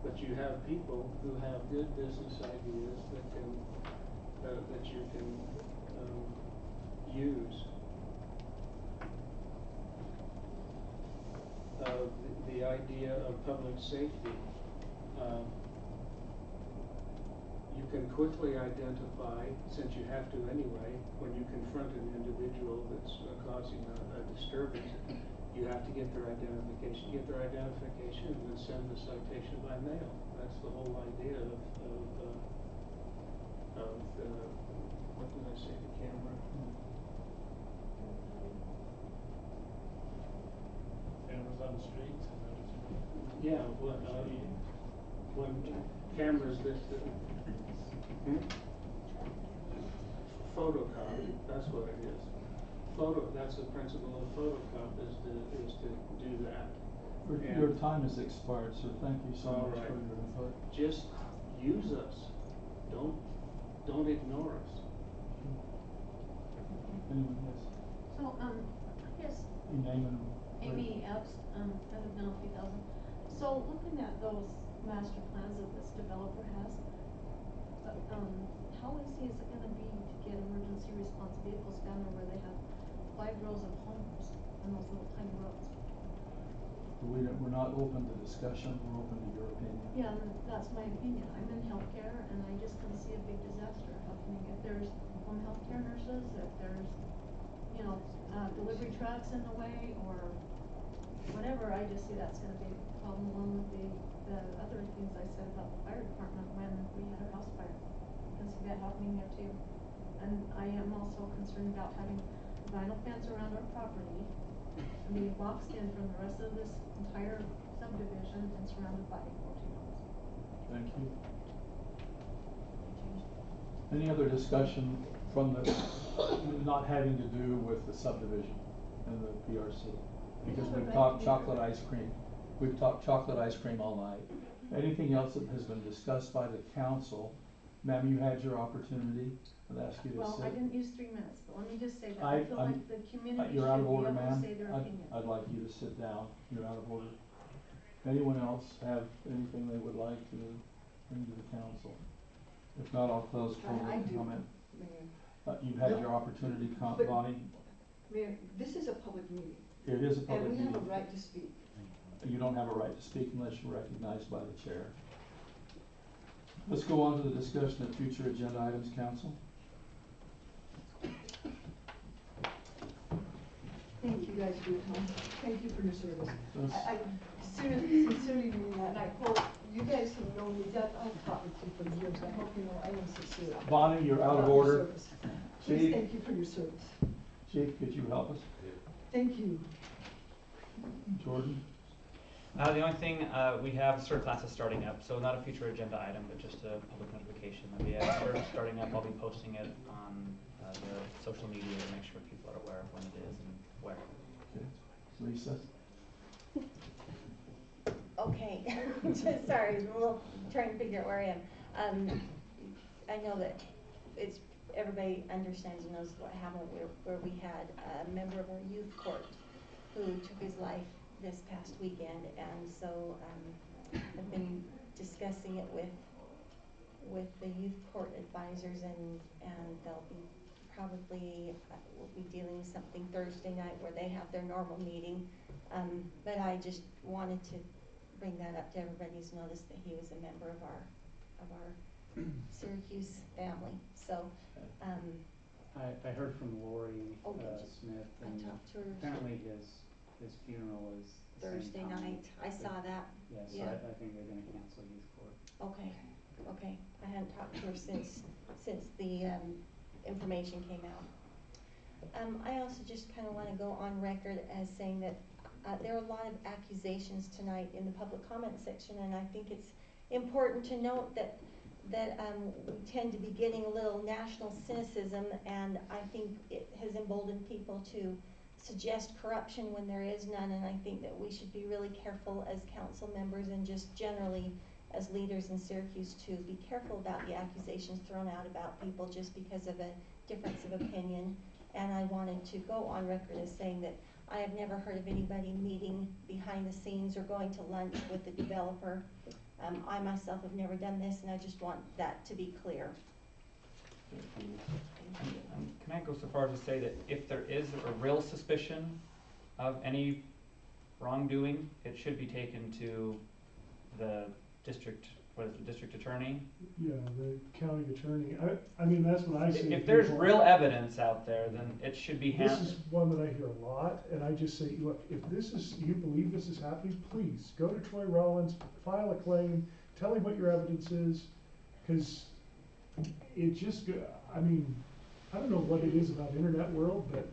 Speaker 18: But you have people who have good business ideas that can that you can use. The idea of public safety. You can quickly identify, since you have to anyway, when you confront an individual that's causing a disturbance, you have to get their identification. Get their identification and then send the citation by mail. That's the whole idea of what did I say, the camera?
Speaker 6: Cameras on the streets, is that what you mean?
Speaker 18: Yeah, when cameras that photocop, that's what it is. That's the principle of photocop, is to do that.
Speaker 4: Your time has expired, sir. Thank you so much for your input.
Speaker 18: Just use us. Don't ignore us.
Speaker 4: Anyone, yes?
Speaker 14: So, I guess.
Speaker 4: Your name and.
Speaker 14: Amy Epps, I live now 3000. So looking at those master plans that this developer has, how easy is it gonna be to get emergency response vehicles down there where they have 5 rows of homes on those little tiny roads?
Speaker 4: We're not open to discussion, we're open to your opinion.
Speaker 14: Yeah, that's my opinion. I'm in healthcare and I just can see a big disaster happening. If there's home healthcare nurses, if there's, you know, delivery trucks in the way or whatever, I just see that's gonna be a problem along with the other things I said about the fire department when we had a house fire. I can see that happening there too. And I am also concerned about having vinyl fence around our property and being boxed in from the rest of this entire subdivision and surrounded by 14 homes.
Speaker 4: Thank you. Any other discussion from the, not having to do with the subdivision and the PRC? Because we've talked chocolate ice cream. We've talked chocolate ice cream all night. Anything else that has been discussed by the council? Ma'am, you had your opportunity. I'd ask you to sit.
Speaker 14: Well, I didn't use 3 minutes, but let me just say that I feel like the community
Speaker 4: you're
Speaker 14: should
Speaker 4: out of
Speaker 14: be
Speaker 4: order,
Speaker 14: able to
Speaker 4: ma'am.
Speaker 14: say their opinion.
Speaker 4: I'd like you to sit down. You're out of order. Anyone else have anything they would like to bring to the council? If not, I'll close public comment. You've had your opportunity, Bonnie.
Speaker 15: Mayor, this is a public meeting.
Speaker 4: It is a public meeting.
Speaker 15: And we have a right to speak.
Speaker 4: You don't have a right to speak unless you're recognized by the chair. Let's go on to the discussion of future agenda items, council.
Speaker 15: Thank you guys for your time. Thank you for your service.
Speaker 4: Yes.
Speaker 15: I sincerely mean that, and I hope you guys have known me, that I've talked with you for years. I hope you know I am sincere.
Speaker 4: Bonnie, you're out of
Speaker 15: about your
Speaker 4: order.
Speaker 15: service. Please,
Speaker 4: Chief,
Speaker 15: thank you for your service.
Speaker 4: Chief, could you help us?
Speaker 15: Thank you.
Speaker 4: Jordan?
Speaker 3: The only thing, we have CERT classes starting up, so not a future agenda item, but just a public notification that we have CERT starting up. I'll be posting it on the social media to make sure people are aware of when it is and where.
Speaker 4: Okay. Lisa?
Speaker 7: Okay, just sorry, I'm a little trying to figure out where I am. I know that it's, everybody understands and knows what happened where we had a member of our youth court who took his life this past weekend, and so I've been discussing it with the youth court advisors, and they'll be probably we'll be dealing with something Thursday night where they have their normal meeting. But I just wanted to bring that up to everybody's notice that he was a member of our Syracuse family. So
Speaker 8: I heard from Lori Smith,
Speaker 7: I
Speaker 8: and
Speaker 7: talked to her
Speaker 8: apparently his funeral is the same
Speaker 7: Thursday
Speaker 8: time.
Speaker 7: night. I saw that.
Speaker 8: Yeah, so
Speaker 7: Yeah.
Speaker 8: I think they're gonna cancel youth court.
Speaker 7: Okay. I hadn't talked to her since the information came out. I also just kind of want to go on record as saying that there are a lot of accusations tonight in the public comment section, and I think it's important to note that we tend to be getting a little national cynicism, and I think it has emboldened people to suggest corruption when there is none, and I think that we should be really careful as council members and just generally as leaders in Syracuse to be careful about the accusations thrown out about people just because of a difference of opinion. And I wanted to go on record as saying that I have never heard of anybody meeting behind the scenes or going to lunch with the developer. I myself have never done this, and I just want that to be clear.
Speaker 3: Can I go so far as to say that if there is a real suspicion of any wrongdoing, it should be taken to the district attorney?
Speaker 6: Yeah, the county attorney. I mean, that's what I say.
Speaker 3: If there's real evidence out there, then it should be handled.
Speaker 6: This is one that I hear a lot, and I just say, look, if you believe this is happening, please go to Troy Rollins, file a claim, tell him what your evidence is, because it just, I mean, I don't know what it is about internet world, but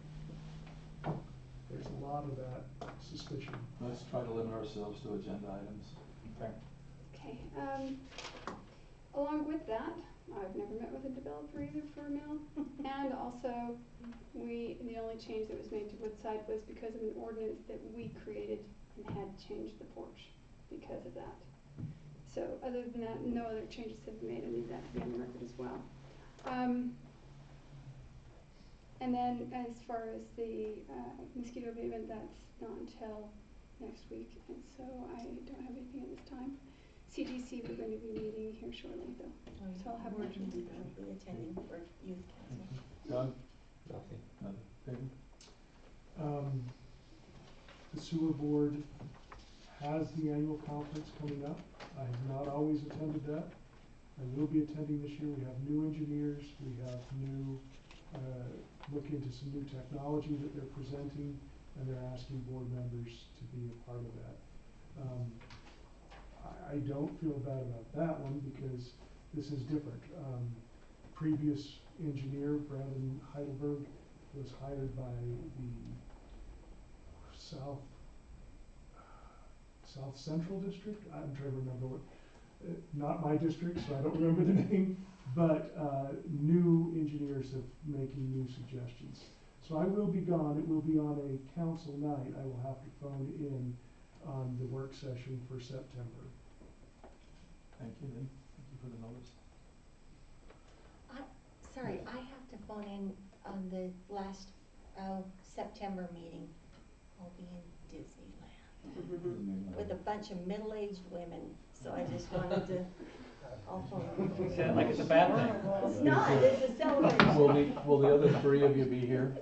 Speaker 6: there's a lot of that suspicion.
Speaker 4: Let's try to limit ourselves to agenda items.
Speaker 3: Okay.
Speaker 2: Okay, along with that, I've never met with a developer either for a mill. And also, the only change that was made to Woodside was because of an ordinance that we created and had changed the porch because of that. So other than that, no other changes have been made. I need that to be on the record as well. And then as far as the mosquito abatement, that's not until next week, and so I don't have anything at this time. CDC, we're going to be meeting here shortly, though, so I'll have more.
Speaker 7: Be attending for youth council.
Speaker 4: Doug?
Speaker 1: Nothing.
Speaker 4: David?
Speaker 6: The sewer board has the annual conference coming up. I have not always attended that. I will be attending this year. We have new engineers. We have new, look into some new technology that they're presenting, and they're asking board members to be a part of that. I don't feel bad about that one because this is different. Previous engineer, Brandon Heidelberg, was hired by the South Central District. I'm trying to remember what, not my district, so I don't remember the name, but new engineers have making new suggestions. So I will be gone. It will be on a council night. I will have to phone in on the work session for September.
Speaker 4: Thank you, Lynn. Thank you for the notice.
Speaker 7: Sorry, I have to phone in on the last September meeting. I'll be in Disneyland with a bunch of middle-aged women. So I just wanted to. I'll phone in.
Speaker 3: You sound like it's a bad thing.
Speaker 7: It's not. It's a celebration.
Speaker 4: Will the other three of you be here?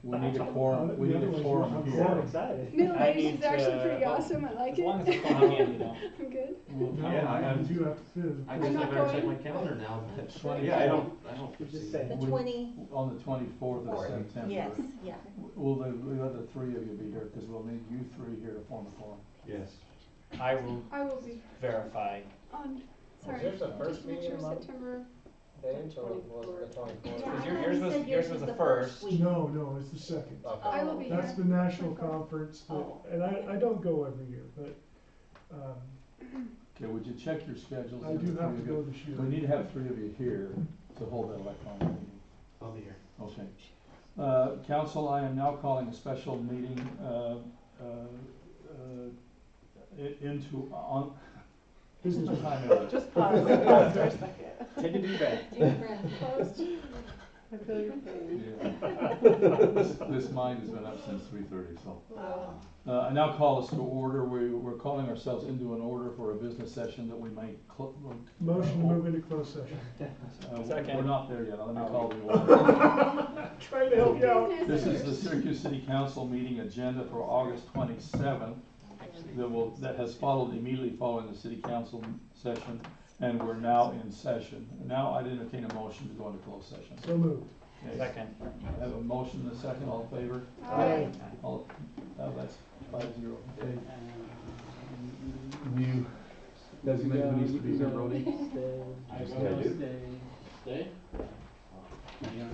Speaker 4: We need a quorum, we need a quorum
Speaker 6: I'm
Speaker 4: here.
Speaker 6: quorum.
Speaker 5: excited.
Speaker 2: Middle
Speaker 3: I
Speaker 2: age
Speaker 3: need
Speaker 2: is actually
Speaker 3: to
Speaker 2: pretty
Speaker 3: vote.
Speaker 2: awesome, I like
Speaker 3: As
Speaker 2: it.
Speaker 3: long as it's going in, you know.
Speaker 2: I'm good.
Speaker 4: We'll-
Speaker 6: No,
Speaker 1: Yeah, I-
Speaker 6: you do have to.
Speaker 1: I
Speaker 2: I'm
Speaker 1: guess I
Speaker 2: not
Speaker 1: better check
Speaker 2: going.
Speaker 1: my calendar now, but,
Speaker 4: 20.
Speaker 1: yeah, I don't
Speaker 5: Just
Speaker 1: foresee.
Speaker 5: saying.
Speaker 7: The
Speaker 4: We-
Speaker 7: 20
Speaker 4: On the 24th of September.
Speaker 7: Yes, yeah.
Speaker 4: Will the other three of you be here, cause we'll need you three here to form a quorum.
Speaker 1: Yes.
Speaker 3: I will
Speaker 2: I will be
Speaker 3: verify.
Speaker 2: on, sorry,
Speaker 5: yours the first
Speaker 2: just to make
Speaker 5: meeting
Speaker 2: sure
Speaker 5: of the month?
Speaker 2: September.
Speaker 5: Dave, or was it the 24th?
Speaker 7: Yeah, I
Speaker 3: Yours-
Speaker 7: thought
Speaker 3: yours
Speaker 7: you
Speaker 3: was-
Speaker 7: said
Speaker 3: yours was the first.
Speaker 7: week.
Speaker 6: No, it's the second.
Speaker 2: I will be here.
Speaker 6: That's the national
Speaker 2: 24th.
Speaker 6: conference that,
Speaker 7: Oh.
Speaker 6: and I don't go every year, but,
Speaker 4: Okay, would you check your schedules?
Speaker 6: I
Speaker 4: and
Speaker 6: do
Speaker 4: the
Speaker 6: have
Speaker 4: three
Speaker 6: to
Speaker 4: of
Speaker 6: go
Speaker 4: you-
Speaker 6: this year.
Speaker 4: We need to have three of you here to hold that electronic meeting.
Speaker 1: I'll be here.
Speaker 4: Okay. Council, I am now calling a special meeting, into, on,
Speaker 6: business
Speaker 4: time out.
Speaker 12: Just pause for a second.
Speaker 5: Take a deep breath.
Speaker 7: Deep breath.
Speaker 2: Closed.
Speaker 12: I feel your pain.
Speaker 4: Yeah. This mind has been up since 3:30, so. I now call us to order. We're calling ourselves into an order for a business session that we may
Speaker 6: motion to move into closed session.
Speaker 3: Second.
Speaker 4: We're not there yet. Let me call the order.
Speaker 6: Trying to help you out.
Speaker 4: This is the Syracuse City Council meeting agenda for August 27th. That has followed immediately following the city council session, and we're now in session. Now I'd entertain a motion to go into closed session.
Speaker 6: So moved.
Speaker 4: Okay.
Speaker 3: Second.
Speaker 4: I have a motion and a second. All in favor?
Speaker 2: Aye.
Speaker 4: All, that's 5-0. Okay. You designate who needs to be here, Brody?
Speaker 8: Stay.
Speaker 10: I do.
Speaker 8: Stay.
Speaker 5: Stay?
Speaker 8: Yeah,